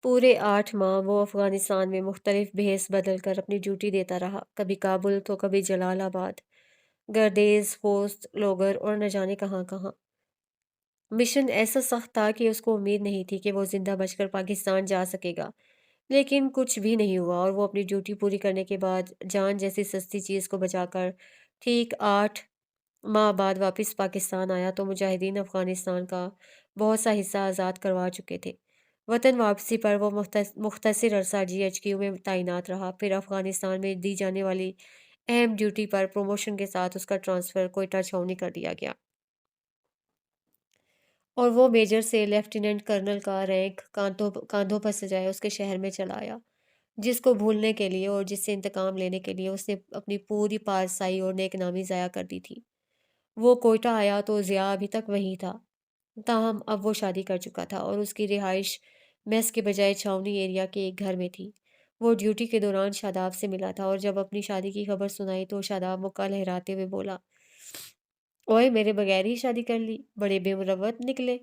پورے 8 ماہ وہ افغانستان میں مختلف بھیس بدل کر اپنی ڈیوٹی دیتا رہا، کبھی کابل تو کبھی جلال آباد، گردیز، خوست، لوگر اور نہ جانے کہاں کہاں۔ مشن ایسا سخت تھا کہ اس کو امید نہیں تھی کہ وہ زندہ بچ کر پاکستان جا سکے گا، لیکن کچھ بھی نہیں ہوا اور وہ اپنی ڈیوٹی پوری کرنے کے بعد جان جیسی سستی چیز کو بچا کر ٹھیک 8 ماہ بعد واپس پاکستان آیا تو مجاہدین افغانستان کا بہت سا حصہ آزاد کروا چکے تھے۔ وطن واپسی پر وہ مختصر عرصہ GHQ میں تعینات رہا، پھر افغانستان میں دی جانے والی اہم ڈیوٹی پر پروموشن کے ساتھ اس کا ٹرانسفر کوئٹہ چھاؤنی کر دیا گیا اور وہ میجر سے لیفٹیننٹ کرنل کا رینک کاندھوں پر سجائے اس کے شہر میں چلا آیا، جس کو بھولنے کے لیے اور جس سے انتقام لینے کے لیے اس نے اپنی پوری پارسائی اور نیک نامی ضائع کر دی تھی۔ وہ کوئٹہ آیا تو ضیاء ابھی تک وہیں تھا، تاہم اب وہ شادی کر چکا تھا اور اس کی رہائش میس کے بجائے چھاؤنی ایریا کے ایک گھر میں تھی۔ وہ ڈیوٹی کے دوران شاداب سے ملا تھا اور جب اپنی شادی کی خبر سنائی تو شاداب مکہ لہراتے ہوئے بولا، اوئے میرے بغیر ہی شادی کر لی، بڑے بے مروت نکلے۔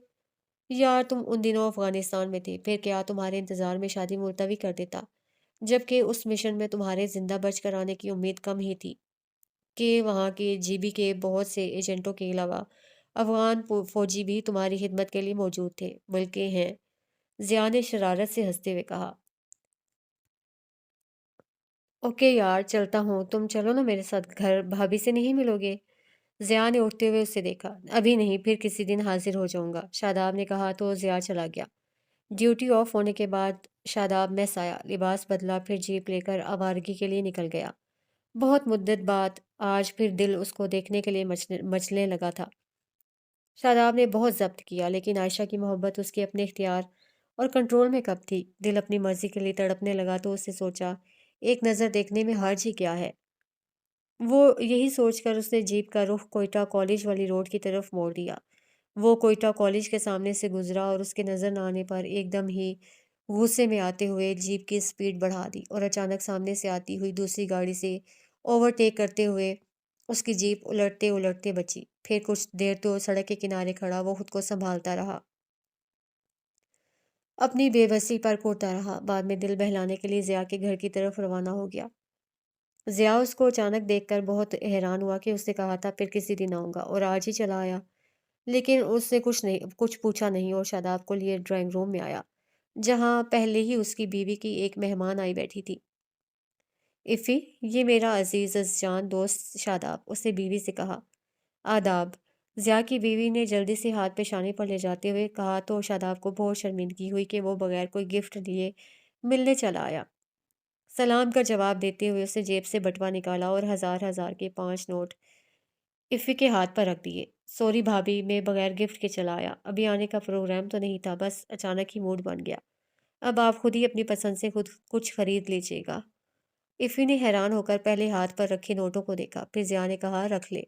یار تم ان دنوں افغانستان میں تھے، پھر کیا تمہارے انتظار میں شادی ملتوی کر دیتا، جبکہ اس مشن میں تمہارے زندہ بچ کر آنے کی امید کم ہی تھی کہ وہاں کے GB کے بہت سے ایجنٹوں کے علاوہ افغان فوجی بھی تمہاری خدمت کے لیے موجود تھے، بلکہ ہیں۔ ضیاء نے شرارت سے ہنستے ہوئے کہا، اوکے یار چلتا ہوں، تم چلو نا میرے ساتھ گھر، بھابھی سے نہیں ملو گے؟ ضیاء نے اٹھتے ہوئے اسے دیکھا، ابھی نہیں، پھر کسی دن حاضر ہو جاؤں گا، شاداب نے کہا تو ضیاء چلا گیا۔ ڈیوٹی آف ہونے کے بعد شاداب میس آیا، لباس بدلا، پھر جیپ لے کر آوارگی کے لیے نکل گیا۔ بہت مدت بعد آج پھر دل اس کو دیکھنے کے لیے مچلنے لگا تھا۔ شاداب نے بہت ضبط کیا، لیکن عائشہ کی محبت اس کے اپنے اختیار اور کنٹرول میں کب تھی؟ دل اپنی مرضی کے لیے تڑپنے لگا تو اس نے سوچا، ایک نظر دیکھنے میں حرج ہی کیا ہے؟ وہ یہی سوچ کر اس نے جیپ کا رخ کوئٹہ کالج والی روڈ کی طرف موڑ دیا۔ وہ کوئٹہ کالج کے سامنے سے گزرا اور اس کے نظر نہ آنے پر ایک دم ہی غصے میں آتے ہوئے جیپ کی سپیڈ بڑھا دی اور اچانک سامنے سے آتی ہوئی دوسری گاڑی سے اوورٹیک کرتے ہوئے اس کی جیپ الٹتے الٹتے بچی۔ پھر کچھ دیر تو سڑک کے کنارے کھڑا وہ خود کو سنبھالتا رہا، اپنی بے بسی پر کوڑتا رہا۔ بعد میں دل بہلانے کے لیے ضیاء کے گھر کی طرف روانہ ہو گیا۔ ضیاء اس کو اچانک دیکھ کر بہت حیران ہوا کہ اس نے کہا تھا پھر کسی دن آؤں گا اور آج ہی چلا آیا، لیکن اس نے کچھ پوچھا نہیں اور شاداب کو لیے ڈرائنگ روم میں آیا، جہاں پہلے ہی اس کی بیوی کی ایک مہمان آئی بیٹھی تھی۔ افی، یہ میرا عزیز جان دوست شاداب، اس نے بیوی سے کہا۔ آداب، ضیاء کی بیوی نے جلدی سے ہاتھ پیشانی پر لے جاتے ہوئے کہا تو شاداب کو بہت شرمندگی ہوئی کہ وہ بغیر کوئی گفٹ لیے ملنے چلا آیا۔ سلام کا جواب دیتے ہوئے اس نے جیب سے بٹوا نکالا اور ہزار ہزار کے 5 نوٹ افی کے ہاتھ پر رکھ دیے۔ سوری بھابھی، میں بغیر گفٹ کے چلا آیا، ابھی آنے کا پروگرام تو نہیں تھا، بس اچانک ہی موڈ بن گیا، اب آپ خود ہی اپنی پسند سے خود کچھ خرید لیجیے گا۔ افی نے حیران ہو کر پہلے ہاتھ پر رکھے نوٹوں کو دیکھا، پھر ضیاء نے کہا، رکھ لے۔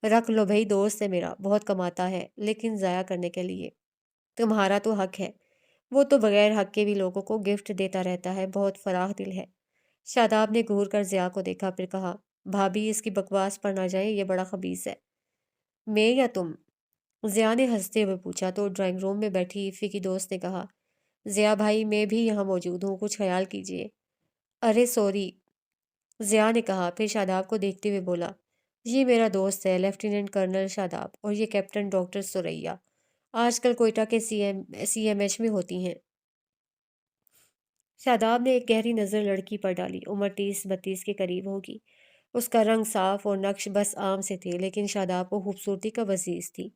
رکھ لو بھائی، دوست ہے میرا، بہت کماتا ہے، لیکن ضائع کرنے کے لیے تمہارا تو حق ہے، وہ تو بغیر حق کے بھی لوگوں کو گفٹ دیتا رہتا ہے، بہت فراخ دل ہے۔ شاداب نے گھور کر ضیاء کو دیکھا، پھر کہا، بھابھی اس کی بکواس پر نہ جائیں، یہ بڑا خبیث ہے۔ میں یا تم؟ ضیاء نے ہنستے ہوئے پوچھا تو ڈرائنگ روم میں بیٹھی افی کی دوست نے کہا، ضیاء بھائی میں بھی یہاں موجود ہوں، کچھ خیال کیجیے۔ ارے سوری، ضیاء نے کہا، پھر شاداب کو دیکھتے ہوئے بولا، یہ میرا دوست ہے لیفٹیننٹ کرنل شاداب، اور یہ کیپٹن ڈاکٹر سوریا، آج کل کوئٹہ کے CMH میں ہوتی ہیں۔ شاداب نے ایک گہری نظر لڑکی پر ڈالی، عمر 30-32 کے قریب ہوگی۔ اس کا رنگ صاف اور نقش بس عام سے تھے، لیکن شاداب کو خوبصورتی کا وزیز تھی،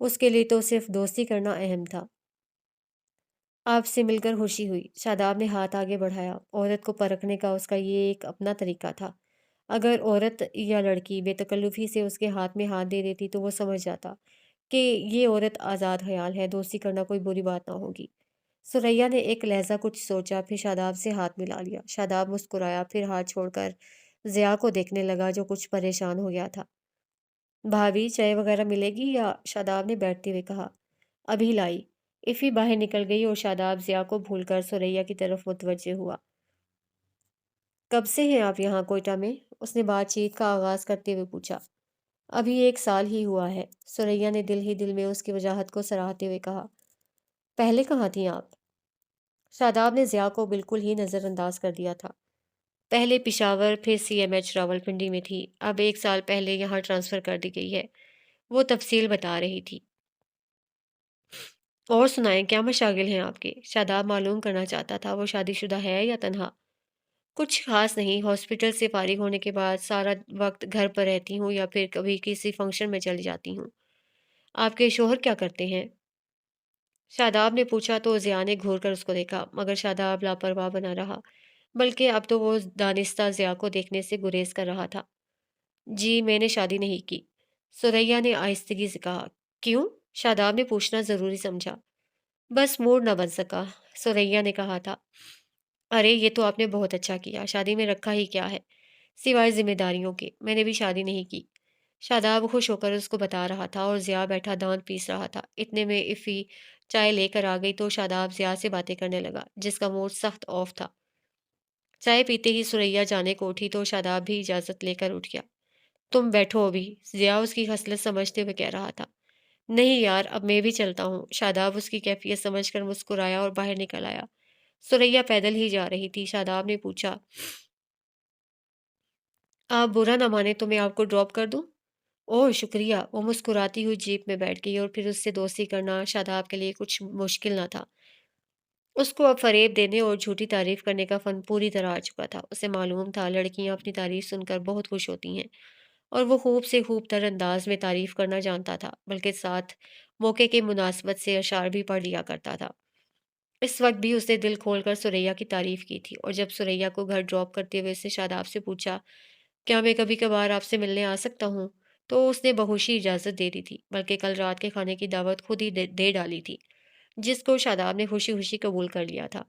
اس کے لیے تو صرف دوستی کرنا اہم تھا۔ آپ سے مل کر خوشی ہوئی، شاداب نے ہاتھ آگے بڑھایا، عورت کو پرکھنے کا اس کا یہ ایک اپنا طریقہ تھا، اگر عورت یا لڑکی بے تکلفی سے اس کے ہاتھ میں ہاتھ دے دیتی تو وہ سمجھ جاتا کہ یہ عورت آزاد خیال ہے، دوستی کرنا کوئی بری بات نہ ہوگی۔ سریا نے ایک لہجہ کچھ سوچا، پھر شاداب سے ہاتھ ملا لیا۔ شاداب مسکرایا، پھر ہاتھ چھوڑ کر ضیاء کو دیکھنے لگا جو کچھ پریشان ہو گیا تھا۔ بھابھی چائے وغیرہ ملے گی یا؟ شاداب نے بیٹھتے ہوئے کہا، ابھی لائی۔ افی باہر نکل گئی اور شاداب ضیاء کو بھول کر سریا کی طرف متوجہ ہوا۔ کب سے ہیں آپ یہاں کوئٹہ میں؟ اس نے بات چیت کا آغاز کرتے ہوئے پوچھا۔ ابھی 1 سال ہی ہوا ہے، سریا نے دل ہی دل میں اس کی وجاہت کو سراہتے ہوئے کہا۔ پہلے کہاں تھیں آپ؟ شاداب نے ضیاء کو بالکل ہی نظر انداز کر دیا تھا۔ پہلے پشاور پھر سی ایم ایچ راولپنڈی میں تھی، اب 1 سال پہلے یہاں ٹرانسفر کر دی گئی ہے۔ وہ تفصیل بتا رہی تھی۔ اور سنائیں کیا مشاغل ہیں آپ کے؟ شاداب معلوم کرنا چاہتا تھا وہ شادی شدہ ہے یا تنہا۔ کچھ خاص نہیں، ہاسپٹل سے فارغ ہونے کے بعد سارا وقت گھر پر رہتی ہوں یا پھر کبھی کسی فنکشن میں چلی جاتی ہوں۔ آپ کے شوہر کیا کرتے ہیں؟ شاداب نے پوچھا تو ضیاء نے گھور کر اس کو دیکھا، مگر شاداب لاپرواہ بنا رہا، بلکہ اب تو وہ دانستہ ضیاء کو دیکھنے سے گریز کر رہا تھا۔ جی میں نے شادی نہیں کی، سریا نے آہستگی سے کہا۔ کیوں؟ شاداب نے پوچھنا ضروری سمجھا۔ بس موڈ نہ بن سکا، سریا نے کہا تھا۔ ارے یہ تو آپ نے بہت اچھا کیا، شادی میں رکھا ہی کیا ہے سوائے ذمہ داریوں کے؟ میں نے بھی شادی نہیں کی۔ شاداب خوش ہو کر اس کو بتا رہا تھا اور ضیاء بیٹھا دانت پیس رہا تھا۔ اتنے میں افی چائے لے کر آ گئی تو شاداب ضیاء سے باتیں کرنے لگا، جس کا موڈ سخت آف تھا۔ چائے پیتے ہی سریا جانے کو اٹھی تو شاداب بھی اجازت لے کر اٹھ گیا۔ تم بیٹھو ابھی، ضیاء اس کی خصلت سمجھتے ہوئے کہہ رہا تھا۔ نہیں یار اب میں بھی چلتا ہوں، شاداب اس کی کیفیت سمجھ کر مسکرایا اور باہر نکل آیا۔ سریا پیدل ہی جا رہی تھی۔ شاداب نے پوچھا، آپ برا نہ مانے تو میں آپ کو ڈراپ کر دوں؟ اوہ شکریہ۔ وہ مسکراتی ہوئی جیپ میں بیٹھ گئی اور پھر اس سے دوستی کرنا شاداب کے لیے کچھ مشکل نہ تھا۔ اس کو اب فریب دینے اور جھوٹی تعریف کرنے کا فن پوری طرح آ چکا تھا۔ اسے معلوم تھا لڑکیاں اپنی تعریف سن کر بہت خوش ہوتی ہیں، اور وہ خوب سے خوب تر انداز میں تعریف کرنا جانتا تھا، بلکہ ساتھ موقع کے مناسبت سے اشعار بھی پڑھ لیا کرتا تھا۔ اس وقت بھی اس نے دل کھول کر سریا کی تعریف کی تھی، اور جب سریا کو گھر ڈراپ کرتے ہوئے اسے شاداب سے پوچھا، کیا میں کبھی کبھار آپ سے ملنے آ سکتا ہوں، تو اس نے بہوشی اجازت دے دی تھی، بلکہ کل رات کے کھانے کی دعوت خود ہی دے ڈالی تھی، جس کو شاداب نے خوشی خوشی قبول کر لیا تھا۔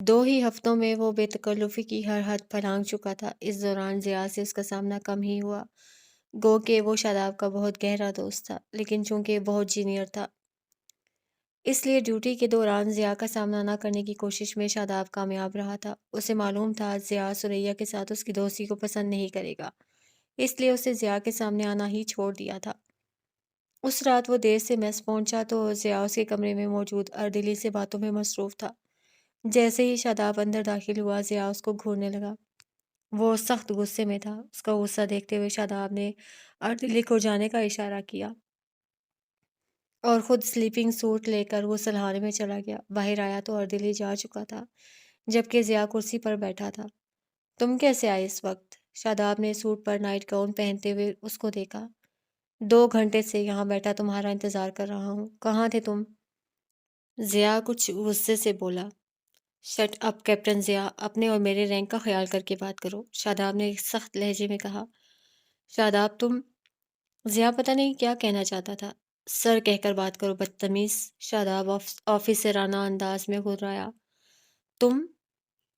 2 ہی ہفتوں میں وہ بے تکلفی کی ہر حد پھلانگ چکا تھا۔ اس دوران ضیاء سے اس کا سامنا کم ہی ہوا، گو کہ وہ شاداب کا بہت گہرا دوست تھا، لیکن چونکہ بہت جینیئر تھا، اس لیے ڈیوٹی کے دوران ضیاء کا سامنا نہ کرنے کی کوشش میں شاداب کامیاب رہا تھا۔ اسے معلوم تھا ضیاء سریا کے ساتھ اس کی دوستی کو پسند نہیں کرے گا، اس لیے اسے ضیاء کے سامنے آنا ہی چھوڑ دیا تھا۔ اس رات وہ دیر سے میس پہنچا تو ضیاء اس کے کمرے میں موجود اردلی سے باتوں میں مصروف تھا۔ جیسے ہی شاداب اندر داخل ہوا ضیاء اس کو گھورنے لگا۔ وہ سخت غصے میں تھا۔ اس کا غصہ دیکھتے ہوئے شاداب نے اردلی کو جانے کا اشارہ کیا اور خود سلیپنگ سوٹ لے کر غسل خانے میں چلا گیا۔ باہر آیا تو اردلی جا چکا تھا، جبکہ ضیاء کرسی پر بیٹھا تھا۔ تم کیسے آئے اس وقت؟ شاداب نے سوٹ پر نائٹ گاؤن پہنتے ہوئے اس کو دیکھا۔ 2 گھنٹے سے یہاں بیٹھا تمہارا انتظار کر رہا ہوں، کہاں تھے تم؟ ضیاء کچھ غصے سے بولا۔ شٹ اپ کیپٹن ضیاء، اپنے اور میرے رینک کا خیال کر کے بات کرو، شاداب نے ایک سخت لہجے میں کہا۔ شاداب تم… ضیاء پتہ نہیں کیا کہنا چاہتا تھا۔ سر کہہ کر بات کرو بدتمیز، شاداب آفیسرانہ انداز میں گھرایا۔ تم…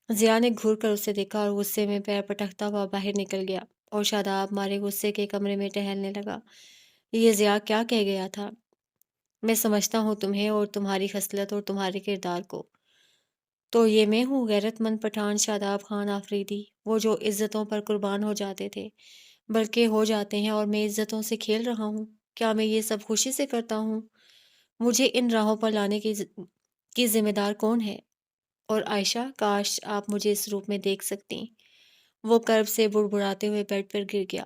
ضیاء نے گھور کر اسے دیکھا اور غصے میں پیر پٹکتا ہوا باہر نکل گیا، اور شاداب مارے غصے کے کمرے میں ٹہلنے لگا۔ یہ ضیاء کیا کہہ گیا تھا؟ میں سمجھتا ہوں تمہیں اور تمہاری خصلت اور تمہارے کردار کو۔ تو یہ میں ہوں غیرت مند پٹھان شاداب خان آفریدی، وہ جو عزتوں پر قربان ہو جاتے تھے، بلکہ ہو جاتے ہیں، اور میں عزتوں سے کھیل رہا ہوں؟ کیا میں یہ سب خوشی سے کرتا ہوں؟ مجھے ان راہوں پر لانے کی ذمہ دار کون ہے؟ اور عائشہ، کاش آپ مجھے اس روپ میں دیکھ سکتی۔ وہ کرب سے بڑبڑاتے ہوئے بیڈ پر گر گیا۔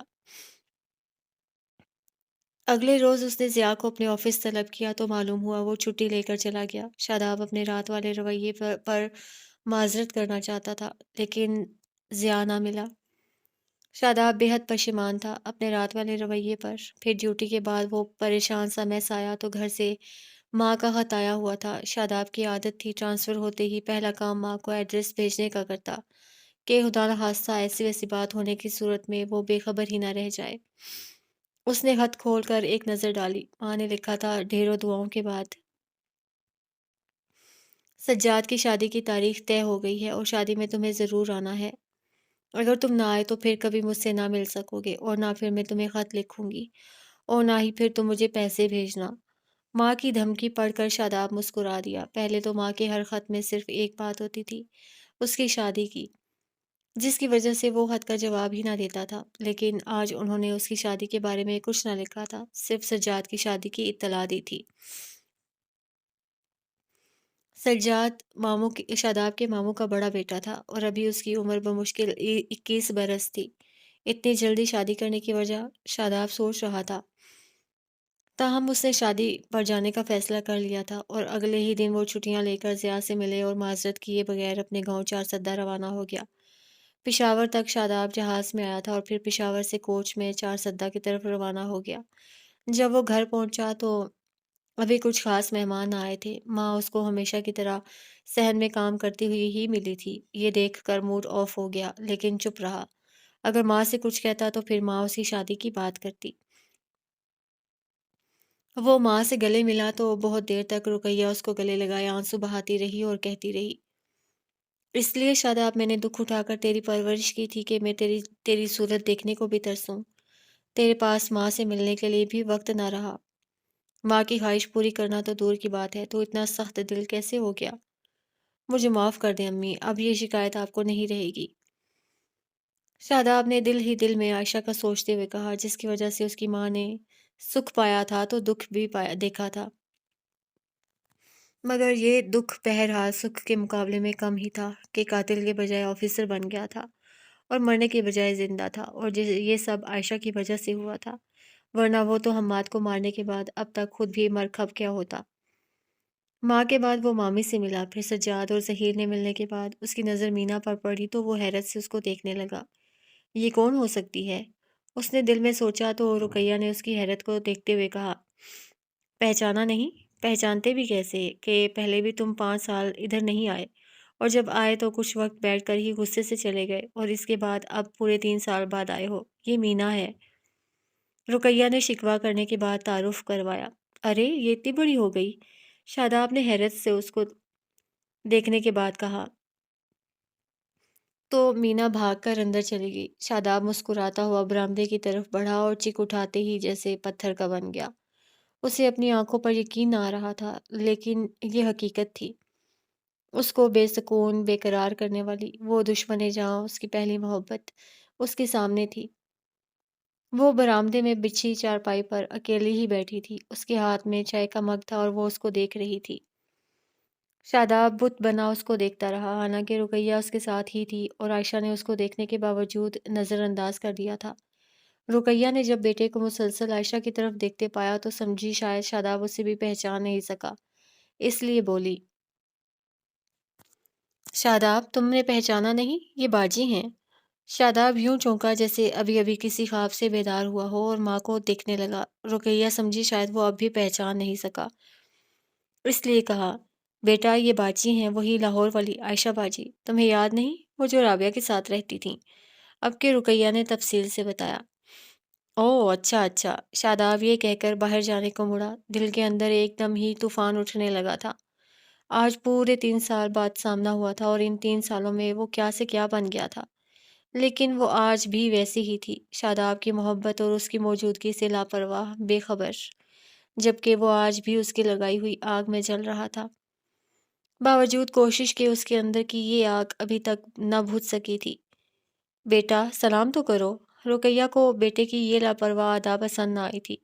اگلے روز اس نے ضیاء کو اپنے آفس طلب کیا تو معلوم ہوا وہ چھٹی لے کر چلا گیا۔ شاداب اپنے رات والے رویے پر معذرت کرنا چاہتا تھا، لیکن ضیاء نہ ملا۔ شاداب بے حد پشیمان تھا اپنے رات والے رویے پر۔ پھر ڈیوٹی کے بعد وہ پریشان سا میس آیا تو گھر سے ماں کا خط آیا ہوا تھا۔ شاداب کی عادت تھی ٹرانسفر ہوتے ہی پہلا کام ماں کو ایڈریس بھیجنے کا کرتا، کہ خدا نخواستہ ایسی ویسی بات ہونے کی صورت میں وہ بے خبر ہی نہ رہ جائے۔ اس نے خط کھول کر ایک نظر ڈالی۔ ماں نے لکھا تھا، ڈھیروں دعاؤں کے بعد سجاد کی شادی کی تاریخ طے ہو گئی ہے اور شادی میں تمہیں ضرور آنا ہے۔ اگر تم نہ آئے تو پھر کبھی مجھ سے نہ مل سکو گے، اور نہ پھر میں تمہیں خط لکھوں گی، اور نہ ہی پھر تم مجھے پیسے بھیجنا۔ ماں کی دھمکی پڑھ کر شاداب مسکرا دیا۔ پہلے تو ماں کے ہر خط میں صرف ایک بات ہوتی تھی، اس کی شادی کی، جس کی وجہ سے وہ خط کا جواب ہی نہ دیتا تھا، لیکن آج انہوں نے اس کی شادی کے بارے میں کچھ نہ لکھا تھا، صرف سجاد کی شادی کی اطلاع دی تھی۔ शादाब के मामू का बड़ा बेटा था और अभी उसकी उम्र बमुश्किल 21 बरस थी। इतनी जल्दी शादी करने की वजह शादाब सोच रहा था। ताहम उसने शादी पर जाने का फैसला कर लिया था और अगले ही दिन वो छुट्टियां लेकर ज़िया से मिले और माजरत किए बगैर अपने गांव चारसद्दा रवाना हो गया। पिशावर तक शादाब जहाज़ में आया था और फिर पिशावर से कोच में चारसद्दा की तरफ रवाना हो गया। जब वो घर पहुंचा तो अभी कुछ खास मेहमान आए थे। माँ उसको हमेशा की तरह सहन में काम करती हुई ही मिली थी। ये देखकर मूड ऑफ हो गया, लेकिन चुप रहा। अगर माँ से कुछ कहता तो फिर माँ उसकी शादी की बात करती। वो माँ से गले मिला तो बहुत देर तक रुकैया उसको गले लगाए आंसू बहाती रही और कहती रही, इसलिए शादाब मैंने दुख उठाकर तेरी परवरिश की थी कि मैं तेरी तेरी सूरत देखने को भी तरसूं। तेरे पास माँ से मिलने के लिए भी वक्त ना रहा। माँ की ख्वाहिश पूरी करना तो दूर की बात है, तो इतना सख्त दिल कैसे हो गया? मुझे माफ़ कर दें अम्मी, अब ये शिकायत आपको नहीं रहेगी। शादाब ने दिल ही दिल में आयशा का सोचते हुए कहा, जिसकी वजह से उसकी माँ ने सुख पाया था तो दुख भी पाया देखा था। मगर ये दुख बहरहाल सुख के मुकाबले में कम ही था कि कातिल के बजाय ऑफिसर बन गया था और मरने के बजाय जिंदा था, और ये सब आयशा की वजह से हुआ था। वरना वो तो हम्माद को मारने के बाद अब तक खुद भी मरखब क्या होता। माँ के बाद वो मामी से मिला, फिर सज्जाद और ज़हीर ने मिलने के बाद उसकी नज़र मीना पर पड़ी तो वो हैरत से उसको देखने लगा। ये कौन हो सकती है? उसने दिल में सोचा तो रुकैया ने उसकी हैरत को देखते हुए कहा, पहचाना नहीं? पहचानते भी कैसे कि पहले भी तुम 5 साल इधर नहीं आए, और जब आए तो कुछ वक्त बैठकर ही गुस्से से चले गए, और इसके बाद अब पूरे 3 साल बाद आए हो। ये मीना है। रुकैया ने शिकवा करने के बाद तारुफ करवाया। अरे ये इतनी बड़ी हो गई? शादाब ने हैरत से उसको देखने के बाद कहा। तो मीना भागकर अंदर चली गई। शादाब मुस्कुराता हुआ बरामदे की तरफ बढ़ा और चिक उठाते ही जैसे पत्थर का बन गया। उसे अपनी आंखों पर यकीन आ रहा था, लेकिन ये हकीकत थी। उसको बेसुकून बेकरार करने वाली वो दुश्मन जहां उसकी पहली मोहब्बत उसके सामने थी। वो बरामदे में बिछी चारपाई पर अकेली ही बैठी थी। उसके हाथ में चाय का मग था और वो उसको देख रही थी। शादाब बुत बना उसको देखता रहा, हालांकि रुकैया उसके साथ ही थी और आयशा ने उसको देखने के बावजूद नज़रअंदाज कर दिया था। रुकैया ने जब बेटे को मुसलसल आयशा की तरफ देखते पाया तो समझी शायद शादाब उसे भी पहचान नहीं सका, इसलिए बोली, शादाब तुमने पहचाना नहीं? ये बाजी हैं। शादाब यूं चौंका जैसे अभी अभी किसी ख्वाब से बेदार हुआ हो और माँ को देखने लगा। रुकैया समझी शायद वो अब भी पहचान नहीं सका, इसलिए कहा, बेटा ये बाजी हैं, वही लाहौर वाली आयशा बाजी। तुम्हें याद नहीं, वो जो राबिया के साथ रहती थी? अब के रुकैया ने तफसील से बताया। ओह अच्छा अच्छा। शादाब ये कहकर बाहर जाने को मुड़ा। दिल के अंदर एकदम ही तूफान उठने लगा था। आज पूरे 3 साल बाद सामना हुआ था और इन 3 सालों में वो क्या से क्या बन गया था। लेकिन वो आज भी वैसी ही थी, शादाब की मोहब्बत और उसकी मौजूदगी से लापरवाह बेखबर, जबकि वो आज भी उसकी लगाई हुई आग में जल रहा था। बावजूद कोशिश के उसके अंदर की ये आग अभी तक न बुझ सकी थी। बेटा सलाम तो करो। रुकैया को बेटे की ये लापरवाह अदा पसंद न आई थी।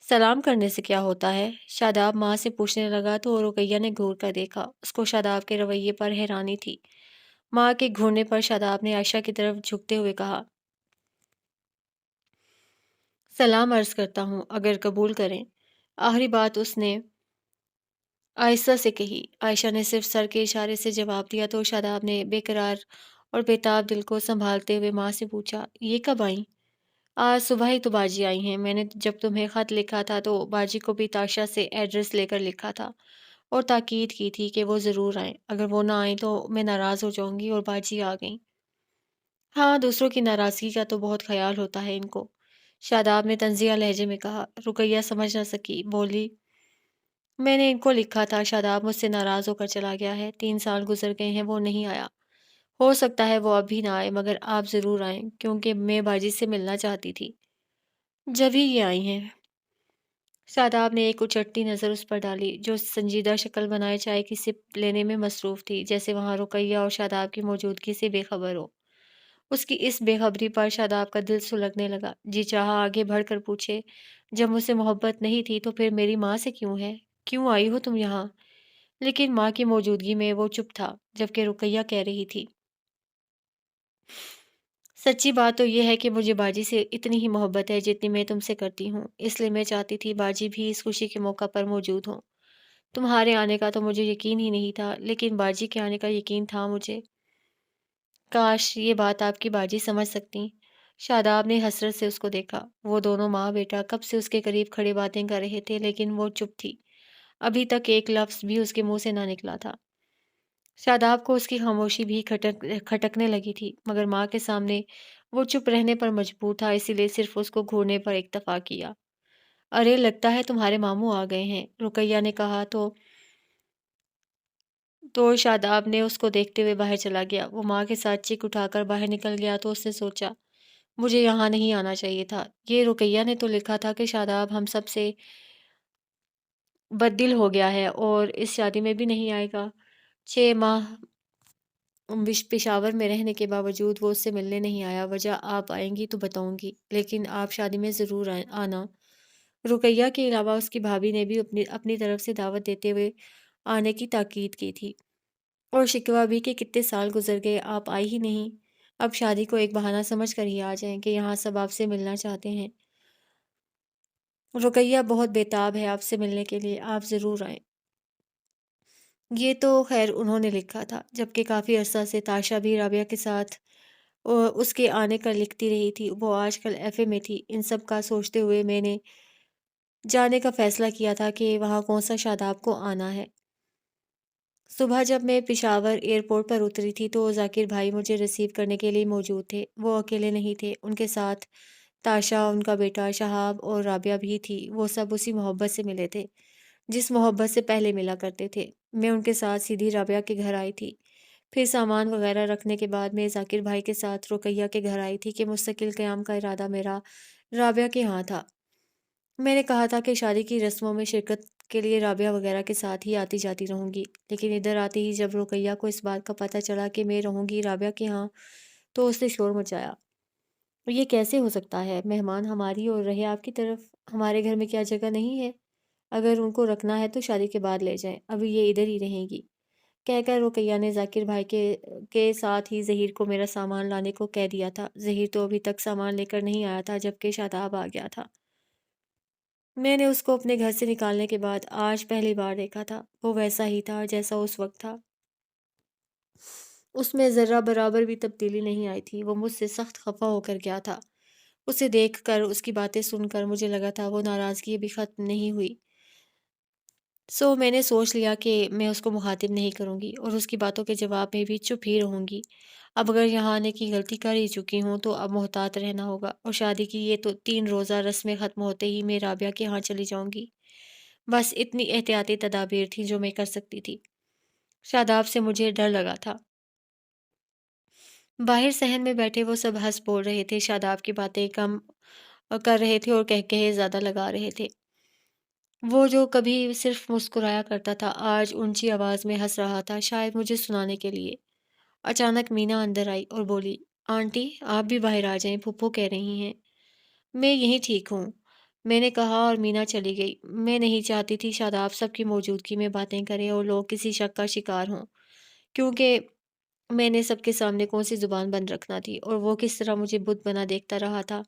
सलाम करने से क्या होता है? शादाब माँ से पूछने लगा तो रुकैया ने घूर कर देखा। उसको शादाब के रवैये पर हैरानी थी। माँ के घूरने पर शादाब ने आयशा की तरफ झुकते हुए कहा, सलाम अर्ज करता हूँ, अगर कबूल करें। आखिरी बात उसने आहिस्ता से कही। आयशा ने सिर्फ सर के इशारे से जवाब दिया तो शादाब ने बेकरार और बेताब दिल को संभालते हुए माँ से पूछा, ये कब आई? आज सुबह ही तो बाजी आई हैं। मैंने जब तुम्हें खत लिखा था तो बाजी को भी ताशा से एड्रेस लेकर लिखा था और ताकीद की थी कि वो ज़रूर आए। अगर वो ना आई तो मैं नाराज़ हो जाऊंगी, और बाजी आ गई। हाँ, दूसरों की नाराज़गी का तो बहुत ख्याल होता है इनको, शादाब ने तंज़िया लहजे में कहा। रुकैया समझ न सकी, बोली, मैंने इनको लिखा था, शादाब मुझसे नाराज़ होकर चला गया है। 3 साल गुजर गए हैं, वो नहीं आया। हो सकता है वो अभी ना आए, मगर आप ज़रूर आएँ, क्योंकि मैं बाजी से मिलना चाहती थी। जब ही ये आई हैं। शादाब ने एक उचटती नज़र उस पर डाली, जो संजीदा शक्ल बनाए चाय की सिप लेने में मसरूफ़ थी, जैसे वहाँ रुकैया और शादाब की मौजूदगी से बेखबर हो। उसकी इस बेखबरी पर शादाब का दिल सुलगने लगा। जी चाहा आगे बढ़कर पूछे, जब मुझसे मोहब्बत नहीं थी तो फिर मेरी माँ से क्यों है? क्यों आई हो तुम यहाँ? लेकिन माँ की मौजूदगी में वो चुप था, जबकि रुकैया कह रही थी, सच्ची बात तो ये है कि मुझे बाजी से इतनी ही मोहब्बत है जितनी मैं तुमसे करती हूँ। इसलिए मैं चाहती थी बाजी भी इस खुशी के मौका पर मौजूद हों। तुम्हारे आने का तो मुझे यकीन ही नहीं था, लेकिन बाजी के आने का यकीन था मुझे। काश ये बात आपकी बाजी समझ सकती। शादाब ने हसरत से उसको देखा। वो दोनों माँ बेटा कब से उसके करीब खड़े बातें कर रहे थे, लेकिन वो चुप थी। अभी तक एक लफ्ज़ भी उसके मुंह से ना निकला था। शादाब को उसकी खामोशी भी खटकने लगी थी, मगर माँ के सामने वो चुप रहने पर मजबूर था, इसीलिए सिर्फ उसको घूरने पर इक्तफा किया। अरे लगता है तुम्हारे मामू आ गए हैं, रुकैया ने कहा तो शादाब ने उसको देखते हुए बाहर चला गया। वो माँ के साथ चिक उठाकर बाहर निकल गया तो उसने सोचा, मुझे यहाँ नहीं आना चाहिए था। ये रुकैया ने तो लिखा था कि शादाब हम सब से बददिल हो गया है और इस शादी में भी नहीं आएगा। 6 माह पेशावर में रहने के बावजूद वो उससे मिलने नहीं आया। वजह आप आएँगी तो बताऊँगी, लेकिन आप शादी में ज़रूर आना। रुकैया के अलावा उसकी भाभी ने भी अपनी अपनी तरफ से दावत देते हुए आने की ताकीद की थी और शिकवा भी कि कितने साल गुज़र गए, आप आई ही नहीं। अब शादी को एक बहाना समझ कर ही आ जाएँ कि यहाँ सब आपसे मिलना चाहते हैं। रुकैया बहुत बेताब है आपसे मिलने के लिए, आप ज़रूर आएँ। ये तो ख़ैर उन्होंने लिखा था, जबकि काफ़ी अरसा से ताशा भी राबिया के साथ उसके आने का लिखती रही थी। वो आजकल एफ़ए में थी। इन सब का सोचते हुए मैंने जाने का फ़ैसला किया था कि वहाँ कौन-सा शादाब को आना है। सुबह जब मैं पेशावर एयरपोर्ट पर उतरी थी, तो ज़ाकिर भाई मुझे रिसीव करने के लिए मौजूद थे। वो अकेले नहीं थे, उनके साथ ताशा, उनका बेटा शहाब और राबिया भी थी। वो सब उसी मोहब्बत से मिले थे, जिस मोहब्बत से पहले मिला करते थे। मैं उनके साथ सीधी राबिया के घर आई थी। फिर सामान वगैरह रखने के बाद मैं ज़ाकिर भाई के साथ रुकैया के घर आई थी कि मुस्तकिल क़याम का इरादा मेरा राबिया के यहाँ था। मैंने कहा था कि शादी की रस्मों में शिरकत के लिए राबिया वगैरह के साथ ही आती-जाती रहूँगी। लेकिन इधर आते ही जब रुकैया को इस बात का पता चला कि मैं रहूँगी राबिया के यहाँ, तो उसने शोर मचाया। ये कैसे हो सकता है? मेहमान हमारी और रहे आपकी तरफ। हमारे घर में क्या जगह नहीं है? अगर उनको रखना है तो शादी के बाद ले जाएँ, अभी ये इधर ही रहेंगी। कहकर रुकैया ने ज़ाकिर भाई के साथ ही ज़हीर को मेरा सामान लाने को कह दिया था। ज़हीर तो अभी तक सामान लेकर नहीं आया था, जबकि शादाब आ गया था। मैंने उसको अपने घर से निकालने के बाद आज पहली बार देखा था। वो वैसा ही था जैसा उस वक़्त था। उसमें ज़र्रा बराबर भी तब्दीली नहीं आई थी। वो मुझसे सख्त ख़फ़ा होकर गया था। उसे देखकर, उसकी बातें सुनकर मुझे लगा था वो नाराज़गी अभी ख़त्म नहीं हुई। मैंने सोच लिया कि मैं उसको मुख़ातिब नहीं करूँगी और उसकी बातों के जवाब में भी चुप ही रहूँगी। अब अगर यहाँ आने की गलती कर ही चुकी हूँ तो अब मुहतात रहना होगा और शादी की ये तो 3 रोज़ा रस्में ख़त्म होते ही मैं राबिया के यहाँ चली जाऊँगी। बस इतनी एहतियाती तदाबीर थी जो मैं कर सकती थी। शादाब से मुझे डर लगा था। बाहर सहन में बैठे वो सब हँस बोल रहे थे, शादाब की बातें कम कर रहे थे और कह-कहे ज़्यादा लगा रहे थे। वो जो कभी सिर्फ़ मुस्कुराया करता था, आज ऊँची आवाज़ में हँस रहा था, शायद मुझे सुनाने के लिए। अचानक मीना अंदर आई और बोली, आंटी आप भी बाहर आ जाएँ, फूफो कह रही हैं। मैं यहीं ठीक हूँ, मैंने कहा और मीना चली गई। मैं नहीं चाहती थी शादाब सबकी मौजूदगी में बातें करे और लोग किसी शक का शिकार हों, क्योंकि मैंने सबके सामने कौन-सी ज़ुबान बंद रखना थी और वो किस तरह मुझे बुत बना देखता रहा था।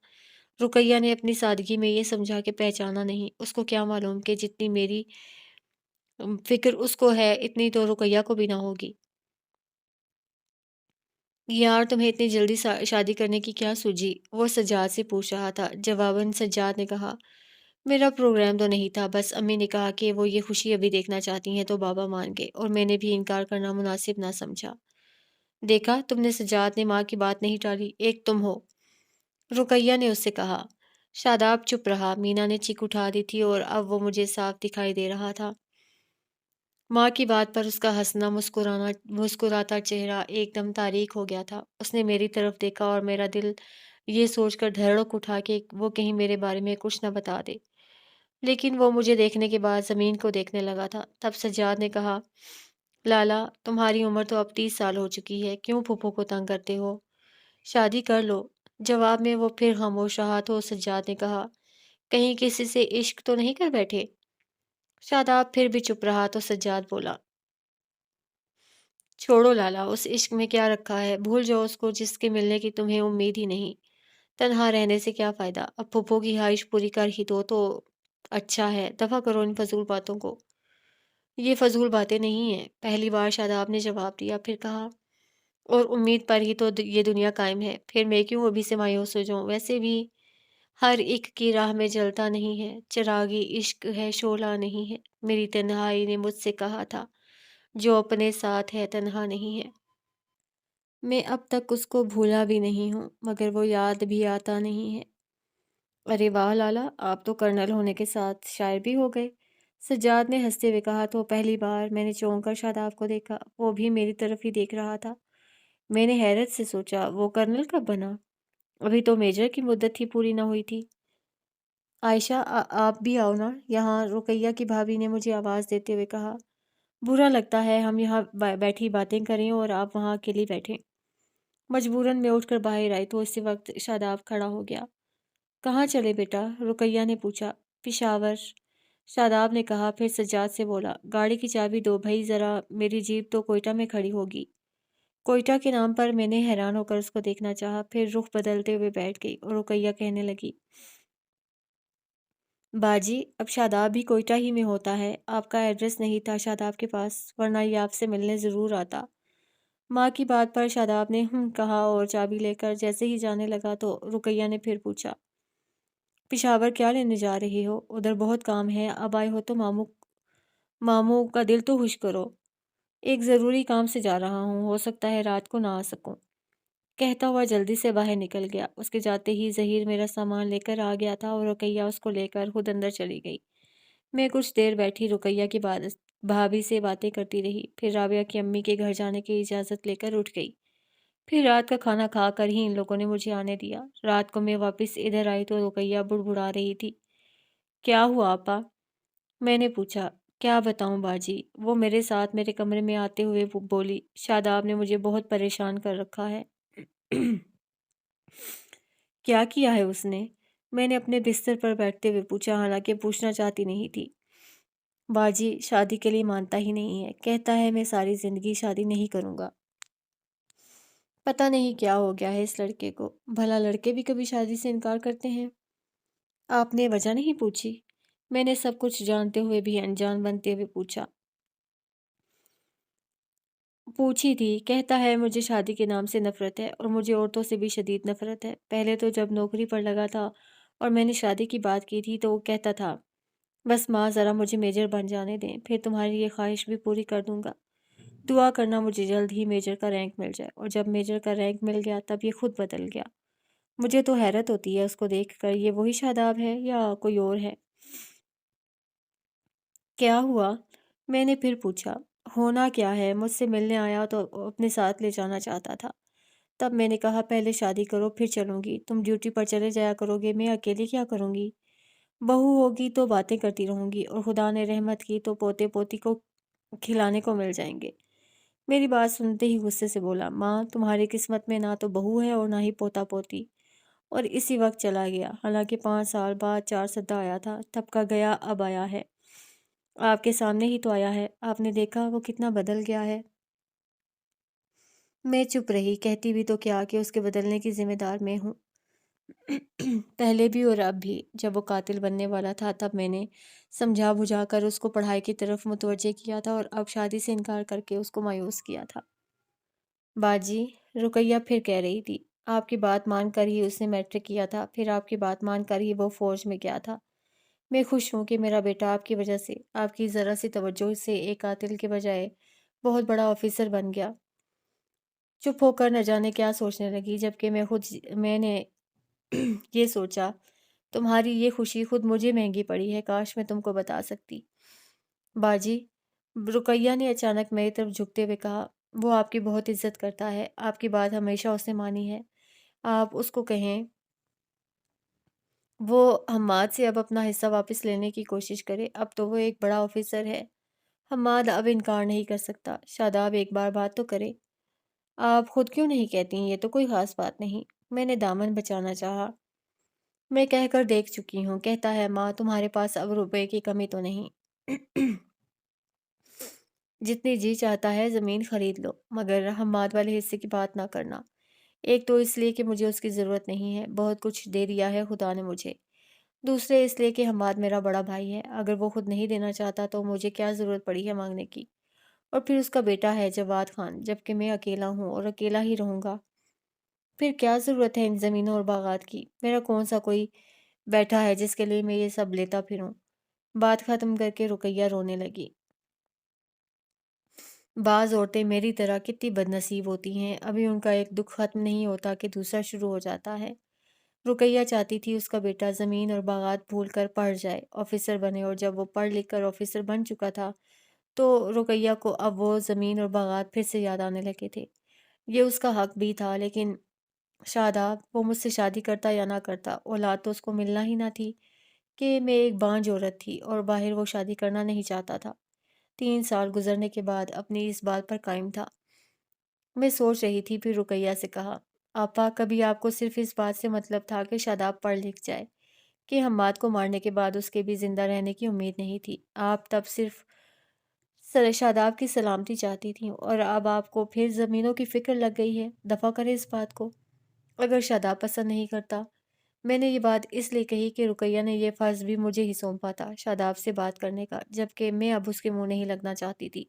रुकैया ने अपनी सादगी में ये समझा कि पहचाना नहीं, उसको क्या मालूम कि जितनी मेरी फ़िक्र उसको है, इतनी तो रुकैया को भी ना होगी। यार तुम्हें इतनी जल्दी शादी करने की क्या सूझी? वो सज्जाद से पूछ रहा था। जवाबन सज्जाद ने कहा, मेरा प्रोग्राम तो नहीं था, बस अम्मी ने कहा कि वो ये खुशी अभी देखना चाहती हैं तो बाबा मान गए और मैंने भी इनकार करना मुनासिब ना समझा। देखा तुमने, सज्जाद ने माँ की बात नहीं टाली, एक तुम हो। रुकैया ने उससे कहा। शादाब चुप रहा। मीना ने चीख उठा दी थी और अब वो मुझे साफ दिखाई दे रहा था। माँ की बात पर उसका हंसना, मुस्कुराता चेहरा एकदम तारीक हो गया था। उसने मेरी तरफ देखा और मेरा दिल ये सोचकर धड़क उठा कि वो कहीं मेरे बारे में कुछ न बता दे। लेकिन वो मुझे देखने के बाद ज़मीन को देखने लगा था। तब सज्जाद ने कहा, लाला तुम्हारी उम्र तो अब 30 साल हो चुकी है, क्यों फूफो को तंग करते हो? शादी कर लो। जवाब में वो फिर खामोश रहा तो सज्जाद ने कहा, कहीं किसी से इश्क तो नहीं कर बैठे? शादाब फिर भी चुप रहा तो सज्जाद बोला, چھوڑو لالا، اس عشق میں کیا رکھا ہے؟ بھول جاؤ اس کو جس کے ملنے کی تمہیں امید ہی نہیں۔ تنہا رہنے سے کیا فائدہ؟ اب پھپھو کی خواہش پوری کر ہی دو تو اچھا ہے، دفع کرو ان فضول باتوں کو۔ یہ فضول باتیں نہیں ہیں، پہلی بار شاداب نے جواب دیا، پھر کہا، اور امید پر ہی تو یہ دنیا قائم ہے، پھر میں کیوں ابھی سے مایوس ہو جاؤں؟ ویسے بھی ہر ایک کی راہ میں جلتا نہیں ہے، چراغی عشق ہے، شعلہ نہیں ہے۔ میری تنہائی نے مجھ سے کہا تھا، جو اپنے ساتھ ہے تنہا نہیں ہے۔ میں اب تک اس کو بھولا بھی نہیں ہوں، مگر وہ یاد بھی آتا نہیں ہے۔ ارے واہ لالا، آپ تو کرنل ہونے کے ساتھ شاعر بھی ہو گئے۔ سجاد نے ہنستے ہوئے کہا تو پہلی بار میں نے چونک کر شاداب کو دیکھا، وہ بھی میری طرف ہی دیکھ رہا تھا۔ میں نے حیرت سے سوچا، وہ کرنل کب بنا؟ ابھی تو میجر کی مدت ہی پوری نہ ہوئی تھی۔ عائشہ آپ بھی آؤ نا یہاں، رقیہ کی بھابھی نے مجھے آواز دیتے ہوئے کہا۔ برا لگتا ہے ہم یہاں بیٹھی باتیں کریں اور آپ وہاں اکیلی بیٹھیں۔ مجبوراً میں اٹھ کر باہر آئی تو اسی وقت شاداب کھڑا ہو گیا۔ کہاں چلے بیٹا؟ رقیہ نے پوچھا۔ پشاور، شاداب نے کہا، پھر سجاد سے بولا، گاڑی کی چابی دو بھائی، ذرا میری جیپ تو کوئٹہ میں کھڑی ہوگی۔ کوئٹہ کے نام پر میں نے حیران ہو کر اس کو دیکھنا چاہا، پھر رخ بدلتے ہوئے بیٹھ گئی اور رقیہ کہنے لگی، باجی اب شاداب بھی کوئٹہ ہی میں ہوتا ہے، آپ کا ایڈریس نہیں تھا شاداب کے پاس، ورنہ یہ آپ سے ملنے ضرور آتا۔ ماں کی بات پر شاداب نے کہا اور چابی لے کر جیسے ہی جانے لگا تو رقیہ نے پھر پوچھا، پشاور کیا لینے جا رہی ہو؟ ادھر بہت کام ہے، اب آئے ہو تو ماموں کا دل تو خوش کرو۔ ایک ضروری کام سے جا رہا ہوں، ہو سکتا ہے رات کو نہ آ سکوں۔ کہتا ہوا جلدی سے باہر نکل گیا۔ اس کے جاتے ہی ظہیر میرا سامان لے کر آ گیا تھا اور رقیہ اس کو لے کر خود اندر چلی گئی۔ میں کچھ دیر بیٹھی رقیہ کی بھابھی سے باتیں کرتی رہی، پھر رابعہ کی امی کے گھر جانے کی اجازت لے کر اٹھ گئی۔ پھر رات کا کھانا کھا کر ہی ان لوگوں نے مجھے آنے دیا۔ رات کو میں واپس ادھر آئی تو رقیہ بڑبڑا رہی تھی۔ کیا ہوا آپا؟ میں نے پوچھا۔ کیا بتاؤں باجی، وہ میرے ساتھ میرے کمرے میں آتے ہوئے بولی، شاداب نے مجھے بہت پریشان کر رکھا ہے۔ کیا کیا ہے اس نے؟ میں نے اپنے بستر پر بیٹھتے ہوئے پوچھا، حالانکہ پوچھنا چاہتی نہیں تھی۔ باجی شادی کے لیے مانتا ہی نہیں ہے، کہتا ہے میں ساری زندگی شادی نہیں کروں گا۔ پتہ نہیں کیا ہو گیا ہے اس لڑکے کو، بھلا لڑکے بھی کبھی شادی سے انکار کرتے ہیں؟ آپ نے وجہ نہیں پوچھی؟ میں نے سب کچھ جانتے ہوئے بھی انجان بنتے ہوئے پوچھا۔ پوچھی تھی، کہتا ہے مجھے شادی کے نام سے نفرت ہے اور مجھے عورتوں سے بھی شدید نفرت ہے۔ پہلے تو جب نوکری پر لگا تھا اور میں نے شادی کی بات کی تھی تو وہ کہتا تھا، بس ماں ذرا مجھے میجر بن جانے دیں، پھر تمہاری یہ خواہش بھی پوری کر دوں گا۔ دعا کرنا مجھے جلد ہی میجر کا رینک مل جائے۔ اور جب میجر کا رینک مل گیا تب یہ خود بدل گیا۔ مجھے تو حیرت ہوتی ہے اس کو دیکھ کر، یہ وہی شاداب ہے یا کوئی اور ہے؟ کیا ہوا؟ میں نے پھر پوچھا۔ ہونا کیا ہے، مجھ سے ملنے آیا تو اپنے ساتھ لے جانا چاہتا تھا۔ تب میں نے کہا، پہلے شادی کرو پھر چلوں گی، تم ڈیوٹی پر چلے جایا کرو گے، میں اکیلے کیا کروں گی؟ بہو ہوگی تو باتیں کرتی رہوں گی، اور خدا نے رحمت کی تو پوتے پوتی کو کھلانے کو مل جائیں گے۔ میری بات سنتے ہی غصے سے بولا، ماں تمہاری قسمت میں نہ تو بہو ہے اور نہ ہی پوتا پوتی۔ اور اسی وقت چلا گیا، حالانکہ 5 سال بعد 4 سدا آیا تھا، تب کا گیا اب آیا ہے۔ آپ کے سامنے ہی تو آیا ہے، آپ نے دیکھا وہ کتنا بدل گیا ہے۔ میں چپ رہی، کہتی بھی تو کیا کہ اس کے بدلنے کی ذمہ دار میں ہوں۔ پہلے بھی اور اب بھی، جب وہ قاتل بننے والا تھا تب میں نے سمجھا بجھا کر اس کو پڑھائی کی طرف متوجہ کیا تھا، اور اب شادی سے انکار کر کے اس کو مایوس کیا تھا۔ باجی، رقیہ پھر کہہ رہی تھی، آپ کی بات مان کر ہی اس نے میٹرک کیا تھا، پھر آپ کی بات مان کر ہی وہ فوج میں گیا تھا۔ میں خوش ہوں کہ میرا بیٹا آپ کی وجہ سے، آپ کی ذرا سی توجہ سے ایک قاتل کے بجائے بہت بڑا آفیسر بن گیا۔ چپ ہو کر نہ جانے کیا سوچنے لگی، جبکہ میں نے یہ سوچا، تمہاری یہ خوشی خود مجھے مہنگی پڑی ہے، کاش میں تم کو بتا سکتی۔ باجی، رقیہ نے اچانک میری طرف جھکتے ہوئے کہا، وہ آپ کی بہت عزت کرتا ہے، آپ کی بات ہمیشہ اس نے مانی ہے۔ آپ اس کو کہیں وہ حماد سے اب اپنا حصہ واپس لینے کی کوشش کرے، اب تو وہ ایک بڑا آفیسر ہے۔ حماد اب انکار نہیں کر سکتا، شاداب ایک بار بات تو کرے۔ آپ خود کیوں نہیں کہتی؟ یہ تو کوئی خاص بات نہیں۔ میں نے دامن بچانا چاہا۔ میں کہہ کر دیکھ چکی ہوں، کہتا ہے، ماں تمہارے پاس اب روپے کی کمی تو نہیں؟ جتنی جی چاہتا ہے زمین خرید لو، مگر حماد والے حصے کی بات نہ کرنا۔ ایک تو اس لیے کہ مجھے اس کی ضرورت نہیں ہے، بہت کچھ دے دیا ہے خدا نے مجھے۔ دوسرے اس لیے کہ حماد میرا بڑا بھائی ہے، اگر وہ خود نہیں دینا چاہتا تو مجھے کیا ضرورت پڑی ہے مانگنے کی؟ اور پھر اس کا بیٹا ہے جواد خان، جبکہ میں اکیلا ہوں اور اکیلا ہی رہوں گا۔ پھر کیا ضرورت ہے ان زمینوں اور باغات کی؟ میرا کون سا کوئی بیٹھا ہے جس کے لیے میں یہ سب لیتا پھروں؟ بات ختم کر کے رقیہ رونے لگی۔ بعض عورتیں میری طرح کتنی بد نصیب ہوتی ہیں، ابھی ان کا ایک دکھ ختم نہیں ہوتا کہ دوسرا شروع ہو جاتا ہے۔ رقیہ چاہتی تھی اس کا بیٹا زمین اور باغات بھول کر پڑھ جائے، آفیسر بنے، اور جب وہ پڑھ لکھ کر آفیسر بن چکا تھا تو رقیہ کو اب وہ زمین اور باغات پھر سے یاد آنے لگے تھے۔ یہ اس کا حق بھی تھا، لیکن شاداب، وہ مجھ سے شادی کرتا یا نہ کرتا، اولاد تو اس کو ملنا ہی نہ تھی کہ میں ایک بانجھ عورت تھی اور باہر وہ شادی کرنا نہیں چاہتا تھا۔ 3 سال گزرنے کے بعد اپنی اس بات پر قائم تھا۔ میں سوچ رہی تھی، پھر رقیہ سے کہا، آپا، کبھی آپ کو صرف اس بات سے مطلب تھا کہ شاداب پڑھ لکھ جائے، کہ حماد کو مارنے کے بعد اس کے بھی زندہ رہنے کی امید نہیں تھی؟ آپ تب صرف شاداب کی سلامتی چاہتی تھیں، اور اب آپ کو پھر زمینوں کی فکر لگ گئی ہے؟ دفع کرے اس بات کو۔ اگر شاداب پسند نہیں کرتا، میں نے یہ بات اس لیے کہی کہ رقیہ نے یہ فرض بھی مجھے ہی سونپا تھا شاداب سے بات کرنے کا، جبکہ میں اب اس کے منہ نہیں لگنا چاہتی تھی۔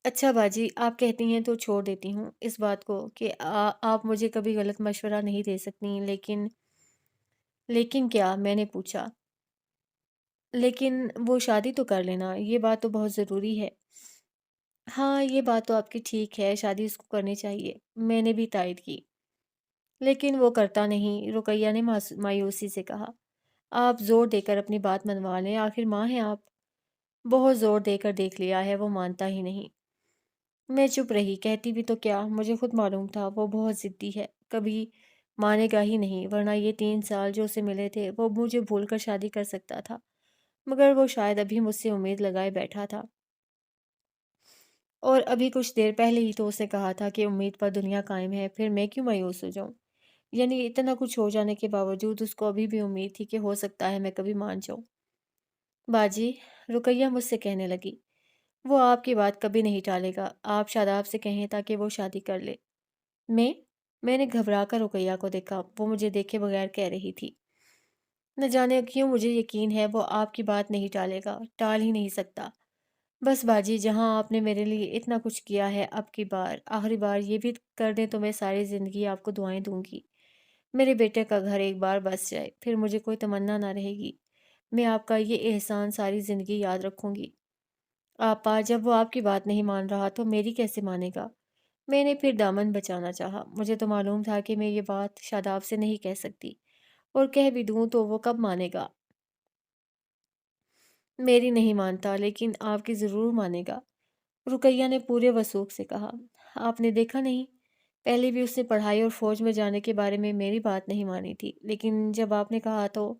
اچھا باجی، آپ کہتی ہیں تو چھوڑ دیتی ہوں اس بات کو کہ آپ مجھے کبھی غلط مشورہ نہیں دے سکتی، لیکن کیا؟ میں نے پوچھا۔ لیکن وہ شادی تو کر لینا، یہ بات تو بہت ضروری ہے۔ ہاں، یہ بات تو آپ کی ٹھیک ہے، شادی اس کو کرنی چاہیے، میں نے بھی تائید کی۔ لیکن وہ کرتا نہیں، رقیہ نے مایوسی سے کہا۔ آپ زور دے کر اپنی بات منوا لیں، آخر ماں ہیں آپ۔ بہت زور دے کر دیکھ لیا ہے، وہ مانتا ہی نہیں۔ میں چپ رہی، کہتی بھی تو کیا، مجھے خود معلوم تھا وہ بہت ضدی ہے، کبھی مانے گا ہی نہیں، ورنہ یہ 3 سال جو اسے ملے تھے وہ مجھے بھول کر شادی کر سکتا تھا، مگر وہ شاید ابھی مجھ سے امید لگائے بیٹھا تھا۔ اور ابھی کچھ دیر پہلے ہی تو اس نے کہا تھا کہ امید پر دنیا قائم ہے، پھر میں کیوں مایوس ہو جاؤں؟ یعنی اتنا کچھ ہو جانے کے باوجود اس کو ابھی بھی امید تھی کہ ہو سکتا ہے میں کبھی مان جاؤں۔ باجی، رقیہ مجھ سے کہنے لگی، وہ آپ کی بات کبھی نہیں ٹالے گا، آپ شاداب سے کہیں تاکہ وہ شادی کر لے۔ میں میں نے گھبرا کر رقیہ کو دیکھا، وہ مجھے دیکھے بغیر کہہ رہی تھی، نہ جانے کیوں مجھے یقین ہے وہ آپ کی بات نہیں ٹالے گا، ٹال ہی نہیں سکتا۔ بس باجی، جہاں آپ نے میرے لیے اتنا کچھ کیا ہے، اب کی بار آخری بار یہ بھی کر دیں تو میں ساری زندگی آپ کو دعائیں دوں گی۔ میرے بیٹے کا گھر ایک بار بس جائے، پھر مجھے کوئی تمنا نہ رہے گی، میں آپ کا یہ احسان ساری زندگی یاد رکھوں گی۔ آپا، جب وہ آپ کی بات نہیں مان رہا تو میری کیسے مانے گا؟ میں نے پھر دامن بچانا چاہا، مجھے تو معلوم تھا کہ میں یہ بات شاداب سے نہیں کہہ سکتی، اور کہہ بھی دوں تو وہ کب مانے گا؟ میری نہیں مانتا، لیکن آپ کی ضرور مانے گا، رقیہ نے پورے وثوق سے کہا۔ آپ نے دیکھا نہیں، پہلے بھی اس نے پڑھائی اور فوج میں جانے کے بارے میں میری بات نہیں مانی تھی، لیکن جب آپ نے کہا تو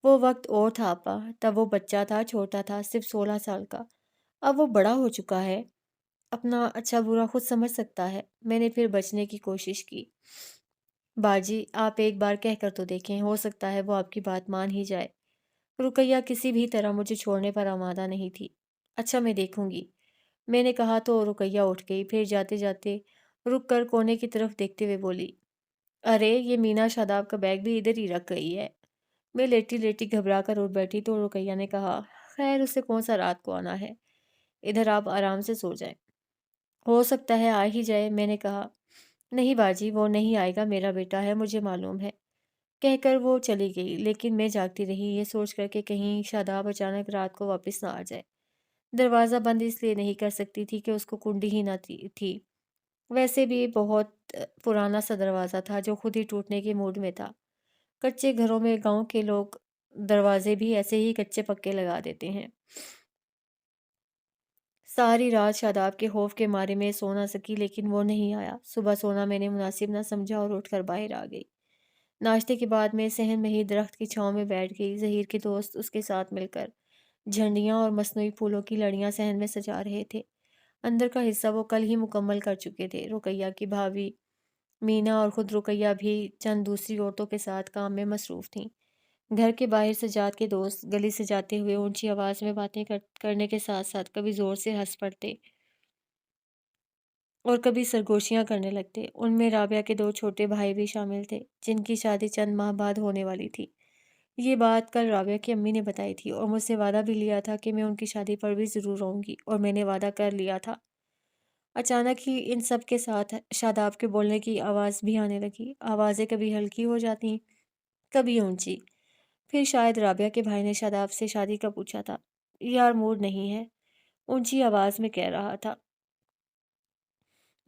وہ وقت اور تھا آپا، تب وہ بچہ تھا، چھوٹا تھا، صرف 16 سال کا، اب وہ بڑا ہو چکا ہے، اپنا اچھا برا خود سمجھ سکتا ہے۔ میں نے پھر بچنے کی کوشش کی۔ باجی، آپ ایک بار کہہ کر تو دیکھیں، ہو سکتا ہے وہ آپ کی بات مان ہی جائے۔ رقیہ کسی بھی طرح مجھے چھوڑنے پر آمادہ نہیں تھی۔ اچھا، میں دیکھوں گی، میں نے کہا تو رقیہ اٹھ گئی، پھر جاتے جاتے رک کر کونے کی طرف دیکھتے ہوئے بولی، ارے یہ مینا شاداب کا بیگ بھی ادھر ہی رکھ گئی ہے۔ میں لیٹی لیٹی گھبرا کر اٹھ بیٹھی تو رقیہ نے کہا، خیر، اسے کون سا رات کو آنا ہے، ادھر آپ آرام سے سو جائیں، ہو سکتا ہے آ ہی جائے۔ میں نے کہا، نہیں باجی، وہ نہیں آئے گا، میرا بیٹا ہے، مجھے معلوم ہے، کہہ کر وہ چلی گئی، لیکن میں جاگتی رہی، یہ سوچ کر کہ کہیں شاداب اچانک رات کو واپس نہ آ جائے۔ دروازہ بند اس لیے نہیں کر سکتی تھی کہ اس کو کنڈی ہی نہ تھی، ویسے بھی بہت پرانا سا دروازہ تھا جو خود ہی ٹوٹنے کے موڈ میں تھا۔ کچے گھروں میں گاؤں کے لوگ دروازے بھی ایسے ہی کچے پکے لگا دیتے ہیں۔ ساری رات شاداب کے خوف کے مارے میں سو نہ سکی، لیکن وہ نہیں آیا۔ صبح سونا میں نے مناسب نہ سمجھا اور اٹھ کر باہر آ گئی۔ ناشتے کے بعد میں صحن میں ہی درخت کی چھاؤں میں بیٹھ گئی، ظہیر کے دوست اس کے ساتھ مل کر جھنڈیاں اور مصنوعی پھولوں کی لڑیاں صحن میں سجا رہے تھے۔ اندر کا حصہ وہ کل ہی مکمل کر چکے تھے۔ رقیہ کی بھابھی مینا اور خود رقیہ بھی چند دوسری عورتوں کے ساتھ کام میں مصروف تھیں۔ گھر کے باہر سجاد کے دوست گلی سے جاتے ہوئے اونچی آواز میں باتیں کرنے کے ساتھ ساتھ کبھی زور سے ہنس پڑتے اور کبھی سرگوشیاں کرنے لگتے۔ ان میں رابعہ کے دو چھوٹے بھائی بھی شامل تھے، جن کی شادی چند ماہ بعد ہونے والی تھی۔ یہ بات کل رابعہ کی امی نے بتائی تھی اور مجھ سے وعدہ بھی لیا تھا کہ میں ان کی شادی پر بھی ضرور آؤں گی، اور میں نے وعدہ کر لیا تھا۔ اچانک ہی ان سب کے ساتھ شاداب کے بولنے کی آواز بھی آنے لگی۔ آوازیں کبھی ہلکی ہو جاتی، کبھی اونچی۔ پھر شاید رابعہ کے بھائی نے شاداب سے شادی کا پوچھا تھا۔ یار موڈ نہیں ہے، اونچی آواز میں کہہ رہا تھا۔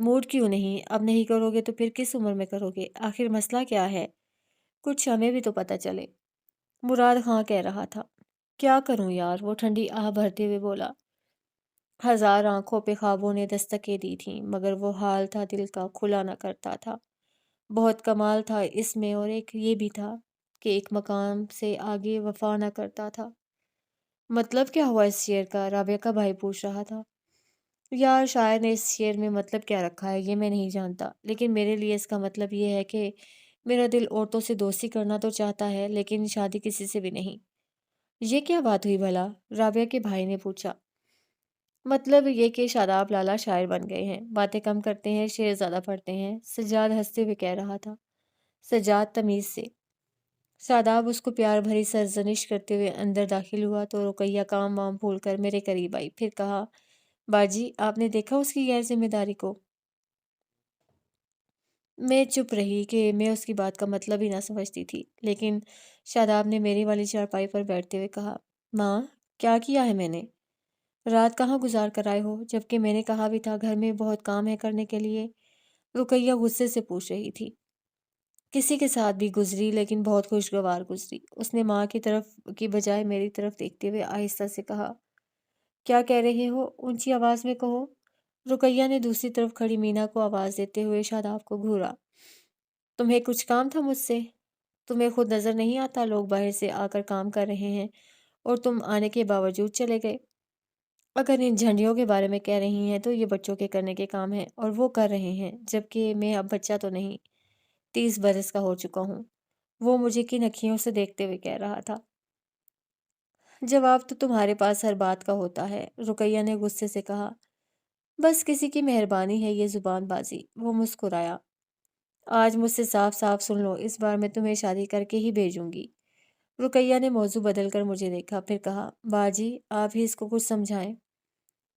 موڈ کیوں نہیں؟ اب نہیں کرو گے تو پھر کس عمر میں کرو گے؟ آخر مسئلہ کیا ہے؟ کچھ ہمیں بھی تو پتہ چلے۔ مراد ہاں کہہ رہا تھا۔ کیا کروں یار؟ وہ ٹھنڈی آہ بھرتے ہوئے بولا۔ ہزار آنکھوں پہ خوابوں نے دستکیں دی تھیں، مگر وہ حال تھا دل کا، کھلا نہ کرتا تھا۔ بہت کمال تھا اس میں، اور ایک یہ بھی تھا کہ ایک مقام سے آگے وفا نہ کرتا تھا۔ مطلب کیا ہوا اس شعر کا؟ رابعہ کا بھائی پوچھ رہا تھا۔ یار شاعر نے اس شعر میں مطلب کیا رکھا ہے یہ میں نہیں جانتا، لیکن میرے لیے اس کا مطلب یہ ہے کہ میرا دل عورتوں سے دوستی کرنا تو چاہتا ہے، لیکن شادی کسی سے بھی نہیں۔ یہ کیا بات ہوئی بھلا؟ رابعہ کے بھائی نے پوچھا۔ مطلب یہ کہ شاداب لالا شاعر بن گئے ہیں، باتیں کم کرتے ہیں، شعر زیادہ پڑھتے ہیں، سجاد ہنستے ہوئے کہہ رہا تھا۔ سجاد تمیز سے۔ شاداب اس کو پیار بھری سرزنش کرتے ہوئے اندر داخل ہوا تو رقیہ کام وام بھول کر میرے قریب آئی، پھر کہا، باجی آپ نے دیکھا اس کی غیر ذمہ داری کو؟ میں چپ رہی کہ میں اس کی بات کا مطلب ہی نہ سمجھتی تھی، لیکن شاداب نے میری والی چارپائی پر بیٹھتے ہوئے کہا، ماں کیا کیا ہے میں نے؟ رات کہاں گزار کر آئے ہو؟ جبکہ میں نے کہا بھی تھا گھر میں بہت کام ہے کرنے کے لیے۔ رقیہ غصے سے پوچھ رہی تھی۔ کسی کے ساتھ بھی گزری، لیکن بہت خوشگوار گزری۔ اس نے ماں کی طرف کی بجائے میری طرف دیکھتے ہوئے آہستہ سے کہا، کیا کہہ رہے ہو؟ اونچی آواز میں کہو۔ رقیہ نے دوسری طرف کھڑی مینا کو آواز دیتے ہوئے شاداب کو گھورا۔ تمہیں کچھ کام تھا مجھ سے؟ تمہیں خود نظر نہیں آتا لوگ باہر سے آ کر کام کر رہے ہیں اور تم آنے کے باوجود چلے گئے؟ اگر ان جھنڈیوں کے بارے میں کہہ رہی ہیں تو یہ بچوں کے کرنے کے کام ہیں اور وہ کر رہے ہیں، جبکہ میں اب بچہ تو نہیں، 30 برس کا ہو چکا ہوں۔ وہ مجھے کن اکھیوں سے دیکھتے ہوئے کہہ رہا تھا۔ جواب تو تمہارے پاس ہر بات کا ہوتا ہے، رقیہ نے غصے سے کہا۔ بس کسی کی مہربانی ہے یہ زبان بازی۔ وہ مسکرایا۔ آج مجھ سے صاف صاف سن لو، اس بار میں تمہیں شادی کر کے ہی بھیجوں گی۔ رقیہ نے موضوع بدل کر مجھے دیکھا، پھر کہا، باجی آپ ہی اس کو کچھ سمجھائیں۔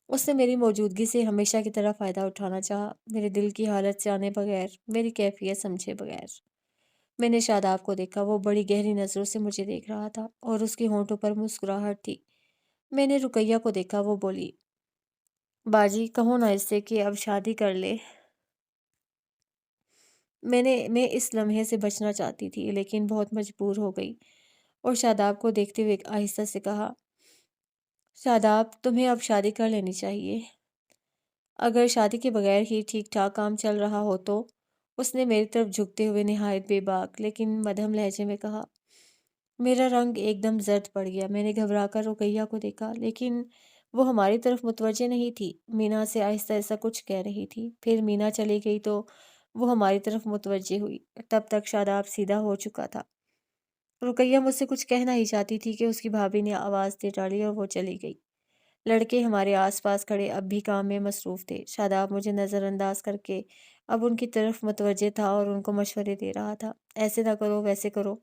اس نے میری موجودگی سے ہمیشہ کی طرح فائدہ اٹھانا چاہا، میرے دل کی حالت جانے بغیر، میری کیفیت سمجھے بغیر۔ میں نے شاداب کو دیکھا، وہ بڑی گہری نظروں سے مجھے دیکھ رہا تھا اور اس کے ہونٹوں پر مسکراہٹ تھی۔ میں نے رقیہ کو دیکھا، وہ بولی، باجی کہو نا اس سے کہ اب شادی کر لے۔ میں اس لمحے سے بچنا چاہتی تھی، لیکن بہت مجبور ہو گئی اور شاداب کو دیکھتے ہوئے آہستہ سے کہا، شاداب تمہیں اب شادی کر لینی چاہیے۔ اگر شادی کے بغیر ہی ٹھیک ٹھاک کام چل رہا ہو تو؟ اس نے میری طرف جھکتے ہوئے نہایت بے باک لیکن مدھم لہجے میں کہا۔ میرا رنگ ایک دم زرد پڑ گیا۔ میں نے گھبرا کر رقیہ کو دیکھا، لیکن وہ ہماری طرف متوجہ نہیں تھی۔ مینا سے آہستہ ایسا کچھ کہہ رہی تھی، پھر مینا چلی گئی تو وہ ہماری طرف متوجہ ہوئی۔ تب تک شاداب سیدھا ہو چکا تھا۔ رقیہ مجھ سے کچھ کہنا ہی چاہتی تھی کہ اس کی بھابھی نے آواز دے ڈالی اور وہ چلی گئی۔ لڑکے ہمارے آس پاس کھڑے اب بھی کام میں مصروف تھے۔ شاداب مجھے نظر انداز کر کے اب ان کی طرف متوجہ تھا اور ان کو مشورے دے رہا تھا، ایسے نہ کرو ویسے کرو،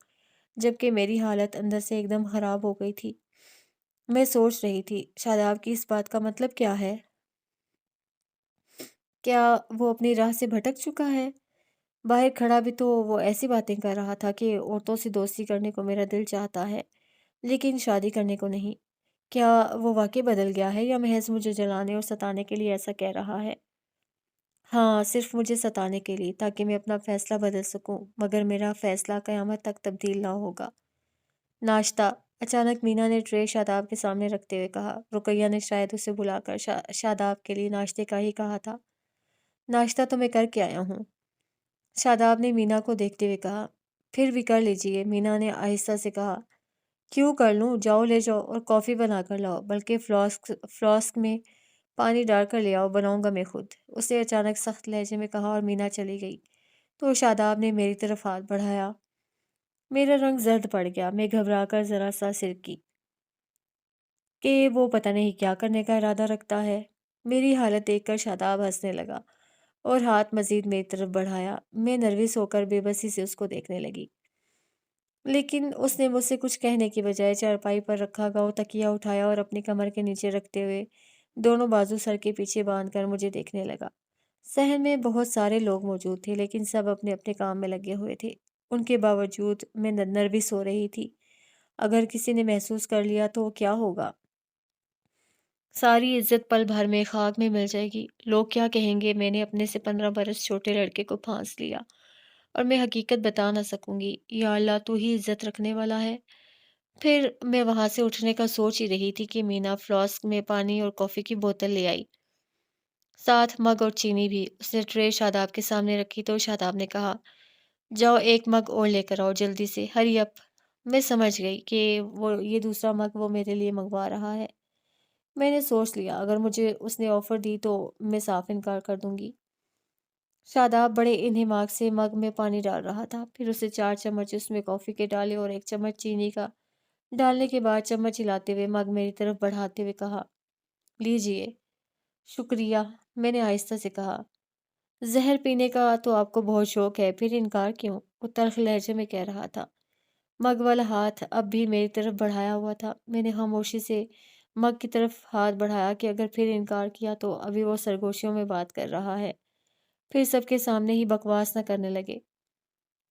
جبکہ میری حالت اندر سے ایک دم خراب ہو گئی تھی۔ میں سوچ رہی تھی، شاداب کی اس بات کا مطلب کیا ہے؟ کیا وہ اپنی راہ سے بھٹک چکا ہے؟ باہر کھڑا بھی تو وہ ایسی باتیں کر رہا تھا کہ عورتوں سے دوستی کرنے کو میرا دل چاہتا ہے، لیکن شادی کرنے کو نہیں۔ کیا وہ واقعی بدل گیا ہے یا محض مجھے جلانے اور ستانے کے لیے ایسا کہہ رہا ہے؟ ہاں، صرف مجھے ستانے کے لیے، تاکہ میں اپنا فیصلہ بدل سکوں، مگر میرا فیصلہ قیامت تک تبدیل نہ ہوگا۔ ناشتہ، اچانک مینا نے ٹرے شاداب کے سامنے رکھتے ہوئے کہا۔ رقیہ نے شاید اسے بلا کر شاداب کے لیے ناشتے کا ہی کہا تھا۔ ناشتہ تو میں کر کے آیا ہوں، شاداب نے مینا کو دیکھتے ہوئے کہا۔ پھر بھی کر لیجئے، مینا نے آہستہ سے کہا۔ کیوں کر لوں؟ جاؤ لے جاؤ اور کافی بنا کر لاؤ، بلکہ فلاسک میں پانی ڈال کر لے آؤ، بناؤں گا میں خود، اس نے اچانک سخت لہجے میں کہا اور مینا چلی گئی تو شاداب نے میری طرف ہاتھ بڑھایا۔ मेरा रंग जर्द पड़ गया। मैं घबरा कर ज़रा सा सिरकी कि वो पता नहीं क्या करने का इरादा रखता है। मेरी हालत देखकर शादाब हंसने लगा और हाथ मज़ीद मेरी तरफ बढ़ाया। मैं नर्वस होकर बेबसी से उसको देखने लगी। लेकिन उसने मुझसे कुछ कहने की बजाय चारपाई पर रखा गाँव तकिया उठाया और अपनी कमर के नीचे रखते हुए दोनों बाजू सर के पीछे बांधकर मुझे देखने लगा। सहन में बहुत सारे लोग मौजूद थे, लेकिन सब अपने अपने काम में लगे हुए थे। उनके बावजूद मैं नर्वस हो रही थी। अगर किसी ने महसूस कर लिया तो क्या होगा? सारी इज्जत पल भर में खाक में मिल जाएगी। लोग क्या कहेंगे? मैंने अपने से 15 बरस छोटे लड़के को फांस लिया और मैं हकीकत बता ना सकूंगी। या अल्लाह, तू ही इज्जत रखने वाला है। फिर मैं वहां से उठने का सोच ही रही थी कि मीना फ्लास्क में पानी और कॉफी की बोतल ले आई, साथ मग और चीनी भी। उसने ट्रे शादाब के सामने रखी तो शादाब ने कहा, जाओ एक मग और लेकर आओ जल्दी से, हरी अप। मैं समझ गई कि वो ये दूसरा मग वो मेरे लिए मंगवा रहा है। मैंने सोच लिया, अगर मुझे उसने ऑफर दी तो मैं साफ इनकार कर दूंगी। शादाब बड़े इन्हिमाक से मग में पानी डाल रहा था। फिर उसे 4 चम्मच उसमें कॉफी के डाले और 1 चम्मच चीनी का डालने के बाद चम्मच हिलाते हुए मग मेरी तरफ बढ़ाते हुए कहा, लीजिए। शुक्रिया, मैंने आहिस्ता से कहा। जहर पीने का तो आपको बहुत शौक है, फिर इनकार क्यों? वो तल्ख लहजे में कह रहा था। मग वाला हाथ अब भी मेरी तरफ बढ़ाया हुआ था। मैंने खामोशी से मग की तरफ हाथ बढ़ाया कि अगर फिर इनकार किया तो अभी वो सरगोशियों में बात कर रहा है, फिर सबके सामने ही बकवास न करने लगे।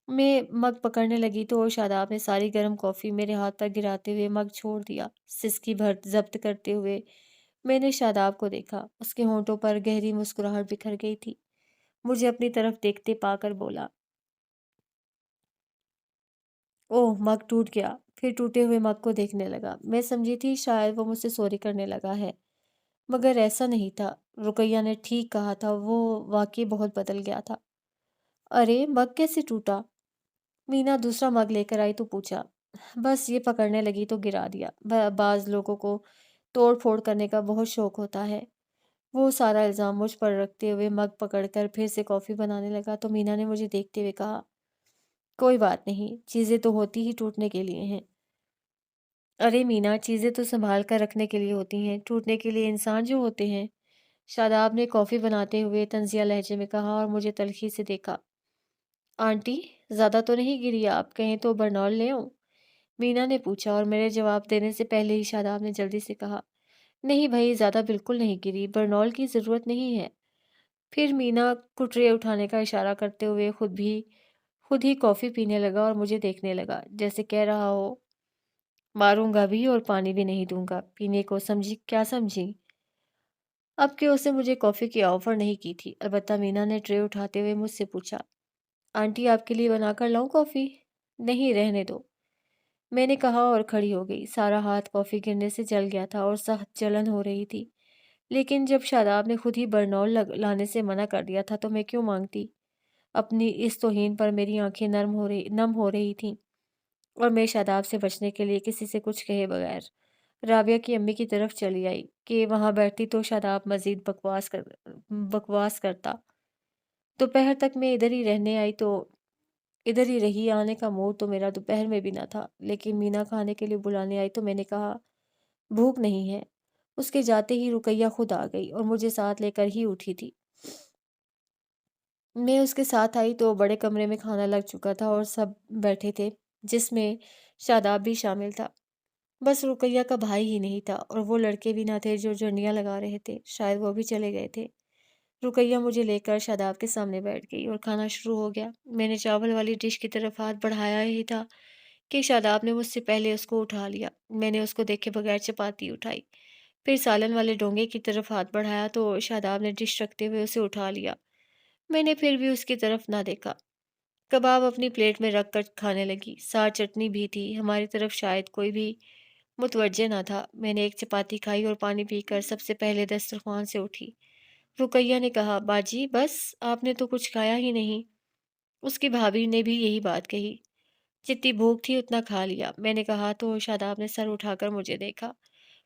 मैं मग पकड़ने लगी तो शादाब ने सारी गर्म कॉफ़ी मेरे हाथ पर गिराते हुए मग छोड़ दिया। सिसकी भर ज़ब्त करते हुए मैंने शादाब को देखा। उसके होंठों पर गहरी मुस्कुराहट बिखर गई थी। मुझे अपनी तरफ देखते पाकर बोला, ओह! मग टूट गया। फिर टूटे हुए मग को देखने लगा। मैं समझी थी शायद वो मुझसे सॉरी करने लगा है, मगर ऐसा नहीं था। रुकैया ने ठीक कहा था, वो वाक़ई बहुत बदल गया था। अरे! मग कैसे टूटा? मीना दूसरा मग लेकर आई तो पूछा। बस ये पकड़ने लगी तो गिरा दिया। बाज़ लोगों को तोड़-फोड़ करने का बहुत शौक होता है। वो सारा इल्ज़ाम मुझ पर रखते हुए मग पकड़कर फिर से कॉफ़ी बनाने लगा तो मीना ने मुझे देखते हुए कहा, कोई बात नहीं, चीज़ें तो होती ही टूटने के लिए हैं। अरे मीना, चीज़ें तो सँभाल कर रखने के लिए होती हैं, टूटने के लिए इंसान जो होते हैं। शादाब ने कॉफ़ी बनाते हुए तंज़िया लहजे में कहा और मुझे तल्ख़ी से देखा। आंटी, ज़्यादा तो नहीं गिरी आप? कहें तो बरनौल ले आऊँ? मीना ने पूछा और मेरे जवाब देने से पहले ही शादाब ने जल्दी से कहा, नहीं भई, ज़्यादा बिल्कुल नहीं गिरी, बरनौल की ज़रूरत नहीं है। फिर मीना को ट्रे उठाने का इशारा करते हुए खुद ही कॉफ़ी पीने लगा और मुझे देखने लगा, जैसे कह रहा हो, मारूँगा भी और पानी भी नहीं दूँगा, पीने को समझी क्या समझी? अब कि उसने मुझे कॉफ़ी की ऑफ़र नहीं की थी। अलबत्ता मीना ने ट्रे उठाते हुए मुझसे पूछा, आंटी आपके लिए बनाकर लाऊँ कॉफ़ी? नहीं, रहने दो। मैंने कहा और खड़ी हो गई। सारा हाथ कॉफ़ी गिरने से जल गया था और सख्त जलन हो रही थी। लेकिन जब शादाब ने खुद ही बरनौल लाने से मना कर दिया था तो मैं क्यों मांगती? अपनी इस तौहीन पर मेरी आंखें नम हो रही थीं और मैं शादाब से बचने के लिए किसी से कुछ कहे बगैर राबिया की अम्मी की तरफ चली आई कि वहां बैठती तो शादाब मजीद बकवास करता। दोपहर तक मैं इधर ही रहने आई तो इधर ही रही। आने का मूड तो मेरा दोपहर में भी ना था, लेकिन मीना खाने के लिए बुलाने आई तो मैंने कहा, भूख नहीं है। उसके जाते ही रुकैया खुद आ गई और मुझे साथ लेकर ही उठी थी। मैं उसके साथ आई तो बड़े कमरे में खाना लग चुका था और सब बैठे थे, जिसमें शादाब भी शामिल था। बस रुकैया का भाई ही नहीं था और वो लड़के भी ना थे जो झंडियाँ लगा रहे थे, शायद वो भी चले गए थे। रुकैया मुझे लेकर शादाब के सामने बैठ गई और खाना शुरू हो गया। मैंने चावल वाली डिश की तरफ हाथ बढ़ाया ही था कि शादाब ने मुझसे पहले उसको उठा लिया। मैंने उसको देखे बगैर चपाती उठाई। फिर सालन वाले डोंगे की तरफ हाथ बढ़ाया तो शादाब ने डिश रखते हुए उसे उठा लिया। मैंने फिर भी उसकी तरफ ना देखा। कबाब अपनी प्लेट में रख कर खाने लगी। साथ चटनी भी थी। हमारी तरफ शायद कोई भी मुतवज्जे ना था। मैंने एक चपाती खाई और पानी पीकर सबसे पहले दस्तरखान से उठी। रुकैया ने कहा, बाजी बस, आपने तो कुछ खाया ही नहीं। उसकी भाभी ने भी यही बात कही। जितनी भूख थी उतना खा लिया, मैंने कहा तो शादाब ने सर उठाकर मुझे देखा।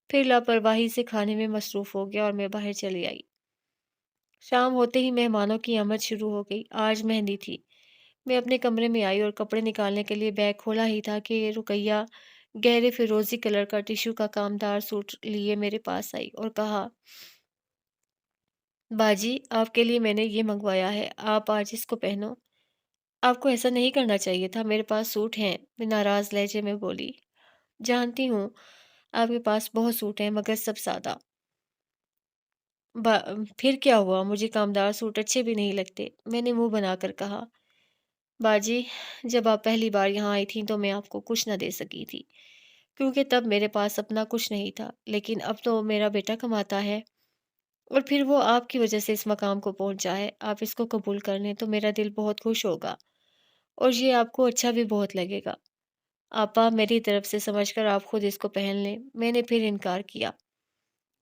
फिर लापरवाही से खाने में मसरूफ हो गया और मैं बाहर चली आई। शाम होते ही मेहमानों की आमद शुरू हो गई। आज मेहंदी थी। मैं अपने कमरे में आई और कपड़े निकालने के लिए बैग खोला ही था कि रुकैया गहरे फिरोजी कलर का टिश्यू का कामदार सूट लिए मेरे पास आई और कहा, बाजी, आपके लिए मैंने ये मंगवाया है, आप आज इसको पहनो। आपको ऐसा नहीं करना चाहिए था, मेरे पास सूट हैं। मैं नाराज लहजे में बोली, जानती हूँ आपके पास बहुत सूट हैं, मगर सब सादा। फिर क्या हुआ, मुझे कामदार सूट अच्छे भी नहीं लगते। मैंने मुंह बनाकर कहा, बाजी, जब आप पहली बार यहाँ आई थी तो मैं आपको कुछ न दे सकी थी, क्योंकि तब मेरे पास अपना कुछ नहीं था। लेकिन अब तो मेरा बेटा कमाता है और फिर वो आपकी वजह से इस मकाम को पहुंचा है। आप इसको कबूल कर लें तो मेरा दिल बहुत खुश होगा और ये आपको अच्छा भी बहुत लगेगा। आपा, मेरी तरफ से समझकर आप खुद इसको पहन लें। मैंने फिर इनकार किया।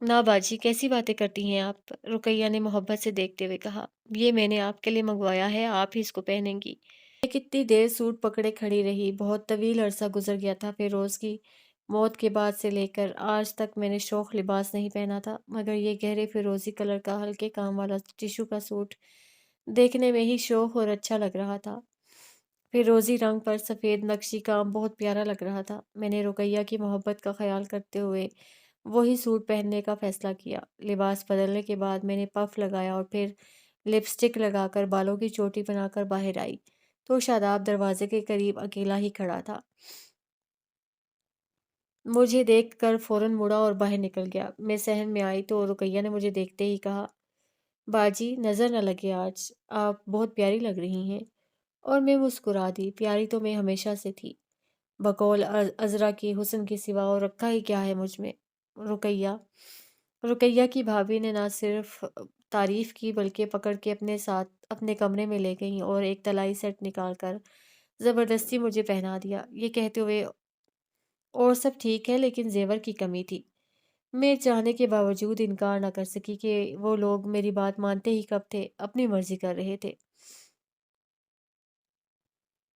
ना बाजी, कैसी बातें करती हैं आप? रुकैया ने मोहब्बत से देखते हुए कहा, ये मैंने आपके लिए मंगवाया है, आप ही इसको पहनेंगी। मैं कितनी देर सूट पकड़े खड़ी रही। बहुत तवील अरसा गुजर गया था फिरोज की मौत के बाद से लेकर आज तक मैंने शौक लिबास नहीं पहना था, मगर ये गहरे फिरोजी कलर का हल्के काम वाला टिशू का सूट देखने में ही शौक और अच्छा लग रहा था। फिरोजी रंग पर सफ़ेद नक्शी काम बहुत प्यारा लग रहा था। मैंने रुकैया की मोहब्बत का ख्याल करते हुए वही सूट पहनने का फैसला किया। लिबास बदलने के बाद मैंने पफ लगाया और फिर लिपस्टिक लगाकर बालों की चोटी बनाकर बाहर आई तो शादाब दरवाजे के करीब अकेला ही खड़ा था। मुझे देखकर फौरन मुड़ा और बाहर निकल गया। मैं सहन में आई तो रुकैया ने मुझे देखते ही कहा, बाजी, नज़र न लगे आज, आप बहुत प्यारी लग रही हैं। और मैं मुस्कुरा दी। प्यारी तो मैं हमेशा से थी। बकौल अज़रा की हुस्न के सिवा और रखा ही क्या है मुझ में। रुकैया रुकैया की भाभी ने ना सिर्फ तारीफ की बल्कि पकड़ के अपने साथ अपने कमरे में ले गईं और एक तलाई सेट निकाल कर ज़बरदस्ती मुझे पहना दिया। ये कहते हुए, और सब ठीक है लेकिन जेवर की कमी थी। मैं चाहने के बावजूद इनकार ना कर सकी कि वो लोग मेरी बात मानते ही कब थे, अपनी मर्जी कर रहे थे।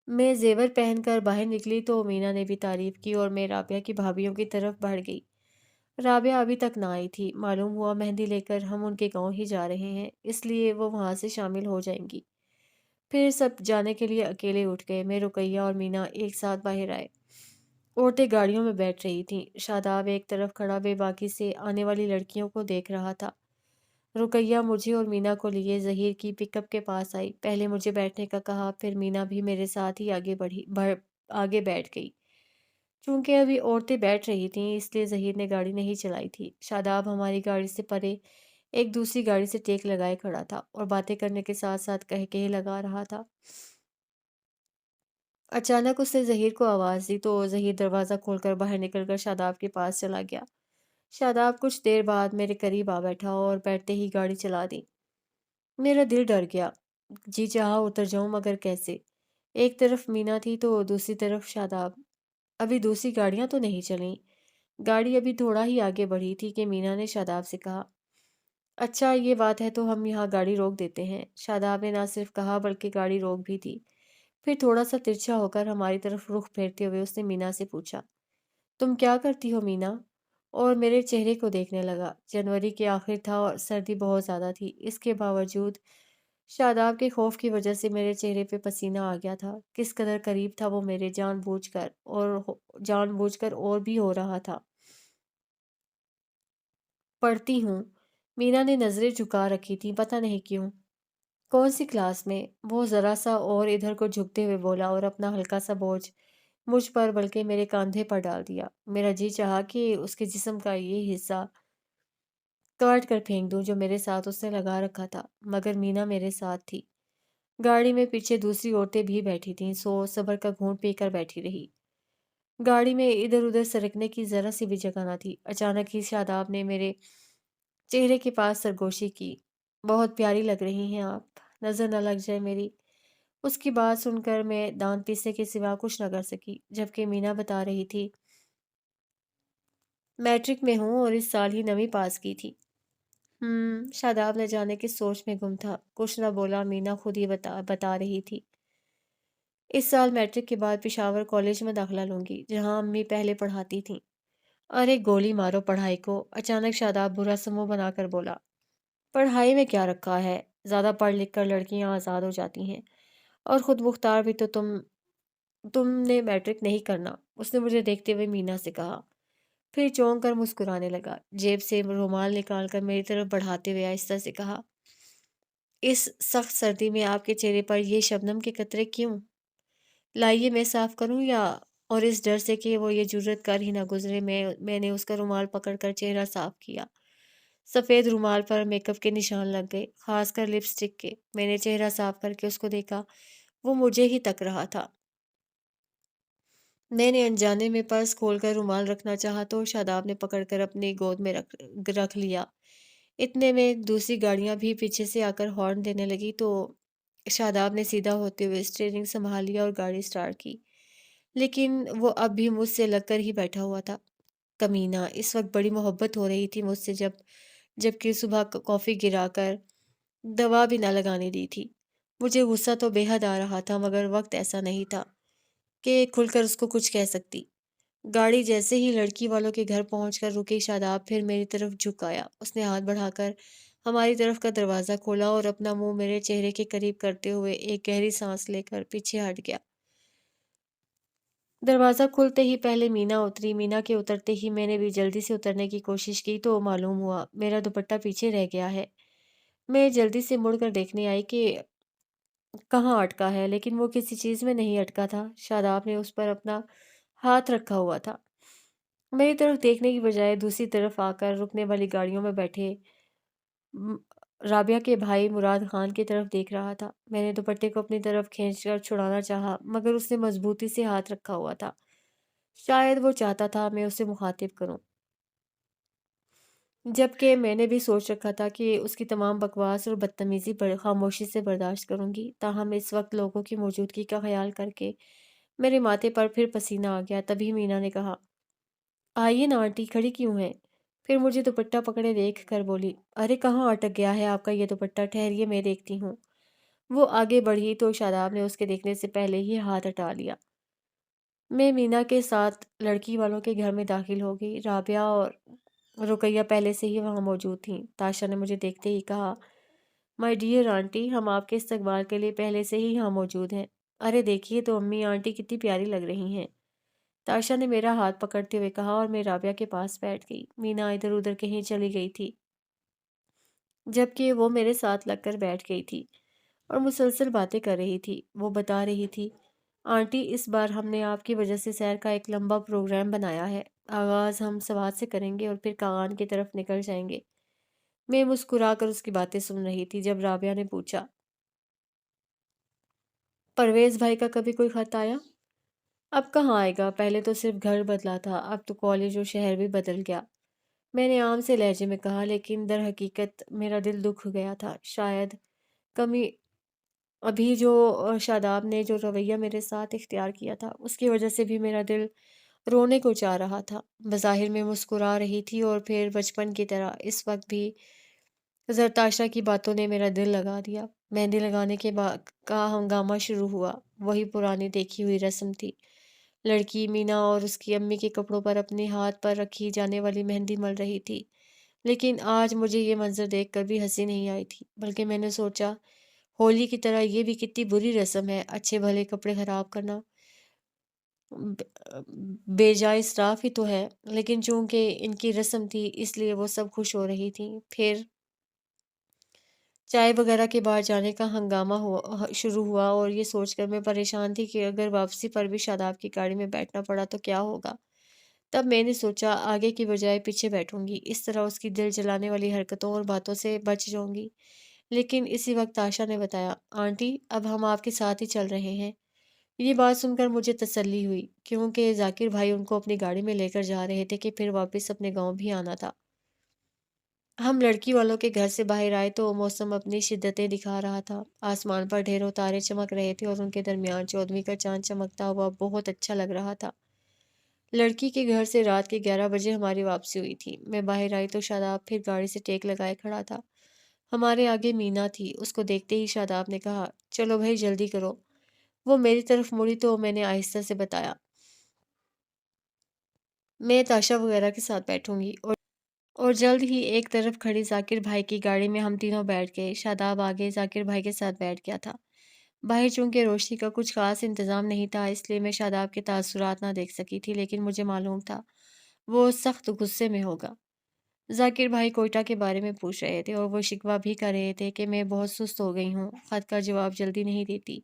मैं ज़ेवर पहनकर बाहर निकली तो मीना ने भी तारीफ़ की और मैं राबिया की भाभीयों की तरफ बढ़ गई। राबिया अभी तक ना आई थी। मालूम हुआ मेहंदी लेकर हम उनके गांव ही जा रहे हैं, इसलिए वो वहाँ से शामिल हो जाएंगी। फिर सब जाने के लिए अकेले उठ गए। मैं, रुकैया और मीना एक साथ बाहर आए। औरतें गाड़ियों में बैठ रही थीं। शादाब एक तरफ खड़ा बेबाकी से आने वाली लड़कियों को देख रहा था। रुकैया मुझे और मीना को लिए ज़हीर की पिकअप के पास आई। पहले मुझे बैठने का कहा, फिर मीना भी मेरे साथ ही आगे बैठ गई। चूंकि अभी औरतें बैठ रही थीं, इसलिए ज़हीर ने गाड़ी नहीं चलाई थी। शादाब हमारी गाड़ी से परे एक दूसरी गाड़ी से टेक लगाए खड़ा था और बातें करने के साथ साथ कह कहे लगा रहा था। अचानक उसने ज़हीर को आवाज़ दी तो ज़हीर दरवाज़ा खोलकर बाहर निकलकर शादाब के पास चला गया। शादाब कुछ देर बाद मेरे करीब आ बैठा और बैठते ही गाड़ी चला दी। मेरा दिल डर गया। जी चाहा उतर जाऊं, मगर कैसे? एक तरफ मीना थी तो दूसरी तरफ शादाब। अभी दूसरी गाड़ियां तो नहीं चलीं। गाड़ी अभी थोड़ा ही आगे बढ़ी थी कि मीना ने शादाब से कहा, अच्छा ये बात है तो हम यहाँ गाड़ी रोक देते हैं। शादाब ने ना सिर्फ कहा बल्कि गाड़ी रोक भी दी। फिर थोड़ा सा तिरछा होकर हमारी तरफ रुख फेरते हुए उसने मीना से पूछा, तुम क्या करती हो मीना? और मेरे चेहरे को देखने लगा। जनवरी के आखिर था और सर्दी बहुत ज़्यादा थी। इसके बावजूद शादाब के खौफ की वजह से मेरे चेहरे पे पसीना आ गया था। किस कदर करीब था वो मेरे, जानबूझकर और भी हो रहा था। पढ़ती हूँ। मीना ने नज़रें झुका रखी थी, पता नहीं क्यों। कौन सी क्लास में? वो ज़रा सा और इधर को झुकते हुए बोला और अपना हल्का सा बोझ मुझ पर बल्कि मेरे कंधे पर डाल दिया। मेरा जी चाहा कि उसके जिस्म का ये हिस्सा काट कर फेंक दूं जो मेरे साथ उसने लगा रखा था, मगर मीना मेरे साथ थी। गाड़ी में पीछे दूसरी औरतें भी बैठी थीं, सो सब्र का घूंट पीकर बैठी रही। गाड़ी में इधर उधर सरकने की जरा सी भी जगह न थी। अचानक ही शादाब ने मेरे चेहरे के पास सरगोशी की। बहुत प्यारी लग रही हैं आप, नजर न लग जाए मेरी। उसकी बात सुनकर मैं दांत पीसने के सिवा कुछ न कर सकी, जबकि मीना बता रही थी, मैट्रिक में हूँ और इस साल ही 9वीं पास की थी। शादाब न जाने किस सोच में गुम था। कुछ न बोला। मीना खुद ही बता रही थी, इस साल मैट्रिक के बाद पेशावर कॉलेज में दाखिला लूंगी, जहां अम्मी पहले पढ़ाती थीं। अरे गोली मारो पढ़ाई को! अचानक शादाब बुरा सा मुंह बनाकर बोला, पढ़ाई में क्या रखा है? ज्यादा पढ़ लिख कर लड़कियां आज़ाद हो जाती हैं। اور خود मुख्तार भी तो तुमने मैट्रिक नहीं करना, उसने मुझे देखते हुए मीना से कहा। फिर चौंक कर मुस्कुराने लगा। जेब से रुमाल निकाल कर मेरी तरफ बढ़ाते हुए आहिस्ता से कहा, इस सख्त सर्दी में आपके चेहरे पर ये शबनम के कतरे क्यों? लाइए मैं साफ करूं या? और इस डर से कि वो ये जुर्रत कर ही ना गुजरे, मैंने उसका रुमाल पकड़कर चेहरा साफ किया। सफेद रुमाल पर मेकअप के निशान लग गए, खासकर लिपस्टिक के। मैंने चेहरा साफ करके उसको देखा, वो मुझे ही तक रहा था। मैंने अनजाने में पर्स खोलकर रुमाल रखना चाहा तो शादाब ने पकड़कर अपनी गोद में रख रख लिया। इतने में दूसरी गाड़ियां भी पीछे से आकर हॉर्न देने लगी तो शादाब ने सीधा होते हुए स्टीयरिंग संभाल लिया और गाड़ी स्टार्ट की। लेकिन वो अब भी मुझसे लगकर ही बैठा हुआ था। कमीना, इस वक्त बड़ी मोहब्बत हो रही थी मुझसे, जबकि सुबह कॉफ़ी गिराकर दवा भी ना लगाने दी थी। मुझे गुस्सा तो बेहद आ रहा था, मगर वक्त ऐसा नहीं था कि खुलकर उसको कुछ कह सकती। गाड़ी जैसे ही लड़की वालों के घर पहुंचकर रुकी, शादाब फिर मेरी तरफ झुक आया। उसने हाथ बढ़ाकर हमारी तरफ का दरवाज़ा खोला और अपना मुंह मेरे चेहरे के करीब करते हुए एक गहरी सांस लेकर पीछे हट गया। दरवाज़ा खुलते ही पहले मीना उतरी। मीना के उतरते ही मैंने भी जल्दी से उतरने की कोशिश की तो मालूम हुआ मेरा दुपट्टा पीछे रह गया है। मैं जल्दी से मुड़कर देखने आई कि कहाँ अटका है, लेकिन वो किसी चीज़ में नहीं अटका था। शादाब ने उस पर अपना हाथ रखा हुआ था। मेरी तरफ देखने की बजाय दूसरी तरफ आकर रुकने वाली गाड़ियों में बैठे म, राबिया के भाई मुराद खान की तरफ देख रहा था। मैंने दुपट्टे को अपनी तरफ खींचकर छुड़ाना चाहा, मगर उसने मजबूती से हाथ रखा हुआ था। शायद वो चाहता था मैं उसे मुखातिब करूं, जबकि मैंने भी सोच रखा था कि उसकी तमाम बकवास और बदतमीजी खामोशी से बर्दाश्त करूंगी। ताहम इस वक्त लोगों की मौजूदगी का ख्याल करके मेरे माथे पर फिर पसीना आ गया। तभी मीना ने कहा, आइए ना आंटी, खड़ी क्यों हैं? फिर मुझे दुपट्टा पकड़े देख कर बोली, अरे कहाँ अटक गया है आपका ये दुपट्टा, ठहरिए मैं देखती हूँ। वो आगे बढ़ी तो शादाब ने उसके देखने से पहले ही हाथ हटा लिया। मैं मीना के साथ लड़की वालों के घर में दाखिल हो गई। राबिया और रुकैया पहले से ही वहाँ मौजूद थीं। ताशा ने मुझे देखते ही कहा, माय डियर आंटी, हम आपके इस्तकबाल के लिए पहले से ही यहाँ मौजूद हैं। अरे देखिए तो अम्मी, आंटी कितनी प्यारी लग रही हैं। ताशा ने मेरा हाथ पकड़ते हुए कहा और मैं राबिया के पास बैठ गई। मीना इधर उधर कहीं चली गई थी, जबकि वो मेरे साथ लगकर बैठ गई थी और मुसलसल बातें कर रही थी। वो बता रही थी, आंटी इस बार हमने आपकी वजह से सैर का एक लंबा प्रोग्राम बनाया है। आगाज़ हम सवात से करेंगे और फिर कागान की तरफ निकल जाएंगे। मैं मुस्कुराकर उसकी बातें सुन रही थी जब राबिया ने पूछा, परवेज़ भाई का कभी कोई खत आया? अब कहाँ आएगा, पहले तो सिर्फ घर बदला था, अब तो कॉलेज और शहर भी बदल गया। मैंने आम से लहजे में कहा, लेकिन दर हकीकत मेरा दिल दुख गया था। शायद कमी अभी जो शादाब ने जो रवैया मेरे साथ इख्तियार किया था, उसकी वजह से भी मेरा दिल रोने को चाह रहा था। बज़ाहिर मैं मुस्कुरा रही थी और फिर बचपन की तरह इस वक्त भी ज़रताशा की बातों ने मेरा दिल लगा दिया। मेहंदी लगाने के बाद का हंगामा शुरू हुआ। वही पुरानी देखी हुई रस्म थी। लड़की मीना और उसकी अम्मी के कपड़ों पर अपने हाथ पर रखी जाने वाली मेहंदी मल रही थी। लेकिन आज मुझे ये मंज़र देखकर भी हँसी नहीं आई थी, बल्कि मैंने सोचा, होली की तरह ये भी कितनी बुरी रस्म है, अच्छे भले कपड़े खराब करना बेजाय इसराफ ही तो है। लेकिन चूंकि इनकी रस्म थी इसलिए वो सब खुश हो रही थी। फिर चाय वगैरह के बाहर जाने का हंगामा शुरू हुआ और ये सोचकर मैं परेशान थी कि अगर वापसी पर भी शादाब की गाड़ी में बैठना पड़ा तो क्या होगा। तब मैंने सोचा, आगे की बजाय पीछे बैठूंगी, इस तरह उसकी दिल जलाने वाली हरकतों और बातों से बच जाऊंगी। लेकिन इसी वक्त आशा ने बताया, आंटी अब हम आपके साथ ही चल रहे हैं। ये बात सुनकर मुझे तसल्ली हुई, क्योंकि जाकिर भाई उनको अपनी गाड़ी में लेकर जा रहे थे कि फिर वापस अपने गांव भी आना था। हम लड़की वालों के घर से बाहर आए तो मौसम अपनी शिद्दतें दिखा रहा था। आसमान पर ढेरों तारे चमक रहे थे और उनके दरमियान चौदहवीं का चांद चमकता हुआ बहुत अच्छा लग रहा था। लड़की के घर से रात के 11 बजे हमारी वापसी हुई थी। मैं बाहर आई तो शादाब फिर गाड़ी से टेक लगाए खड़ा था। हमारे आगे मीना थी। उसको देखते ही शादाब ने कहा, चलो भाई जल्दी करो। वो मेरी तरफ मुड़ी तो मैंने आहिस्ता से बताया, मैं ताशा वगैरह के साथ बैठूंगी। और जल्द ही एक तरफ खड़ी जाकिर भाई की गाड़ी में हम तीनों बैठ गए। शादाब आगे जाकिर भाई के साथ बैठ गया था। باہر چونکہ روشنی کا کچھ خاص انتظام نہیں تھا، اس لیے میں شاداب کے تاثرات نہ دیکھ سکی تھی، لیکن مجھے معلوم تھا وہ سخت غصے میں ہوگا۔ ذاکر بھائی کوئٹہ کے بارے میں پوچھ رہے تھے اور وہ شکوہ بھی کر رہے تھے کہ میں بہت سست ہو گئی ہوں، خط کا جواب جلدی نہیں دیتی،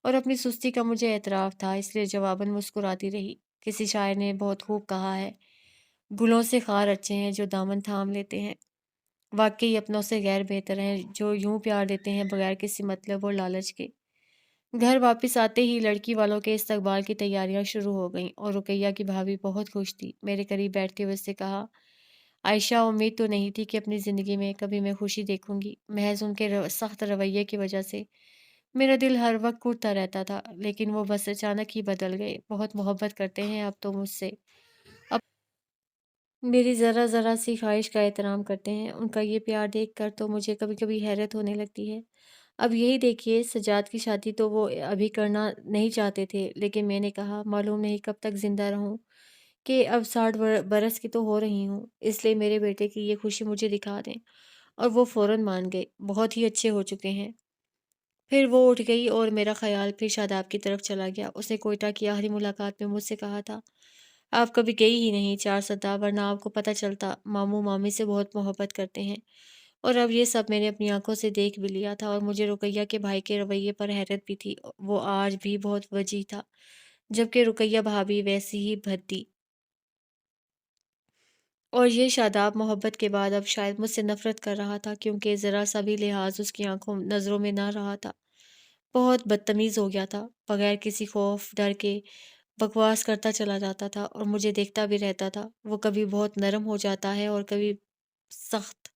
اور اپنی سستی کا مجھے اعتراف تھا، اس لیے جواباً مسکراتی رہی۔ کسی شاعر نے بہت خوب کہا ہے، گلوں سے خار اچھے ہیں جو دامن تھام لیتے ہیں، واقعی اپنوں سے غیر بہتر ہیں جو یوں پیار دیتے ہیں بغیر کسی مطلب اور لالچ کے۔ گھر واپس آتے ہی لڑکی والوں کے استقبال کی تیاریاں شروع ہو گئیں اور رقیہ کی بھابھی بہت خوش تھی۔ میرے قریب بیٹھتے ہوئے اس سے کہا، عائشہ، امید تو نہیں تھی کہ اپنی زندگی میں کبھی میں خوشی دیکھوں گی، محض ان کے سخت رویے کی وجہ سے میرا دل ہر وقت ٹوٹتا رہتا تھا، لیکن وہ بس اچانک ہی بدل گئے، بہت محبت کرتے ہیں اب تو مجھ سے، اب میری ذرا ذرا سی خواہش کا احترام کرتے ہیں، ان کا یہ پیار دیکھ کر تو مجھے کبھی کبھی حیرت ہونے لگتی ہے۔ اب یہی دیکھیے، سجاد کی شادی تو وہ ابھی کرنا نہیں چاہتے تھے، لیکن میں نے کہا معلوم نہیں کب تک زندہ رہوں، کہ اب 60 برس کی تو ہو رہی ہوں، اس لیے میرے بیٹے کی یہ خوشی مجھے دکھا دیں، اور وہ فوراً مان گئے، بہت ہی اچھے ہو چکے ہیں۔ پھر وہ اٹھ گئی اور میرا خیال پھر شاداب کی طرف چلا گیا۔ اس نے کوئٹہ کی آخری ملاقات میں مجھ سے کہا تھا، آپ کبھی گئی ہی نہیں 4 سدہ، ورنہ آپ کو پتہ چلتا، ماموں مامی سے بہت محبت کرتے ہیں، اور اب یہ سب میں نے اپنی آنکھوں سے دیکھ بھی لیا تھا، اور مجھے رقیہ کے بھائی کے رویے پر حیرت بھی تھی، وہ آج بھی بہت وجیح تھا، جبکہ رقیہ بھابھی ویسی ہی بھدی، اور یہ شاداب محبت کے بعد اب شاید مجھ سے نفرت کر رہا تھا، کیونکہ ذرا سا بھی لحاظ اس کی آنکھوں نظروں میں نہ رہا تھا، بہت بدتمیز ہو گیا تھا، بغیر کسی خوف ڈر کے بکواس کرتا چلا جاتا تھا اور مجھے دیکھتا بھی رہتا تھا۔ وہ کبھی بہت نرم ہو جاتا ہے اور کبھی سخت۔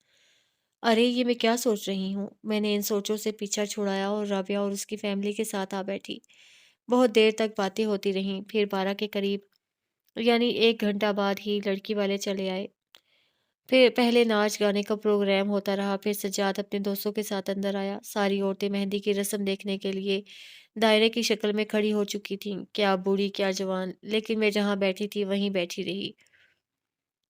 ارے یہ میں کیا سوچ رہی ہوں؟ میں نے ان سوچوں سے پیچھا چھڑایا اور رابعہ اور اس کی فیملی کے ساتھ آ بیٹھی۔ بہت دیر تک باتیں ہوتی رہیں، پھر 12 کے قریب، یعنی 1 گھنٹہ بعد ہی لڑکی والے چلے آئے۔ پھر پہلے ناچ گانے کا پروگرام ہوتا رہا، پھر سجاد اپنے دوستوں کے ساتھ اندر آیا۔ ساری عورتیں مہندی کی رسم دیکھنے کے لیے دائرے کی شکل میں کھڑی ہو چکی تھیں، کیا بوڑھی کیا جوان، لیکن میں جہاں بیٹھی تھی وہیں بیٹھی رہی۔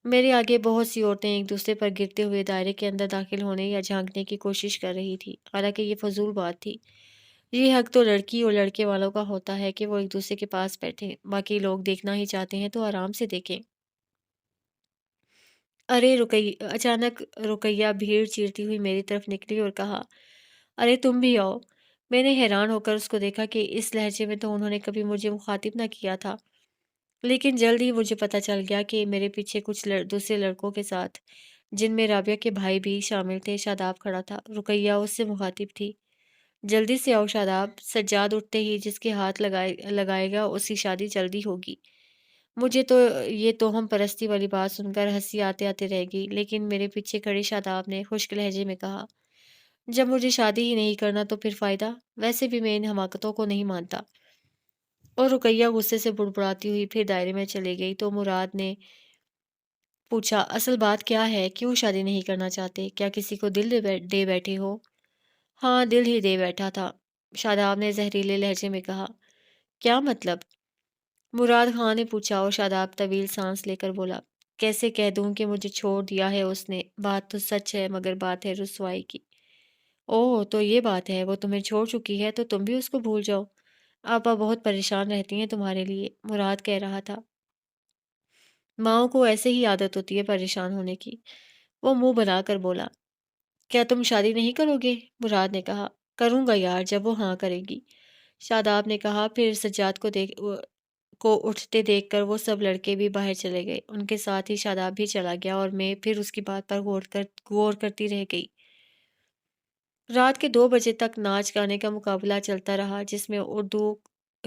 میرے آگے بہت سی عورتیں ایک دوسرے پر گرتے ہوئے دائرے کے اندر داخل ہونے یا جھانکنے کی کوشش کر رہی تھی، حالانکہ یہ فضول بات تھی۔ یہ حق تو لڑکی اور لڑکے والوں کا ہوتا ہے کہ وہ ایک دوسرے کے پاس بیٹھیں، باقی لوگ دیکھنا ہی چاہتے ہیں تو آرام سے دیکھیں۔ ارے اچانک رقیہ بھیڑ چیرتی ہوئی میری طرف نکلی اور کہا، ارے تم بھی آؤ۔ میں نے حیران ہو کر اس کو دیکھا کہ اس لہجے میں تو انہوں نے کبھی مجھے مخاطب نہ کیا تھا، لیکن جلد ہی مجھے پتہ چل گیا کہ میرے پیچھے کچھ دوسرے لڑکوں کے ساتھ، جن میں رابعہ کے بھائی بھی شامل تھے، شاداب کھڑا تھا۔ رقیہ اس سے مخاطب تھی، جلدی سے آؤ شاداب، سجاد اٹھتے ہی جس کے ہاتھ لگائے گا اس کی شادی جلدی ہوگی۔ مجھے تو یہ توہم پرستی والی بات سن کر ہنسی آتے آتے رہ گئی، لیکن میرے پیچھے کھڑے شاداب نے خشک لہجے میں کہا، جب مجھے شادی ہی نہیں کرنا تو پھر فائدہ، ویسے بھی میں ان حماقتوں کو نہیں مانتا۔ اور رقیہ غصے سے بڑبڑاتی ہوئی پھر دائرے میں چلی گئی تو مراد نے پوچھا، اصل بات کیا ہے، کیوں شادی نہیں کرنا چاہتے، کیا کسی کو دل دے بیٹھے ہو؟ ہاں، دل ہی دے بیٹھا تھا، شاداب نے زہریلے لہجے میں کہا۔ کیا مطلب؟ مراد خان نے پوچھا، اور شاداب طویل سانس لے کر بولا، کیسے کہہ دوں کہ مجھے چھوڑ دیا ہے اس نے، بات تو سچ ہے مگر بات ہے رسوائی کی۔ اوہ تو یہ بات ہے، وہ تمہیں چھوڑ چکی ہے تو تم بھی اس کو بھول جاؤ، آپا بہت پریشان رہتی ہیں تمہارے لیے، مراد کہہ رہا تھا۔ ماؤں کو ایسے ہی عادت ہوتی ہے پریشان ہونے کی، وہ منہ بنا کر بولا۔ کیا تم شادی نہیں کرو گے؟ مراد نے کہا۔ کروں گا یار، جب وہ ہاں کرے گی، شاداب نے کہا۔ پھر سجاد کو اٹھتے دیکھ کر وہ سب لڑکے بھی باہر چلے گئے، ان کے ساتھ ہی شاداب بھی چلا گیا، اور میں پھر اس کی بات پر غور کرتی رہ گئی۔ رات کے 2 بجے تک ناچ گانے کا مقابلہ چلتا رہا، جس میں اردو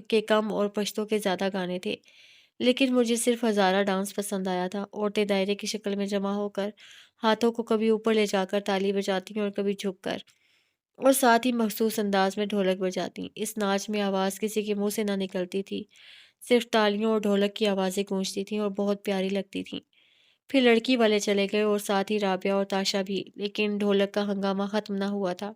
کے کم اور پشتو کے زیادہ گانے تھے، لیکن مجھے صرف ہزارہ ڈانس پسند آیا تھا۔ عورتیں دائرے کی شکل میں جمع ہو کر ہاتھوں کو کبھی اوپر لے جا کر تالی بجاتی اور کبھی جھک کر، اور ساتھ ہی مخصوص انداز میں ڈھولک بجاتی۔ اس ناچ میں آواز کسی کے منہ سے نہ نکلتی تھی، صرف تالیوں اور ڈھولک کی آوازیں گونجتی تھیں اور بہت پیاری لگتی تھیں۔ پھر لڑکی والے چلے گئے اور ساتھ ہی رابعہ اور تاشا بھی، لیکن ڈھولک کا ہنگامہ ختم نہ ہوا تھا،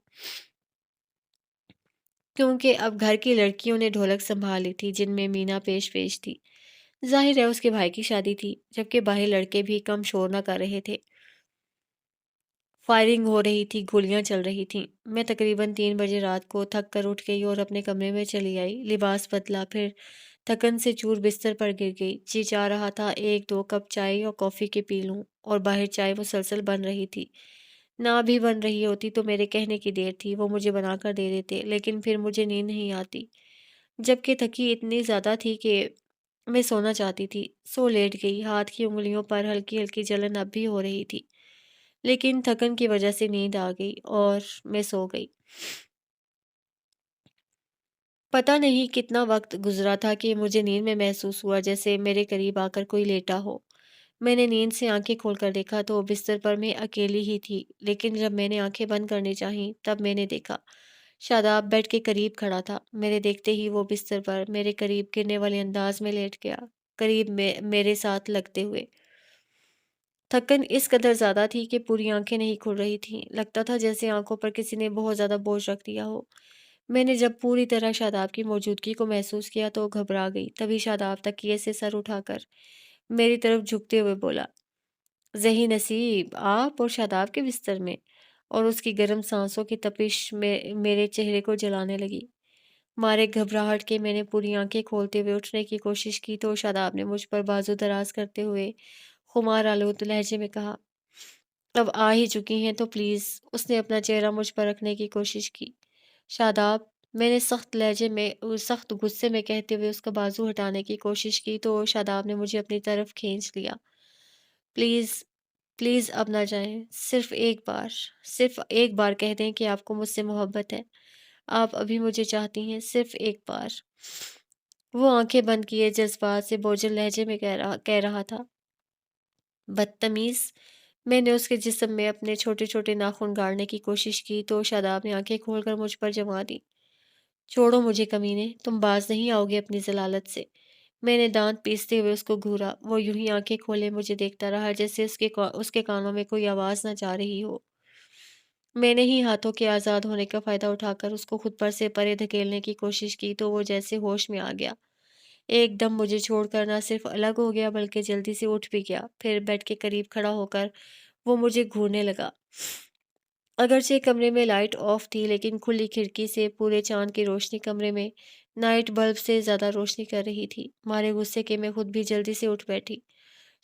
کیونکہ اب گھر کی لڑکیوں نے ڈھولک سنبھال لی تھی، جن میں مینا پیش تھی۔ ظاہر ہے اس کے بھائی کی شادی تھی، جبکہ باہر لڑکے بھی کم شور نہ کر رہے تھے۔ फायरिंग हो रही थी, गोलियां चल रही थीं। मैं तकरीबन 3 बजे रात को थक कर उठ गई और अपने कमरे में चली आई। लिबास बदला, फिर थकन से चूर बिस्तर पर गिर गई। जी चाह रहा था 1-2 कप चाय और कॉफ़ी के पी लूं, और बाहर चाय मुसलसल बन रही थी। ना भी बन रही होती तो मेरे कहने की देर थी, वो मुझे बनाकर दे देते, लेकिन फिर मुझे नींद नहीं आती। जबकि थकी इतनी ज़्यादा थी कि मैं सोना चाहती थी। सो लेट गई। हाथ की उंगलियों पर हल्की-हल्की जलन अब भी हो रही थी, लेकिन थकन की वजह से नींद आ गई और मैं सो गई। पता नहीं कितना वक़्त गुज़रा था कि मुझे नींद में महसूस हुआ जैसे मेरे करीब आकर कोई लेटा हो। मैंने नींद से आँखें खोलकर देखा तो बिस्तर पर मैं अकेली ही थी, लेकिन जब मैंने आँखें बंद करनी चाहीं, तब मैंने देखा, शादाब बेड के करीब खड़ा था। मेरे देखते ही वो बिस्तर पर मेरे करीब गिरने वाले अंदाज़ में लेट गया, करीब में मेरे साथ लगते हुए। थकन इस कदर ज़्यादा थी कि पूरी आँखें नहीं खुल रही थीं। लगता था जैसे आँखों पर किसी ने बहुत ज़्यादा बोझ रख दिया हो। मैंने जब पूरी तरह शादाब की मौजूदगी को महसूस किया तो घबरा गई। तभी शादाब तकिए से सर उठाकर मेरी तरफ झुकते हुए बोला, ज़ही नसीब, आप और शादाब के बिस्तर में। और उसकी गर्म सांसों की तपिश में मेरे चेहरे को जलाने लगी। मारे घबराहट के मैंने पूरी आंखें खोलते हुए उठने की कोशिश की तो शादाब ने मुझ पर बाजू दराज करते हुए खुमार आलूद लहजे में कहा, अब आ ही चुकी हैं तो प्लीज़। उसने अपना चेहरा मुझ पर रखने की कोशिश की। शादाब, मैंने सख्त लहजे में सख्त गुस्से में कहते हुए उसका बाजू हटाने की कोशिश की तो शादाब ने मुझे अपनी तरफ खींच लिया। प्लीज़, प्लीज़ अब ना जाएं। सिर्फ एक बार कह दें कि आपको मुझसे मोहब्बत है। आप अभी मुझे चाहती हैं, सिर्फ एक बार। वो आंखें बंद किए जज्बात से बोझिल लहजे में कह रहा था। बदतमीज। मैंने उसके जिस्म में अपने छोटे-छोटे नाखून गाड़ने की कोशिश की तो शादाब ने आंखें खोलकर मुझ पर जमा दी। छोड़ो मुझे कमीने, तुम बाज नहीं आओगे अपनी ज़लालत से। मैंने दाँत पीसते हुए उसको घूरा। वो यूं ही आंखें खोले मुझे देखता रहा जैसे उसके कानों में कोई आवाज़ न जा रही हो। मैंने ही हाथों के आज़ाद होने का फ़ायदा उठाकर उसको खुद पर से परे धकेलने की कोशिश की तो वो जैसे होश में आ गया। एकदम मुझे छोड़कर ना सिर्फ अलग हो गया बल्कि जल्दी से उठ भी गया। फिर बेड के करीब खड़ा होकर वो मुझे घूरने लगा। अगरचे कमरे में लाइट ऑफ थी लेकिन खुली खिड़की से पूरे चाँद की रोशनी कमरे में नाइट बल्ब से ज़्यादा रोशनी कर रही थी। मारे गुस्से के मैं खुद भी जल्दी से उठ बैठी।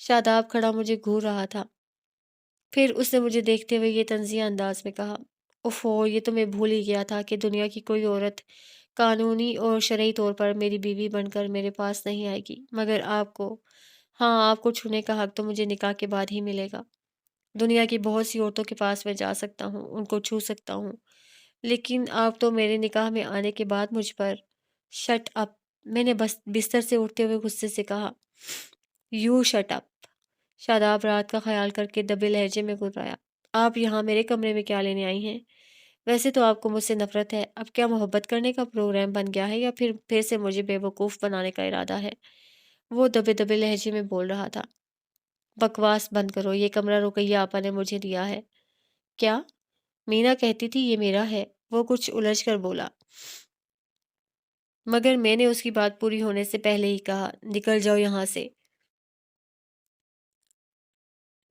शादाब खड़ा मुझे घूर रहा था। फिर उसने मुझे देखते हुए ये तंज़िया अंदाज़ में कहा, ओफ़ो! ये तो मैं भूल ही गया था कि दुनिया की कोई औरत कानूनी और शरई तौर पर मेरी बीवी बनकर मेरे पास नहीं आएगी, मगर आपको, हाँ, आपको छूने का हक़ तो मुझे निकाह के बाद ही मिलेगा। दुनिया की बहुत सी औरतों के पास मैं जा सकता हूँ, उनको छू सकता हूँ, लेकिन आप तो मेरे निकाह में आने के बाद मुझ पर शट अप! मैंने बस बिस्तर से उठते हुए गुस्से से कहा, यू शट अप! शादाब रात का ख़्याल करके दबे लहजे में गुर्राया, आप यहाँ मेरे कमरे में क्या लेने आई हैं? वैसे तो आपको मुझसे नफ़रत है, अब क्या मोहब्बत करने का प्रोग्राम बन गया है या फिर से मुझे बेवकूफ़ बनाने का इरादा है? वो दबे-दबे लहजे में बोल रहा था। बकवास बंद करो, ये कमरा रुकैया आपा ने मुझे दिया है। क्या? मीना कहती थी ये मेरा है। वो कुछ उलझ कर बोला, मगर मैंने उसकी बात पूरी होने से पहले ही कहा, निकल जाओ यहाँ से,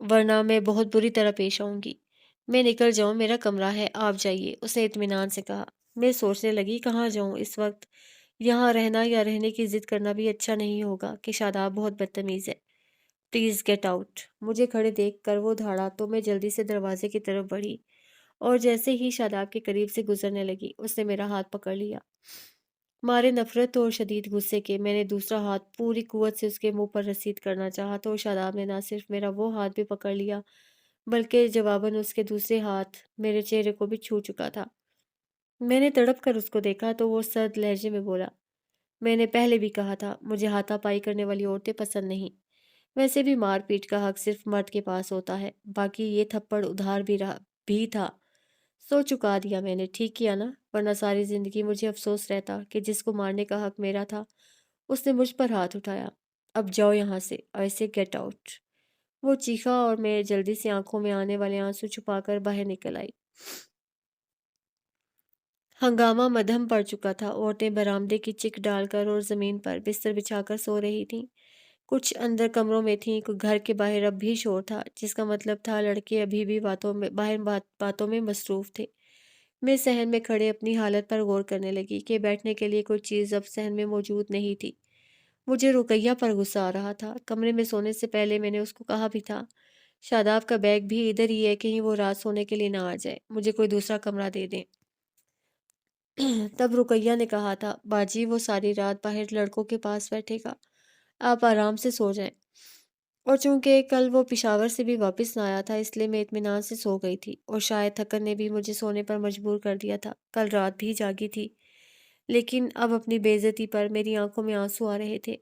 वरना मैं बहुत बुरी तरह पेश आऊँगी। मैं निकल जाऊँ, मेरा कमरा है, आप जाइए, उसने इत्मीनान से कहा। मैं सोचने लगी कहाँ जाऊँ इस वक़्त? यहाँ रहना या रहने की ज़िद करना भी अच्छा नहीं होगा कि शादाब बहुत बदतमीज़ है। Please get out. मुझे खड़े देख कर वो दौड़ा तो मैं जल्दी से दरवाज़े की तरफ बढ़ी और जैसे ही शादाब के करीब से गुज़रने लगी, उसने मेरा हाथ पकड़ लिया। मारे नफ़रत और शदीद गुस्से के मैंने दूसरा हाथ पूरी कुव्वत से उसके मुँह पर रसीद करना चाहा तो शादाब ने ना सिर्फ़ मेरा वो हाथ भी पकड़ लिया, बल्कि जवाबन उसके दूसरे हाथ मेरे चेहरे को भी छू चुका था। मैंने तड़प कर उसको देखा तो वो सर्द लहजे में बोला, मैंने पहले भी कहा था, मुझे हाथापाई करने वाली औरतें पसंद नहीं। वैसे भी मार-पीट का हक़ सिर्फ़ मर्द के पास होता है। बाकी ये थप्पड़ उधार भी था। सो चुका दिया मैंने, ठीक किया ना? वरना सारी ज़िंदगी मुझे अफ़सोस रहता कि जिसको मारने का हक़ मेरा था, उसने मुझ पर हाथ उठाया। अब जाओ यहाँ से, ऐसे गेट आउट। वो चीखा और मैं जल्दी से आँखों में आने वाले आँसू छुपाकर बाहर निकल आई। हंगामा मद्धम पड़ चुका था। औरतें बरामदे की चिक डालकर और ज़मीन पर बिस्तर बिछाकर सो रही थीं। کچھ اندر کمروں میں تھیں، گھر کے باہر اب بھی شور تھا، جس کا مطلب تھا لڑکے ابھی بھی باتوں میں مصروف تھے۔ میں صحن میں کھڑے اپنی حالت پر غور کرنے لگی کہ بیٹھنے کے لیے کوئی چیز اب صحن میں موجود نہیں تھی۔ مجھے رقیہ پر غصہ آ رہا تھا۔ کمرے میں سونے سے پہلے میں نے اس کو کہا بھی تھا، شاداب کا بیگ بھی ادھر ہی ہے، کہیں وہ رات سونے کے لیے نہ آ جائے، مجھے کوئی دوسرا کمرہ دے دیں۔ تب رقیہ نے کہا تھا، باجی وہ ساری رات باہر لڑکوں کے پاس بیٹھے گا، آپ آرام سے سو جائیں۔ اور چونکہ کل وہ پشاور سے بھی واپس نہ آیا تھا، اس لیے میں اطمینان سے سو گئی تھی، اور شاید تھکن نے بھی مجھے سونے پر مجبور کر دیا تھا۔ کل رات بھی جاگی تھی، لیکن اب اپنی بے عزتی پر میری آنکھوں میں آنسو آ رہے تھے۔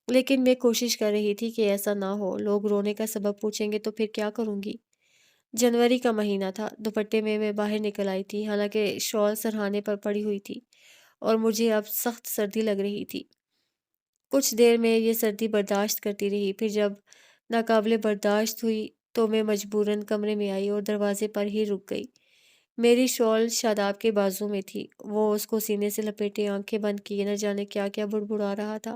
لیکن میں کوشش کر رہی تھی کہ ایسا نہ ہو، لوگ رونے کا سبب پوچھیں گے تو پھر کیا کروں گی؟ جنوری کا مہینہ تھا، دوپٹے میں باہر نکل آئی تھی، حالانکہ شال سرہانے پر پڑی ہوئی تھی، اور مجھے اب سخت سردی لگ رہی تھی۔ کچھ دیر میں یہ سردی برداشت کرتی رہی، پھر جب ناقابل برداشت ہوئی تو میں مجبوراً کمرے میں آئی اور دروازے پر ہی رک گئی۔ میری شال شاداب کے بازو میں تھی، وہ اس کو سینے سے لپیٹے آنکھیں بند کیے نہ جانے کیا کیا بڑبڑا رہا تھا۔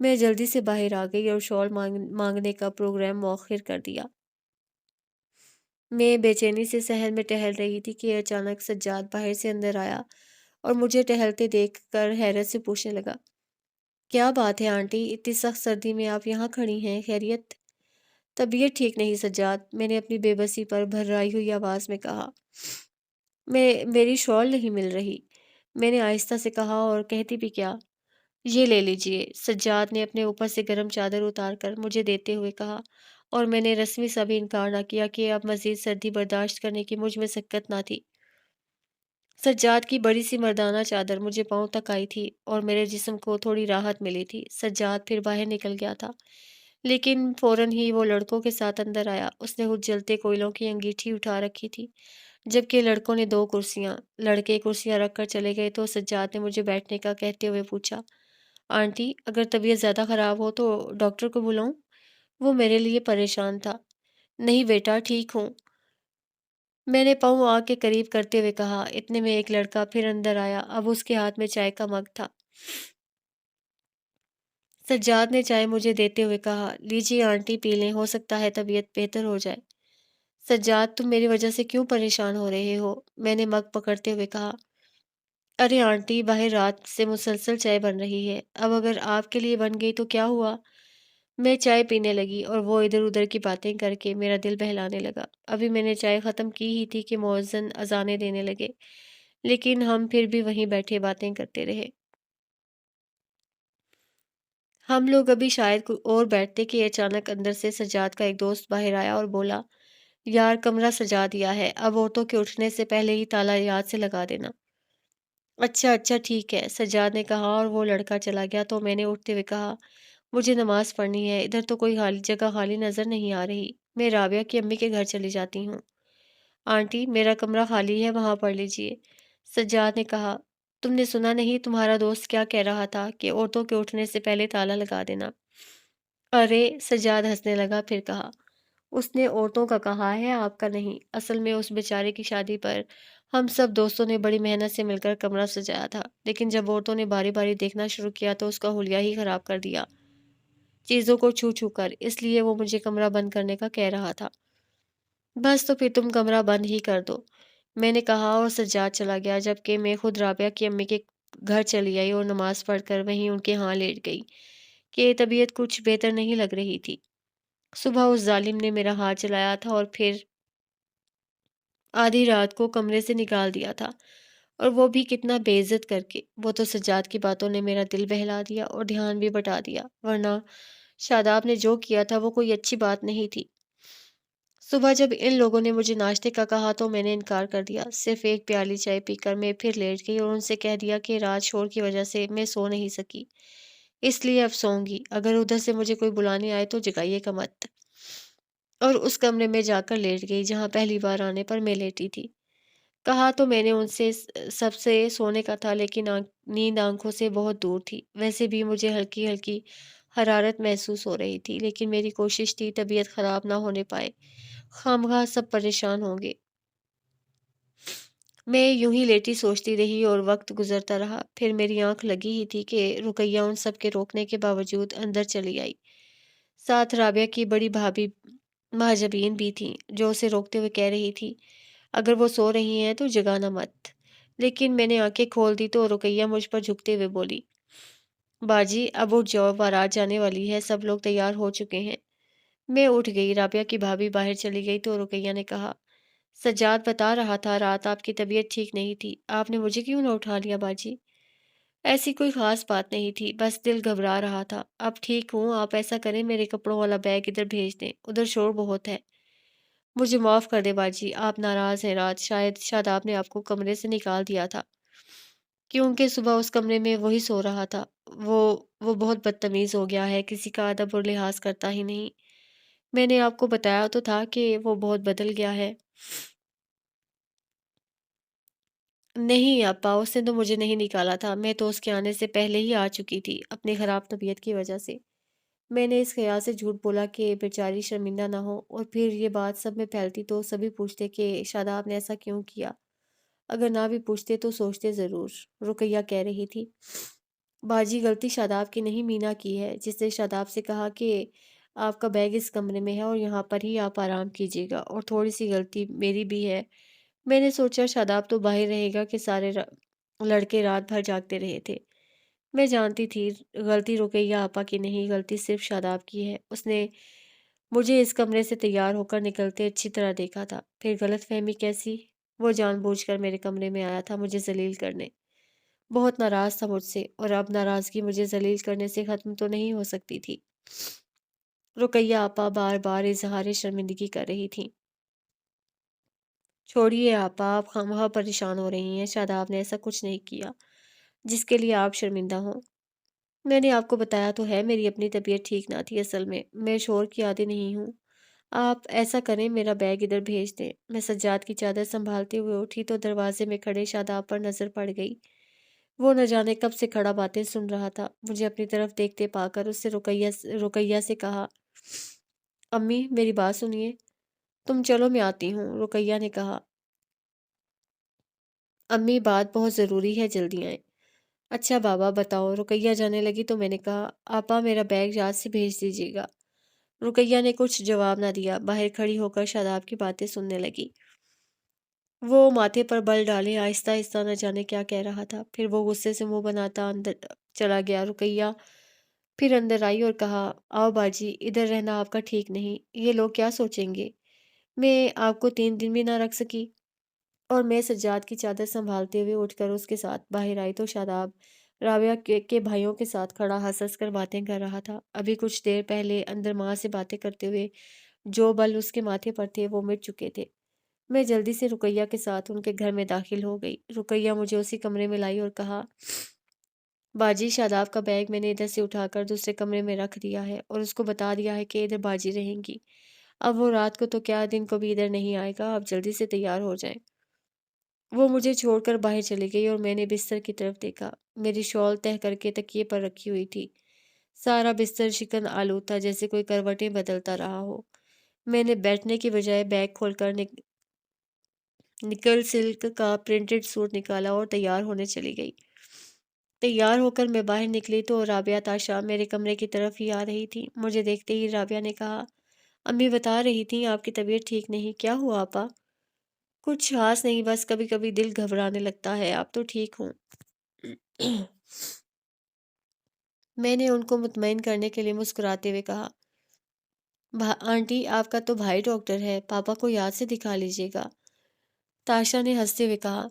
میں جلدی سے باہر آ گئی اور شال مانگنے کا پروگرام مؤخر کر دیا۔ میں بے چینی سے صحن میں ٹہل رہی تھی کہ اچانک سجاد باہر سے اندر آیا اور مجھے ٹہلتے دیکھ کر حیرت سے پوچھنے لگا، کیا بات ہے آنٹی، اتنی سخت سردی میں آپ یہاں کھڑی ہیں، خیریت؟ طبیعت ٹھیک نہیں سجاد، میں نے اپنی بے بسی پر بھررائی ہوئی آواز میں کہا۔ میری شال نہیں مل رہی، میں نے آہستہ سے کہا، اور کہتی بھی کیا؟ یہ لے لیجئے، سجاد نے اپنے اوپر سے گرم چادر اتار کر مجھے دیتے ہوئے کہا، اور میں نے رسمی سا بھی انکار نہ کیا کہ اب مزید سردی برداشت کرنے کی مجھ میں سکت نہ تھی۔ سجاد کی بڑی سی مردانہ چادر مجھے پاؤں تک آئی تھی اور میرے جسم کو تھوڑی راحت ملی تھی۔ سجاد پھر باہر نکل گیا تھا، لیکن فوراً ہی وہ لڑکوں کے ساتھ اندر آیا۔ اس نے کچھ جلتے کوئلوں کی انگیٹھی اٹھا رکھی تھی، جبکہ لڑکوں نے دو کرسیاں۔ لڑکے کرسیاں رکھ کر چلے گئے تو سجاد نے مجھے بیٹھنے کا کہتے ہوئے پوچھا، آنٹی اگر طبیعت زیادہ خراب ہو تو ڈاکٹر کو بلاؤں؟ وہ میرے لیے پریشان تھا۔ نہیں بیٹا، ٹھیک ہوں، میں نے پاؤں آگ کے قریب کرتے ہوئے کہا۔ اتنے میں ایک لڑکا پھر اندر آیا، اب اس کے ہاتھ میں چائے کا مگ تھا۔ سجاد نے چائے مجھے دیتے ہوئے کہا، لیجیے آنٹی پی لیں، ہو سکتا ہے طبیعت بہتر ہو جائے۔ سجاد تم میری وجہ سے کیوں پریشان ہو رہے ہو؟ میں نے مگ پکڑتے ہوئے کہا، ارے آنٹی باہر رات سے مسلسل چائے بن رہی ہے، اب اگر آپ کے لیے بن گئی تو کیا ہوا؟ میں چائے پینے لگی اور وہ ادھر ادھر کی باتیں کر کے میرا دل بہلانے لگا۔ ابھی میں نے چائے ختم کی ہی تھی کہ مؤذن اذانیں دینے لگے، لیکن ہم پھر بھی وہیں بیٹھے باتیں کرتے رہے۔ ہم لوگ ابھی شاید کوئی اور بیٹھتے کہ اچانک اندر سے سجاد کا ایک دوست باہر آیا اور بولا، یار کمرہ سجا دیا ہے، اب عورتوں کے اٹھنے سے پہلے ہی تالا یاد سے لگا دینا۔ اچھا اچھا ٹھیک ہے، سجاد نے کہا، اور وہ لڑکا چلا گیا تو میں نے اٹھتے ہوئے کہا، مجھے نماز پڑھنی ہے، ادھر تو کوئی جگہ خالی نظر نہیں آ رہی، میں رابعہ کی امی کے گھر چلی جاتی ہوں۔ آنٹی میرا کمرہ خالی ہے، وہاں پڑھ لیجئے، سجاد نے کہا۔ تم نے سنا نہیں تمہارا دوست کیا کہہ رہا تھا کہ عورتوں کے اٹھنے سے پہلے تالا لگا دینا؟ ارے سجاد ہنسنے لگا، پھر کہا، اس نے عورتوں کا کہا ہے، آپ کا نہیں۔ اصل میں اس بیچارے کی شادی پر ہم سب دوستوں نے بڑی محنت سے مل کر کمرہ سجایا تھا، لیکن جب عورتوں نے باری باری دیکھنا شروع کیا تو اس کا حلیہ ہی خراب کر دیا، چیزوں کو چھو چھو کر، اس لیے وہ مجھے کمرہ بند کرنے کا کہہ رہا تھا۔ بس تو پھر تم کمرہ بند ہی کر دو، میں نے کہا، اور سجاد چلا گیا، جبکہ میں خود رابعہ کی امی کے گھر چلی آئی اور نماز پڑھ کر وہیں ان کے ہاں لیٹ گئی کہ طبیعت کچھ بہتر نہیں لگ رہی تھی۔ صبح اس ظالم نے میرا ہاتھ چلایا تھا اور پھر آدھی رات کو کمرے سے نکال دیا تھا، اور وہ بھی کتنا بے عزت کر کے۔ وہ تو سجاد کی باتوں نے میرا دل بہلا دیا اور دھیان بھی بٹا دیا، ورنہ شاداب نے جو کیا تھا وہ کوئی اچھی بات نہیں تھی۔ صبح جب ان لوگوں نے مجھے ناشتے کا کہا تو میں نے انکار کر دیا۔ صرف ایک پیالی چائے پی کر میں پھر لیٹ گئی اور ان سے کہہ دیا کہ رات شور کی وجہ سے میں سو نہیں سکی، اس لیے اب سوؤں گی، اگر ادھر سے مجھے کوئی بلانے آئے تو جگائیے گا مت۔ اور اس کمرے میں جا کر لیٹ گئی جہاں پہلی بار آنے پر میں لیٹی تھی۔ کہا تو میں نے ان سے سب سے سونے کا تھا، لیکن نیند آنکھوں سے بہت دور تھی۔ ویسے بھی مجھے ہلکی ہلکی حرارت محسوس ہو رہی تھی، لیکن میری کوشش تھی طبیعت خراب نہ ہونے پائے، خامخواہ سب پریشان ہوں گے۔ میں یوں ہی لیٹی سوچتی رہی اور وقت گزرتا رہا۔ پھر میری آنکھ لگی ہی تھی کہ رقیہ ان سب کے روکنے کے باوجود اندر چلی آئی۔ साथ राबिया की बड़ी भाभी महाजबीन भी थीं, जो उसे रोकते हुए कह रही थी, अगर वो सो रही हैं तो जगाना मत। लेकिन मैंने आंखें खोल दी तो रुकैया मुझ पर झुकते हुए बोली, बाजी अब उठ जाओ, बारात जाने वाली है, सब लोग तैयार हो चुके हैं। मैं उठ गई। राबिया की भाभी बाहर चली गई तो रुकैया ने कहा, सज्जाद बता रहा था रात आपकी तबीयत ठीक नहीं थी, आपने मुझे क्यों ना उठा लिया बाजी? ऐसी कोई खास बात नहीं थी, बस दिल घबरा रहा था। अब ठीक हूँ, आप ऐसा करें मेरे कपड़ों वाला बैग इधर भेज दें, उधर शोर बहुत है। मुझे माफ़ कर दे बाजी, आप नाराज़ हैं रात, शायद शादाब ने आपको कमरे से निकाल दिया था, क्योंकि सुबह उस कमरे में वही सो रहा था। वो वो बहुत बदतमीज़ हो गया है, किसी का अदब और लिहाज़ करता ही नहीं। मैंने आपको बताया तो था कि वो बहुत बदल गया है। नहीं आपा, उसने तो मुझे नहीं निकाला था, मैं तो उसके आने से पहले ही आ चुकी थी, अपनी ख़राब तबीयत की वजह से। मैंने इस ख़याल से झूठ बोला कि बेचारी शर्मिंदा ना हो, और फिर ये बात सब में फैलती तो सभी पूछते कि शादाब ने ऐसा क्यों किया। अगर ना भी पूछते तो सोचते ज़रूर। रुकैया कह रही थी, बाजी गलती शादाब की नहीं, मीना की है, जिसने शादाब से कहा कि आपका बैग इस कमरे में है और यहाँ पर ही आप आराम कीजिएगा, और थोड़ी सी गलती मेरी भी है। मैंने सोचा शादाब तो बाहर रहेगा कि लड़के रात भर जागते रहे थे। मैं जानती थी गलती रुकैया आपा की नहीं, गलती सिर्फ शादाब की है। उसने मुझे इस कमरे से तैयार होकर निकलते अच्छी तरह देखा था। फिर गलतफहमी कैसी? वो जानबूझकर मेरे कमरे में आया था मुझे जलील करने। बहुत नाराज़ था मुझसे, और अब नाराज़गी मुझे ज़लील करने से ख़त्म तो नहीं हो सकती थी। रुकैया आपा बार-बार इज़हार शर्मिंदगी कर रही थीं। छोड़िए आपा, आप खामख़ा परेशान हो रही हैं, शादाब ने ऐसा कुछ नहीं किया, जिसके लिए आप शर्मिंदा हों। मैंने आपको बताया तो है मेरी अपनी तबीयत ठीक ना थी असल में, मैं शोर की आदी नहीं हूँ। आप ऐसा करें मेरा बैग इधर भेज दें। मैं सज्जाद की चादर सँभालते हुए उठी तो दरवाज़े में खड़े शादाब पर नज़र पड़ गई। वो न जाने कब से खड़ा बातें सुन रहा था। मुझे अपनी तरफ देखते पाकर उससे रुकैया से कहा, अम्मी मेरी बात सुनिए। तुम चलो मैं आती हूँ, रुकैया ने कहा। अम्मी बात बहुत ज़रूरी है, जल्दी आएँ। अच्छा बाबा बताओ, रुकैया जाने लगी तो मैंने कहा, आपा मेरा बैग याद से भेज दीजिएगा। रुकैया ने कुछ जवाब ना दिया, बाहर खड़ी होकर शादाब की बातें सुनने लगी। वो माथे पर बल डाले आहिस्ता-आहिस्ता न जाने क्या कह रहा था। फिर वो गुस्से से मुँह बनाता अंदर चला गया। रुकैया फिर अंदर आई और कहा, आओ बाजी, इधर रहना आपका ठीक नहीं। ये लोग क्या सोचेंगे? मैं आपको 3 दिन भी ना रख सकी। और मैं सज्जाद की चादर सँभालते हुए उठकर उसके साथ बाहर आई तो शादाब राबिया के भाइयों के साथ खड़ा हँस-हँस कर बातें कर रहा था। अभी कुछ देर पहले अंदर माँ से बातें करते हुए जो बल उसके माथे पर थे वो मिट चुके थे। मैं जल्दी से रुकैया के साथ उनके घर में दाखिल हो गई। रुकैया मुझे उसी कमरे में लाई और कहा, बाजी शादाब का बैग मैंने इधर से उठाकर दूसरे कमरे में रख दिया है और उसको बता दिया है कि इधर बाजी रहेंगी। अब वो रात को तो क्या दिन को भी इधर नहीं आएगा, आप जल्दी से तैयार हो जाएं। वो मुझे छोड़कर बाहर चली गई और मैंने बिस्तर की तरफ देखा। मेरी शॉल तह करके तकिए पर रखी हुई थी। सारा बिस्तर चिकन आलू था, जैसे कोई करवटें बदलता रहा हो। मैंने बैठने की बजाय बैग खोलकर निकल सिल्क का प्रिंटेड सूट निकाला और तैयार होने चली गई। तैयार होकर मैं बाहर निकली तो राबिया ताशा मेरे कमरे की तरफ ही आ रही थी। मुझे देखते ही राबिया ने कहा, अम्मी बता रही थी आपकी तबीयत ठीक नहीं, क्या हुआ आपा? कुछ खास नहीं, बस कभी कभी दिल घबराने लगता है, आप तो ठीक हूँ। मैंने उनको मुतमईन करने के लिए मुस्कुराते हुए कहा, आंटी आपका तो भाई डॉक्टर है, पापा को याद से दिखा लीजिएगा। ताशा ने हंसते हुए कहा,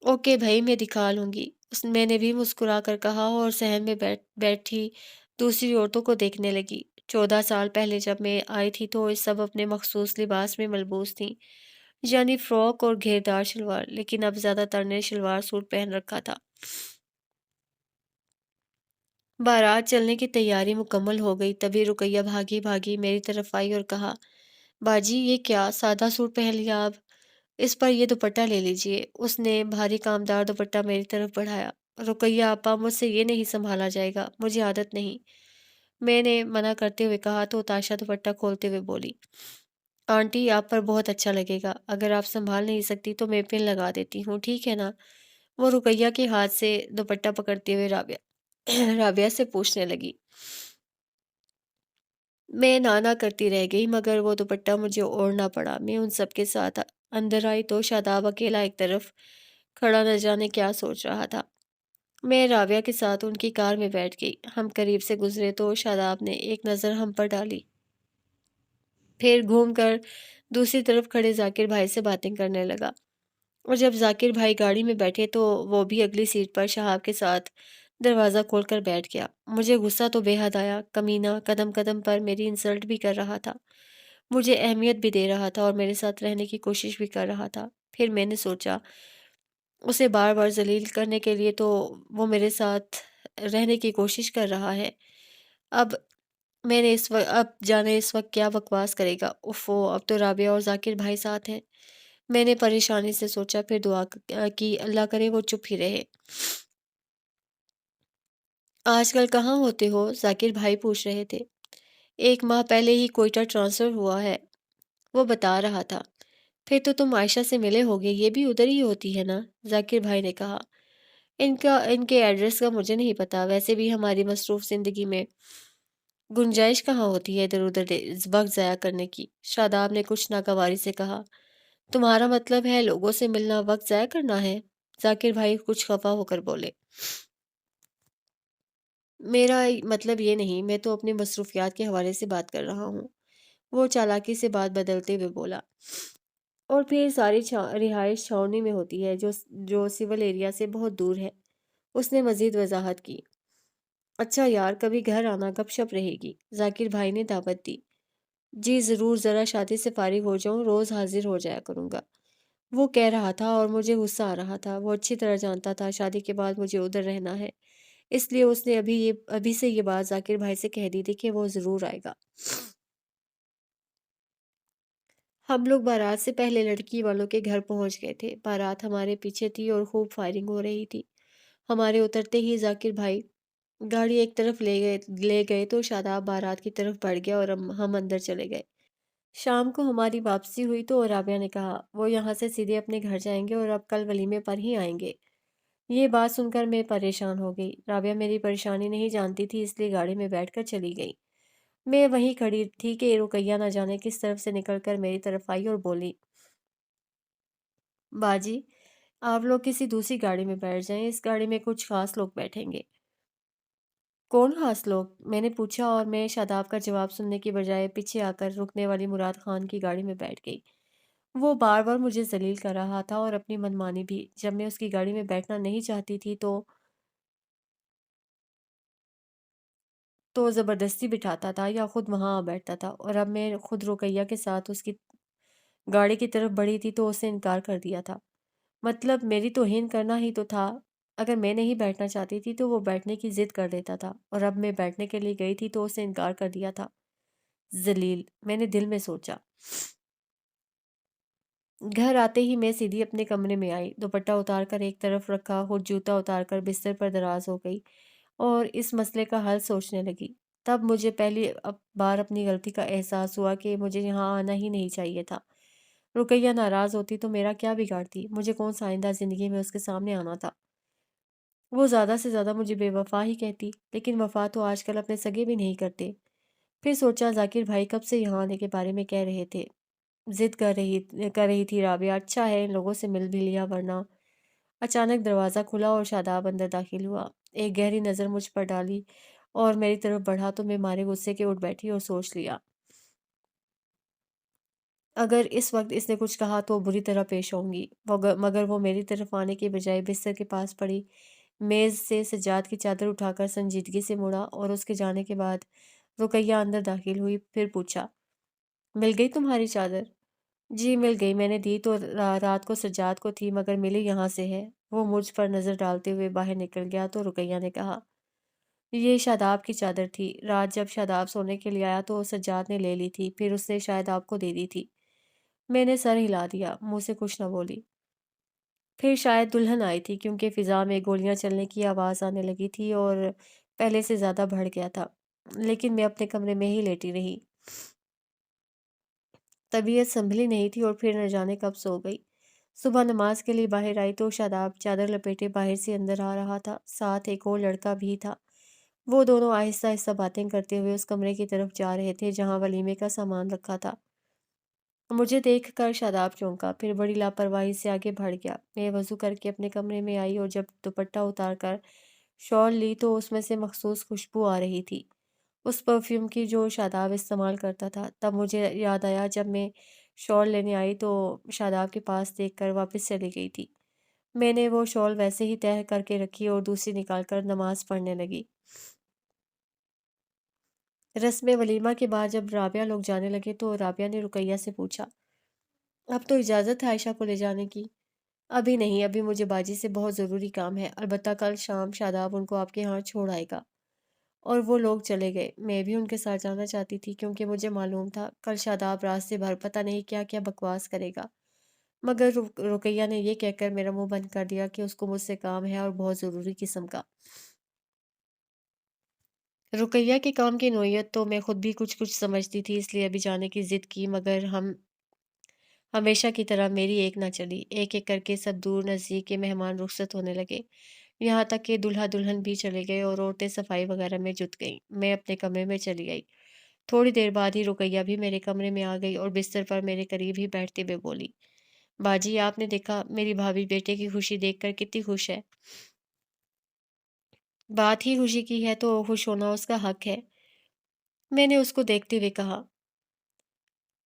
ओके भाई मैं दिखा लूंगी। मैंने भी मुस्कुरा कर कहा और सहन में बैठी दूसरी औरतों को देखने लगी। 14 साल पहले जब मैं आई थी तो ये सब अपने मखसूस लिबास में मलबूस थी, यानी फ्रॉक और घेरदार शलवार, लेकिन अब ज्यादातर ने शलवार सूट पहन रखा था। बारात चलने की तैयारी मुकम्मल हो गई तभी रुकैया भागी भागी मेरी तरफ आई और कहा, बाजी ये क्या सादा सूट पहन लिया आप, इस पर ये दुपट्टा ले लीजिए। उसने भारी कामदार दुपट्टा मेरी तरफ बढ़ाया। रुकैया आपा मुझसे ये नहीं संभाला जाएगा, मुझे आदत नहीं। मैंने मना करते हुए कहा तो ताशा दुपट्टा खोलते हुए बोली, आंटी आप पर बहुत अच्छा लगेगा, अगर आप संभाल नहीं सकती तो मैं पिन लगा देती हूँ, ठीक है ना? वो रुकैया के हाथ से दुपट्टा पकड़ते हुए राबिया राबिया से पूछने लगी, मैं ना करती रह गई मगर वो दुपट्टा मुझे ओढ़ना पड़ा। मैं उन सब के साथ अंदर आई तो शादाब अकेला एक तरफ खड़ा न जाने क्या सोच रहा था। मैं राबिया के साथ उनकी कार में बैठ गई। हम करीब से गुजरे तो शादाब ने एक नज़र हम पर डाली, फिर घूमकर दूसरी तरफ खड़े जाकिर भाई से बातें करने लगा। और जब जाकिर भाई गाड़ी में बैठे तो वो भी अगली सीट पर शहाब के साथ दरवाज़ा खोलकर बैठ गया। मुझे गुस्सा तो बेहद आया। कमीना कदम कदम पर मेरी इंसल्ट भी कर रहा था, मुझे अहमियत भी दे रहा था और मेरे साथ रहने की कोशिश भी कर रहा था। फिर मैंने सोचा, उसे बार बार जलील करने के लिए तो वो मेरे साथ रहने की कोशिश कर रहा है। अब अब जाने इस वक्त क्या बकवास करेगा। उफ़ो, अब तो राबिया और जाकिर भाई साथ हैं। मैंने परेशानी से सोचा, फिर दुआ की अल्लाह करे वो चुप ही रहे। आजकल कहाँ होते हो? जाकिर भाई पूछ रहे थे। 1 माह पहले ही कोयटा ट्रांसफ़र हुआ है, वो बता रहा था। फिर तो तुम आयशा से मिले होगे, ये भी उधर ही होती है ना? जाकिर भाई ने कहा। इनके एड्रेस का मुझे नहीं पता, वैसे भी हमारी मसरूफ़ ज़िंदगी में गुंजाइश कहाँ होती है इधर-उधर वक़्त ज़ाया करने की। शादाब ने कुछ नागवारी से कहा। तुम्हारा मतलब है लोगों से मिलना वक़्त ज़ाया करना है? जाकिर भाई कुछ ख़फ़ा होकर बोले। मेरा मतलब ये नहीं, मैं तो अपनी मसरूफ़ियात के हवाले से बात कर रहा हूँ। वो चालाकी से बात बदलते हुए बोला। और फिर सारी रिहाइश छावनी में होती है, जो सिविल एरिया से बहुत दूर है। उसने मज़ीद वज़ाहत की। अच्छा यार, कभी घर आना, गपशप रहेगी। जाकिर भाई ने दावत दी। जी ज़रूर, ज़रा शादी से फ़ारिग हो जाऊँ, रोज़ हाज़िर हो जाया करूँगा। वो कह रहा था और मुझे गुस्सा आ रहा था। वो अच्छी तरह जानता था शादी के बाद मुझे उधर रहना है। इसलिए उसने अभी से ये बात ज़ाकिर भाई से कह दी थी कि वो ज़रूर आएगा। हम लोग बारात से पहले लड़की वालों के घर पहुंच गए थे। बारात हमारे पीछे थी और खूब फायरिंग हो रही थी। हमारे उतरते ही जाकिर भाई गाड़ी एक तरफ ले गए तो शादाब बारात की तरफ बढ़ गया और हम अंदर चले गए। शाम को हमारी वापसी हुई तो राबिया ने कहा वो यहाँ से सीधे अपने घर जाएंगे और अब कल वलीमे पर ही आएंगे। ये बात सुनकर मैं परेशान हो गई। राबिया मेरी परेशानी नहीं जानती थी, इसलिए गाड़ी में बैठकर चली गई। मैं वहीं खड़ी थी कि रुकैया न जाने किस तरफ से निकलकर मेरी तरफ आई और बोली, बाजी, आप लोग किसी दूसरी गाड़ी में बैठ जाएं, इस गाड़ी में कुछ खास लोग बैठेंगे। कौन खास लोग? मैंने पूछा और मैं शादाब का जवाब सुनने की बजाय पीछे आकर रुकने वाली मुराद खान की गाड़ी में बैठ गई। वो बार बार मुझे जलील कर रहा था और अपनी मनमानी भी। जब मैं उसकी गाड़ी में बैठना नहीं चाहती थी तो ज़बरदस्ती बिठाता था या खुद वहां आ बैठता था, और अब मैं खुद रुकैया के साथ उसकी गाड़ी की तरफ बढ़ी थी तो उसने इनकार कर दिया था। मतलब मेरी तौहीन करना ही तो था। अगर मैं नहीं बैठना चाहती थी तो वो बैठने की जिद कर देता था, और अब मैं बैठने के लिए गई थी तो उसने इनकार कर दिया था। जलील, मैंने दिल में सोचा। घर आते ही मैं सीधी अपने कमरे में आई, दुपट्टा उतार कर एक तरफ रखा, खुद जूता उतार कर बिस्तर पर दराज हो गई और इस मसले का हल सोचने लगी। तब मुझे पहली बार अपनी गलती का एहसास हुआ कि मुझे यहाँ आना ही नहीं चाहिए था। रुकैया नाराज़ होती तो मेरा क्या बिगाड़ती? मुझे कौन सा आइंदा ज़िंदगी में उसके सामने आना था? वो ज़्यादा से ज़्यादा मुझे बेवफ़ा ही कहती, लेकिन वफ़ा तो आजकल अपने सगे भी नहीं करते। फिर सोचा, ज़ाकिर भाई कब से यहाँ आने के बारे में कह रहे थे। ज़िद कर रही थी राबिया। अच्छा है इन लोगों से मिल भी लिया, वरना। अचानक दरवाज़ा खुला और शादाब अंदर दाखिल हुआ। एक गहरी नज़र मुझ पर डाली और मेरी तरफ बढ़ा तो मैं मारे गुस्से के उठ बैठी और सोच लिया, अगर इस वक्त इसने कुछ कहा तो बुरी तरह पेश होंगी। मगर वो मेरी तरफ आने के बजाय बिस्तर के पास पड़ी मेज़ से सज्जाद की चादर उठाकर संजीदगी से मुड़ा, और उसके जाने के बाद रुकैया अंदर दाखिल हुई। फिर पूछा, मिल गई तुम्हारी चादर? जी मिल गई, मैंने दी तो रात को सज्जाद को थी, मगर मिली यहाँ से है। वो मुझ पर नज़र डालते हुए बाहर निकल गया तो रुकैया ने कहा, ये शादाब की चादर थी। रात जब शादाब सोने के लिए आया तो सज्जाद ने ले ली थी, फिर उसने शायद आपको दे दी थी। मैंने सर हिला दिया, मुंह से कुछ न बोली। फिर शायद दुल्हन आई थी, क्योंकि फ़िज़ा में गोलियां चलने की आवाज़ आने लगी थी और पहले से ज़्यादा बढ़ गया था। लेकिन मैं अपने कमरे में ही लेटी रही। तबीयत संभली नहीं थी और फिर न जाने कब सो गई। सुबह नमाज के लिए बाहर आई तो शादाब चादर लपेटे बाहर से अंदर आ रहा था। साथ एक और लड़का भी था। وہ دونوں آہستہ آہستہ باتیں کرتے ہوئے اس کمرے کی طرف جا رہے تھے جہاں ولیمے کا سامان رکھا تھا۔ مجھے دیکھ کر شاداب چونکا، پھر بڑی لاپرواہی سے آگے بڑھ گیا۔ میں وضو کر کے اپنے کمرے میں آئی اور جب دوپٹہ اتار کر شال لی تو اس میں سے مخصوص خوشبو آ رہی تھی، اس پرفیوم کی جو شاداب استعمال کرتا تھا۔ تب مجھے یاد آیا جب میں شال لینے آئی تو شاداب کے پاس دیکھ کر واپس چلی گئی تھی۔ میں نے وہ شال ویسے ہی تہہ کر کے رکھی اور دوسری نکال کر نماز پڑھنے لگی۔ رسم ولیمہ کے بعد جب رابعہ لوگ جانے لگے تو رابعہ نے رقیہ سے پوچھا، اب تو اجازت ہے عائشہ کو لے جانے کی؟ ابھی نہیں، ابھی مجھے باجی سے بہت ضروری کام ہے، البتہ کل شام شاداب ان کو آپ کے ہاں چھوڑ آئے گا۔ اور وہ لوگ چلے گئے۔ میں بھی ان کے ساتھ جانا چاہتی تھی کیونکہ مجھے معلوم تھا کل شاداب راستے بھر پتہ نہیں کیا کیا بکواس کرے گا، مگر رقیہ نے یہ کہہ کر میرا منہ بند کر دیا کہ اس کو مجھ سے کام ہے اور بہت ضروری قسم کا۔ رقیہ کے کام کی نوعیت تو میں خود بھی کچھ سمجھتی تھی، اس لیے ابھی جانے کی ضد کی، مگر ہم ہمیشہ کی طرح میری ایک نہ چلی۔ ایک ایک کر کے سب دور نزدیک کے مہمان رخصت ہونے لگے، یہاں تک کہ دلہا دلہن بھی چلے گئے اور عورتیں صفائی وغیرہ میں جت گئیں۔ میں اپنے کمرے میں چلی گئی۔ تھوڑی دیر بعد ہی رقیہ بھی میرے کمرے میں آ گئی اور بستر پر میرے قریب ہی بیٹھتے ہوئے بولی، باجی آپ نے دیکھا میری بھابھی بیٹے کی خوشی دیکھ کر کتنی خوش ہے۔ بات ہی خوشی کی ہے تو خوش ہونا اس کا حق ہے، میں نے اس کو دیکھتے ہوئے کہا۔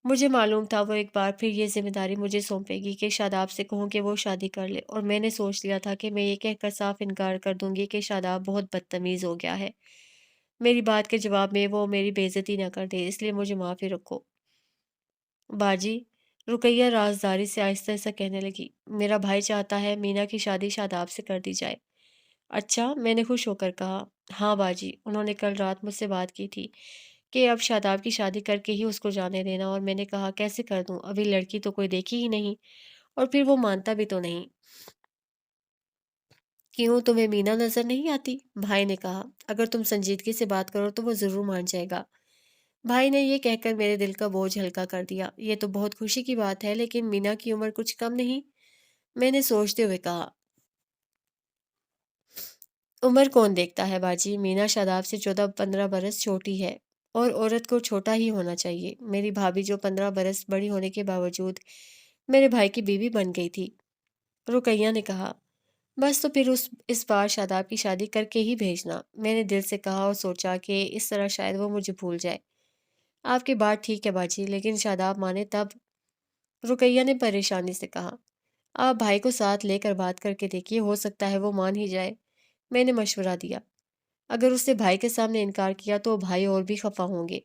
مجھے معلوم تھا وہ ایک بار پھر یہ ذمہ داری مجھے سونپے گی کہ شاداب سے کہوں کہ وہ شادی کر لے، اور میں نے سوچ لیا تھا کہ میں یہ کہہ کر صاف انکار کر دوں گی کہ شاداب بہت بدتمیز ہو گیا ہے، میری بات کے جواب میں وہ میری بے عزتی نہ کر دے، اس لیے مجھے معافی رکھو۔ باجی، رقیہ رازداری سے آہستہ آہستہ کہنے لگی، میرا بھائی چاہتا ہے مینا کی شادی شاداب سے کر دی جائے۔ اچھا، میں نے خوش ہو کر کہا، ہاں باجی، انہوں نے کل رات مجھ سے بات کی تھی کہ اب شاداب کی شادی کر کے ہی اس کو جانے دینا، اور میں نے کہا کیسے کر دوں، ابھی لڑکی تو کوئی دیکھی ہی نہیں، اور پھر وہ مانتا بھی تو نہیں۔ کیوں، تمہیں مینا نظر نہیں آتی؟ بھائی نے کہا، اگر تم سنجیدگی سے بات کرو تو وہ ضرور مان جائے گا۔ بھائی نے یہ کہہ کر میرے دل کا بوجھ ہلکا کر دیا۔ یہ تو بہت خوشی کی بات ہے، لیکن مینا کی عمر کچھ کم نہیں؟ میں نے سوچتے ہوئے کہا، عمر کون دیکھتا ہے باجی، مینا شاداب سے 14-15 برس چھوٹی ہے، اور عورت کو چھوٹا ہی ہونا چاہیے۔ میری بھابھی جو 15 برس بڑی ہونے کے باوجود میرے بھائی کی بیوی بن گئی تھی۔ رقیہ نے کہا، بس تو پھر اس بار شاداب کی شادی کر کے ہی بھیجنا۔ میں نے دل سے کہا اور سوچا کہ اس طرح شاید وہ مجھے بھول جائے۔ آپ کی بات ٹھیک ہے باجی، لیکن شاداب مانے تب؟ رقیہ نے پریشانی سے کہا، آپ بھائی کو ساتھ لے کر بات کر کے دیکھیے، ہو سکتا ہے وہ مان ہی جائے۔ میں نے مشورہ دیا، اگر اس نے بھائی کے سامنے انکار کیا تو بھائی اور بھی خفا ہوں گے۔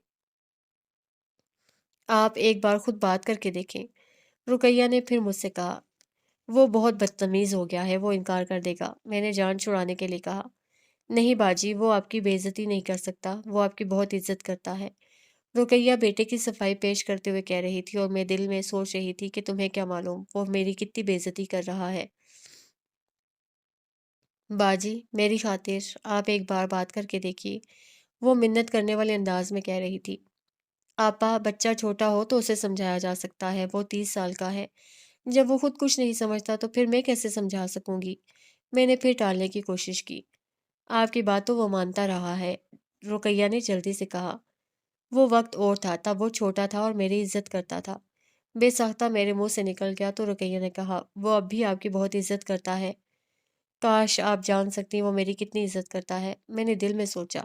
آپ ایک بار خود بات کر کے دیکھیں۔ رقیہ نے پھر مجھ سے کہا، وہ بہت بدتمیز ہو گیا ہے، وہ انکار کر دے گا۔ میں نے جان چھڑانے کے لیے کہا، نہیں باجی، وہ آپ کی بے عزتی نہیں کر سکتا، وہ آپ کی بہت عزت کرتا ہے۔ رقیہ بیٹے کی صفائی پیش کرتے ہوئے کہہ رہی تھی، اور میں دل میں سوچ رہی تھی کہ تمہیں کیا معلوم وہ میری کتنی بے عزتی کر رہا ہے۔ باجی، میری خاطر آپ ایک بار بات کر کے دیکھیے، وہ منت کرنے والے انداز میں کہہ رہی تھی۔ آپا، بچہ چھوٹا ہو تو اسے سمجھایا جا سکتا ہے، وہ 30 سال کا ہے، جب وہ خود کچھ نہیں سمجھتا تو پھر میں کیسے سمجھا سکوں گی؟ میں نے پھر ٹالنے کی کوشش کی۔ آپ کی بات تو وہ مانتا رہا ہے، رقیہ نے جلدی سے کہا۔ وہ وقت اور تھا، تب وہ چھوٹا تھا اور میری عزت کرتا تھا۔ بے ساختہ میرے منہ سے نکل گیا تو رقیہ نے کہا، وہ اب بھی آپ کی بہت عزت کرتا ہے۔ کاش آپ جان سکتی وہ میری کتنی عزت کرتا ہے، میں نے دل میں سوچا۔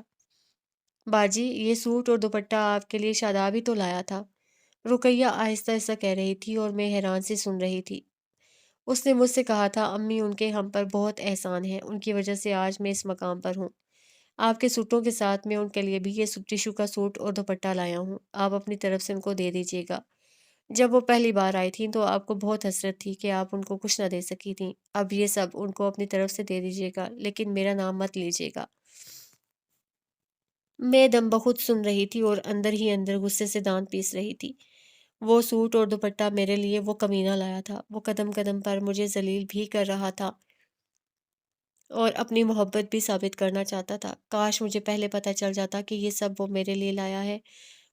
باجی، یہ سوٹ اور دوپٹہ آپ کے لیے شاداب ہی تو لایا تھا، رقیہ آہستہ آہستہ کہہ رہی تھی، اور میں حیران سے سن رہی تھی۔ اس نے مجھ سے کہا تھا، امی ان کے ہم پر بہت احسان ہے، ان کی وجہ سے آج میں اس مقام پر ہوں۔ آپ کے سوٹوں کے ساتھ میں ان کے لیے بھی یہ ٹشو کا سوٹ اور دوپٹہ لایا ہوں، آپ اپنی طرف سے ان کو دے دیجیے گا۔ جب وہ پہلی بار آئی تھیں تو آپ کو بہت حسرت تھی کہ آپ ان کو کچھ نہ دے سکی تھیں، اب یہ سب ان کو اپنی طرف سے دے دیجیے گا، لیکن میرا نام مت لیجیے گا۔ میں دم بخود سن رہی تھی اور اندر ہی اندر غصے سے دانت پیس رہی تھی۔ وہ سوٹ اور دوپٹہ میرے لیے وہ کمینہ لایا تھا، وہ قدم قدم پر مجھے ذلیل بھی کر رہا تھا اور اپنی محبت بھی ثابت کرنا چاہتا تھا۔ کاش مجھے پہلے پتہ چل جاتا کہ یہ سب وہ میرے لیے لایا ہے،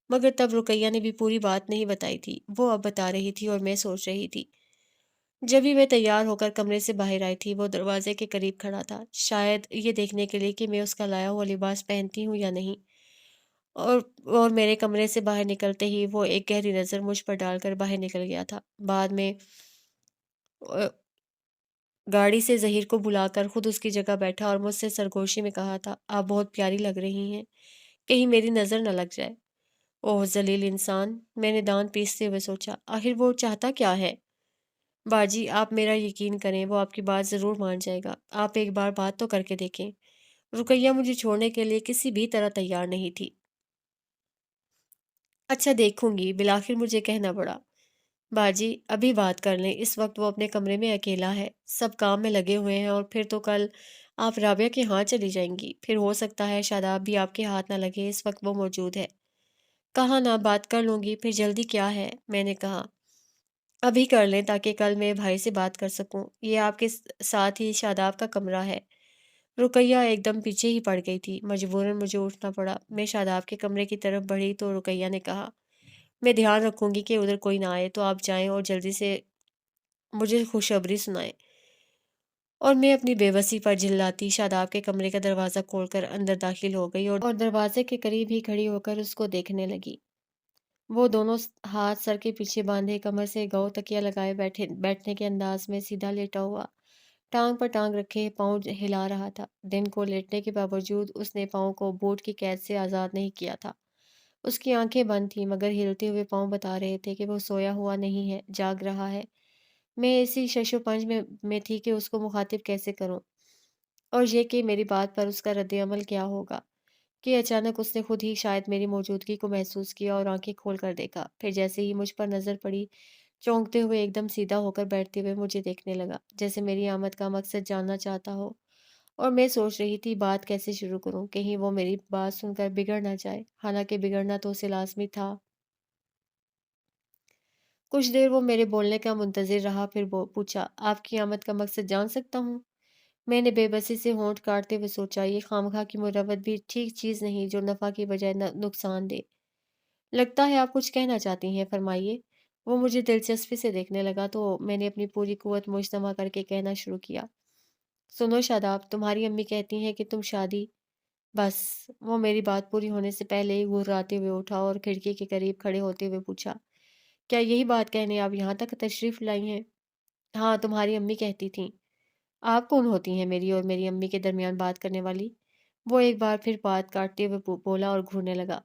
مگر تب رقیہ نے بھی پوری بات نہیں بتائی تھی، وہ اب بتا رہی تھی اور میں سوچ رہی تھی۔ जब भी मैं तैयार होकर कमरे से बाहर आई थी, वो दरवाजे के करीब खड़ा था, शायद ये देखने के लिए कि मैं उसका लाया हुआ लिबास पहनती हूँ या नहीं। और और मेरे कमरे से बाहर निकलते ही वो एक गहरी नज़र मुझ पर डालकर बाहर निकल गया था। बाद में अ, गाड़ी से ज़हीर को बुलाकर खुद उसकी जगह बैठा और मुझसे सरगोशी में कहा था, "आप बहुत प्यारी लग रही हैं, कहीं मेरी नज़र न लग जाए।" ओह! ज़लील इंसान! मैंने दाँत पीसते हुए सोचा, आखिर वो चाहता क्या है? बाजी, आप मेरा यकीन करें, वो आपकी बात ज़रूर मान जाएगा। आप एक बार बात तो करके देखें। रुकैया मुझे छोड़ने के लिए किसी भी तरह तैयार नहीं थी। अच्छा देखूँगी, बिलाखिर मुझे कहना पड़ा। बाजी, अभी बात कर लें, इस वक़्त वो अपने कमरे में अकेला है, सब काम में लगे हुए हैं और फिर तो कल आप राबिया के यहाँ चली जाएँगी। फिर हो सकता है शादाब भी आपके हाथ ना लगे, इस वक़्त वो मौजूद है। कहा ना बात कर लूँगी, फिर जल्दी क्या है? मैंने कहा। अभी कर लें ताकि कल मैं भाई से बात कर सकूं। ये आपके साथ ही शादाब का कमरा है। रुकैया एकदम पीछे ही पड़ गई थी। मजबूरन मुझे उठना पड़ा। मैं शादाब के कमरे की तरफ बढ़ी तो रुकैया ने कहा, मैं ध्यान रखूंगी कि उधर कोई ना आए, तो आप जाएं और जल्दी से मुझे खुशखबरी सुनाएं। और मैं अपनी बेबसी पर चिल्लाती शादाब के कमरे का दरवाज़ा खोलकर अंदर दाखिल हो गई और दरवाजे के करीब ही खड़ी होकर उसको देखने लगी। वो दोनों हाथ सर के पीछे बांधे, कमर से गौ तकिया लगाए बैठने के अंदाज में सीधा लेटा हुआ, टांग पर टांग रखे पाँव हिला रहा था। दिन को लेटने के बावजूद उसने पाँव को बोट की कैद से आज़ाद नहीं किया था। उसकी आंखें बंद थीं, मगर हिलते हुए पाँव बता रहे थे कि वो सोया हुआ नहीं है, जाग रहा है। मैं इसी शशोपंज में थी कि उसको मुखातिब कैसे करूं, और ये कि मेरी बात पर उसका रद्द-ए-अमल क्या होगा। कि अचानक उसने खुद ही शायद मेरी मौजूदगी को महसूस किया और आंखें खोल कर देखा। फिर जैसे ही मुझ पर नज़र पड़ी, चौंकते हुए एकदम सीधा होकर बैठते हुए मुझे देखने लगा, जैसे मेरी आमद का मकसद जानना चाहता हो। और मैं सोच रही थी बात कैसे शुरू करूं, कहीं वो मेरी बात सुनकर बिगड़ ना जाए। हालांकि बिगड़ना तो उसे लाजमी था। कुछ देर वो मेरे बोलने का मुंतजिर रहा, फिर वो पूछा, आपकी आमद का मकसद जान सकता हूँ? मैंने बेबसी से होंठ काटते हुए सोचा, ये खामखा की मुरवत भी ठीक चीज़ नहीं जो नफ़ा की बजाय नुकसान दे। लगता है आप कुछ कहना चाहती हैं, फरमाइए। वो मुझे दिलचस्पी से देखने लगा तो मैंने अपनी पूरी कुव्वत मुजतमा करके कहना शुरू किया। सुनो शादाब, तुम्हारी अम्मी कहती हैं कि तुम शादी। बस। वो मेरी बात पूरी होने से पहले ही घुर्राते हुए उठा और खिड़की के करीब खड़े होते हुए पूछा, क्या यही बात कहने आप यहाँ तक तशरीफ़ लाई हैं? हाँ, तुम्हारी अम्मी कहती थीं। आप कौन होती हैं मेरी और मेरी अम्मी के दरमियान बात करने वाली? वो एक बार फिर बात काटते हुए बोला और घूरने लगा।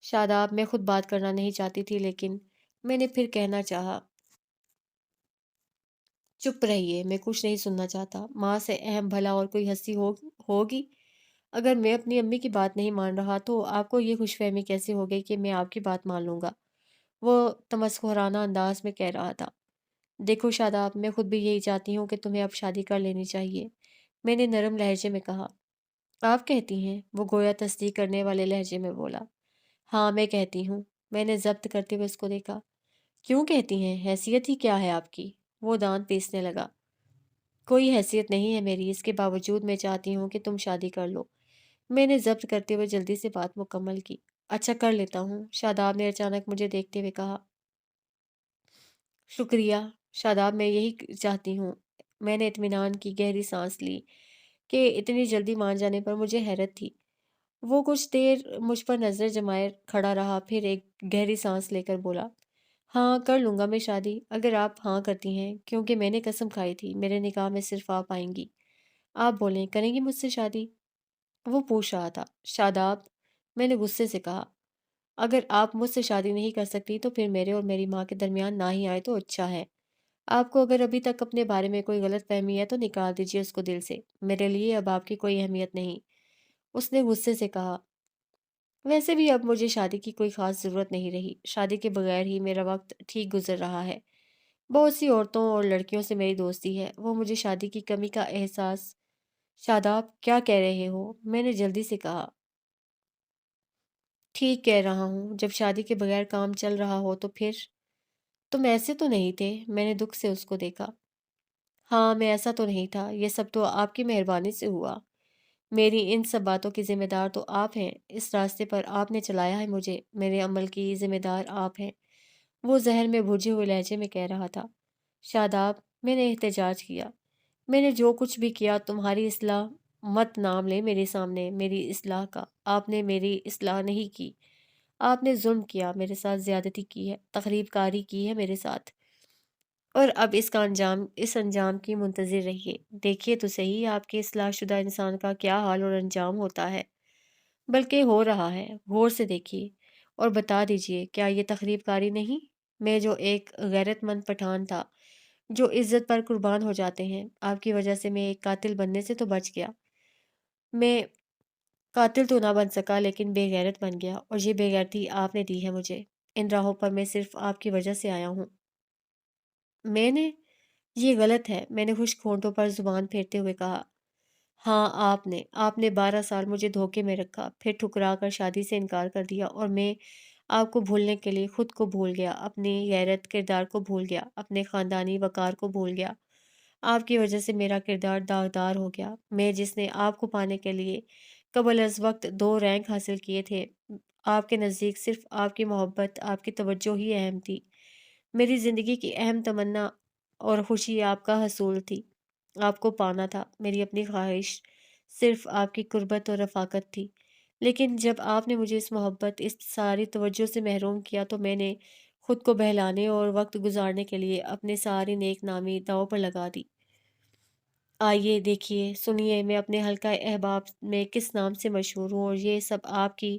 शादाब, मैं खुद बात करना नहीं चाहती थी, लेकिन मैंने फिर कहना चाहा। चुप रहिए, मैं कुछ नहीं सुनना चाहता। माँ से अहम भला और कोई हस्ती होगी? अगर मैं अपनी अम्मी की बात नहीं मान रहा तो आपको ये खुशफहमी कैसे हो गई कि मैं आपकी बात मान लूँगा? वो तमस्खुराना अंदाज में कह रहा था। देखो शादाब, मैं खुद भी यही चाहती हूँ कि तुम्हें अब शादी कर लेनी चाहिए। मैंने नरम लहजे में कहा। आप कहती हैं? वो गोया तस्दीक करने वाले लहजे में बोला। हाँ, मैं कहती हूँ। मैंने ज़ब्त करते हुए उसको देखा। क्यों कहती हैं? हैसियत ही क्या है आपकी? वो दाँत पीसने लगा। कोई हैसियत नहीं है मेरी, इसके बावजूद मैं चाहती हूँ कि तुम शादी कर लो। मैंने ज़ब्त करते हुए जल्दी से बात मुकम्मल की। अच्छा, कर लेता हूँ, शादाब ने अचानक मुझे देखते हुए कहा। शुक्रिया, शादाब, मैं यही चाहती हूँ। मैंने इत्मीनान की गहरी सांस ली कि इतनी जल्दी मान जाने पर मुझे हैरत थी। वो कुछ देर मुझ पर नज़र जमाए खड़ा रहा, फिर एक गहरी सांस लेकर बोला, हाँ, कर लूँगा मैं शादी, अगर आप हाँ करती हैं, क्योंकि मैंने कसम खाई थी, मेरे निकाह में सिर्फ़ आप आएँगी। आप बोलें, करेंगी मुझसे शादी? वो पूछ रहा था। शादाब, मैंने गुस्से से कहा, अगर आप मुझसे शादी नहीं कर सकती तो फिर मेरे और मेरी माँ के दरमियान ना ही आए तो अच्छा है। आपको अगर अभी तक अपने बारे में कोई गलतफ़हमी है तो निकाल दीजिए उसको दिल से। मेरे लिए अब आपकी कोई अहमियत नहीं। उसने गुस्से से कहा। वैसे भी अब मुझे शादी की कोई ख़ास ज़रूरत नहीं रही। शादी के बगैर ही मेरा वक़्त ठीक गुज़र रहा है। बहुत सी औरतों और लड़कियों से मेरी दोस्ती है। वो मुझे शादी की कमी का एहसास। शादाब, क्या कह रहे हो? मैंने जल्दी से कहा। ठीक कह रहा हूँ। जब शादी के बगैर काम चल रहा हो तो फिर? तुम ऐसे तो नहीं थे। मैंने दुख से उसको देखा। हाँ, मैं ऐसा तो नहीं था। ये सब तो आपकी मेहरबानी से हुआ। मेरी इन सब बातों की ज़िम्मेदार तो आप हैं। इस रास्ते पर आपने चलाया है मुझे। मेरे अमल की ज़िम्मेदार आप हैं। वो ज़हर में भुजे हुए लहजे में कह रहा था। शादाब, میں نے احتجاج کیا۔ میں نے جو کچھ بھی کیا تمہاری اصلاح مت نام لے میرے سامنے میری اصلاح کا۔ آپ نے میری اصلاح نہیں کی، آپ نے ظلم کیا، میرے ساتھ زیادتی کی ہے، تخریب کاری کی ہے میرے ساتھ، اور اب اس انجام کی منتظر رہیے۔ دیکھیے تو صحیح آپ کے اصلاح شدہ انسان کا کیا حال اور انجام ہوتا ہے، بلکہ ہو رہا ہے۔ غور سے دیکھیے اور بتا دیجئے، کیا یہ تخریب کاری نہیں؟ میں جو ایک غیرت مند پٹھان تھا، جو عزت پر قربان ہو جاتے ہیں، آپ کی وجہ سے میں ایک قاتل بننے سے تو بچ گیا۔ میں قاتل تو نہ بن سکا لیکن بے غیرت بن گیا، اور یہ بے غیرتی آپ نے دی ہے مجھے۔ ان راہوں پر میں صرف آپ کی وجہ سے آیا ہوں۔ میں نے یہ غلط ہے، میں نے خشک ہونٹوں پر زبان پھیرتے ہوئے کہا۔ ہاں آپ نے 12 سال مجھے دھوکے میں رکھا، پھر ٹھکرا کر شادی سے انکار کر دیا، اور میں آپ کو بھولنے کے لیے خود کو بھول گیا، اپنی غیرت کردار کو بھول گیا، اپنے خاندانی وقار کو بھول گیا۔ آپ کی وجہ سے میرا کردار داغدار ہو گیا۔ میں جس نے آپ کو پانے کے لیے قبل از وقت 2 رینک حاصل کیے تھے، آپ کے نزدیک صرف آپ کی محبت، آپ کی توجہ ہی اہم تھی۔ میری زندگی کی اہم تمنا اور خوشی آپ کا حصول تھی، آپ کو پانا تھا۔ میری اپنی خواہش صرف آپ کی قربت اور رفاقت تھی، لیکن جب آپ نے مجھے اس محبت، اس ساری توجہ سے محروم کیا تو میں نے خود کو بہلانے اور وقت گزارنے کے لیے اپنے ساری نیک نامی داؤ پر لگا دی۔ آئیے دیکھیے سنیے، میں اپنے حلقہ احباب میں کس نام سے مشہور ہوں، اور یہ سب آپ کی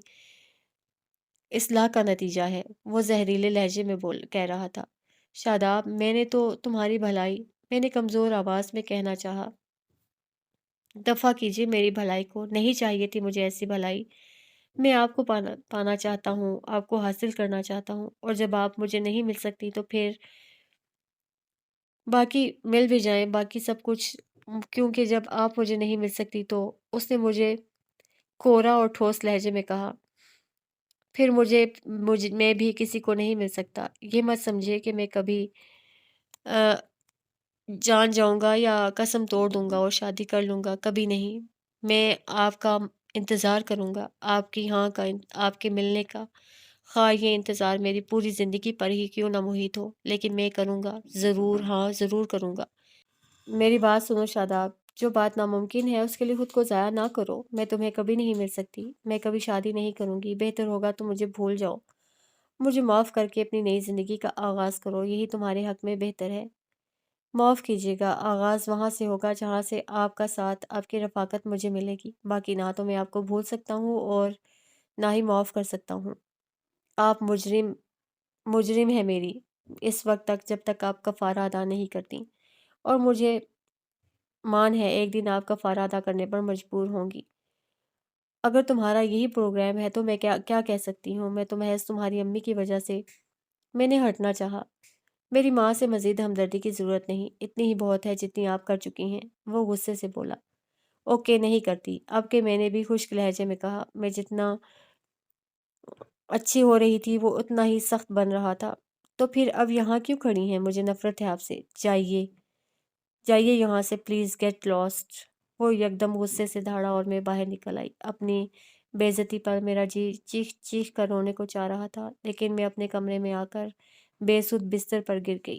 اصلاح کا نتیجہ ہے۔ وہ زہریلے لہجے میں کہہ رہا تھا۔ شاداب، میں نے تو تمہاری بھلائی، میں نے کمزور آواز میں کہنا چاہا۔ دفع کیجیے میری بھلائی کو، نہیں چاہیے تھی مجھے ایسی بھلائی۔ میں آپ کو پانا چاہتا ہوں، آپ کو حاصل کرنا چاہتا ہوں، اور جب آپ مجھے نہیں مل سکتی تو پھر باقی مل بھی جائیں، باقی سب کچھ، کیونکہ جب آپ مجھے نہیں مل سکتی تو اس نے مجھے کورا اور ٹھوس لہجے میں کہا، پھر میں بھی کسی کو نہیں مل سکتا۔ یہ مت سمجھے کہ میں کبھی آ، جان جاؤں گا یا قسم توڑ دوں گا اور شادی کر لوں گا، کبھی نہیں۔ میں آپ کا انتظار کروں گا، آپ کی ہاں کا، آپ کے ملنے کا، خواہ یہ انتظار میری پوری زندگی پر ہی کیوں نہ محیط ہو، لیکن میں کروں گا، ضرور، ہاں ضرور کروں گا۔ میری بات سنو شاداب، جو بات ناممکن ہے اس کے لیے خود کو ضائع نہ کرو۔ میں تمہیں کبھی نہیں مل سکتی، میں کبھی شادی نہیں کروں گی، بہتر ہوگا تم مجھے بھول جاؤ، مجھے معاف کر کے اپنی نئی زندگی کا آغاز کرو، یہی تمہارے حق میں بہتر ہے۔ معاف کیجیے گا، آغاز وہاں سے ہوگا جہاں سے آپ کا ساتھ، آپ کی رفاقت مجھے ملے گی، باقی نہ تو میں آپ کو بھول سکتا ہوں اور نہ ہی معاف کر سکتا ہوں۔ آپ مجرم ہے میری اس وقت تک جب تک آپ کفارہ ادا نہیں کرتی، اور مجھے مان ہے ایک دن آپ کفارہ ادا کرنے پر مجبور ہوں گی۔ اگر تمہارا یہی پروگرام ہے تو میں کیا کیا کہہ سکتی ہوں؟ میں تو محض تمہاری امی کی وجہ سے میں نے ہٹنا چاہا۔ میری ماں سے مزید ہمدردی کی ضرورت نہیں، اتنی ہی بہت ہے جتنی آپ کر چکی ہیں۔ وہ غصے سے بولا۔ اوکے، نہیں کرتی، اب کہ میں نے بھی خشک لہجے میں کہا۔ میں جتنا اچھی ہو رہی تھی وہ اتنا ہی سخت بن رہا تھا۔ تو پھر اب یہاں کیوں کھڑی ہیں؟ مجھے نفرت ہے آپ سے، جائیے جائیے یہاں سے، پلیز گیٹ لاسٹ۔ وہ یکدم غصے سے دھاڑا اور میں باہر نکل آئی۔ اپنی بے عزتی پر میرا جی چیخ چیخ کر رونے کو چاہ رہا تھا، لیکن میں اپنے کمرے میں آ کر بے سود بستر پر گر گئی۔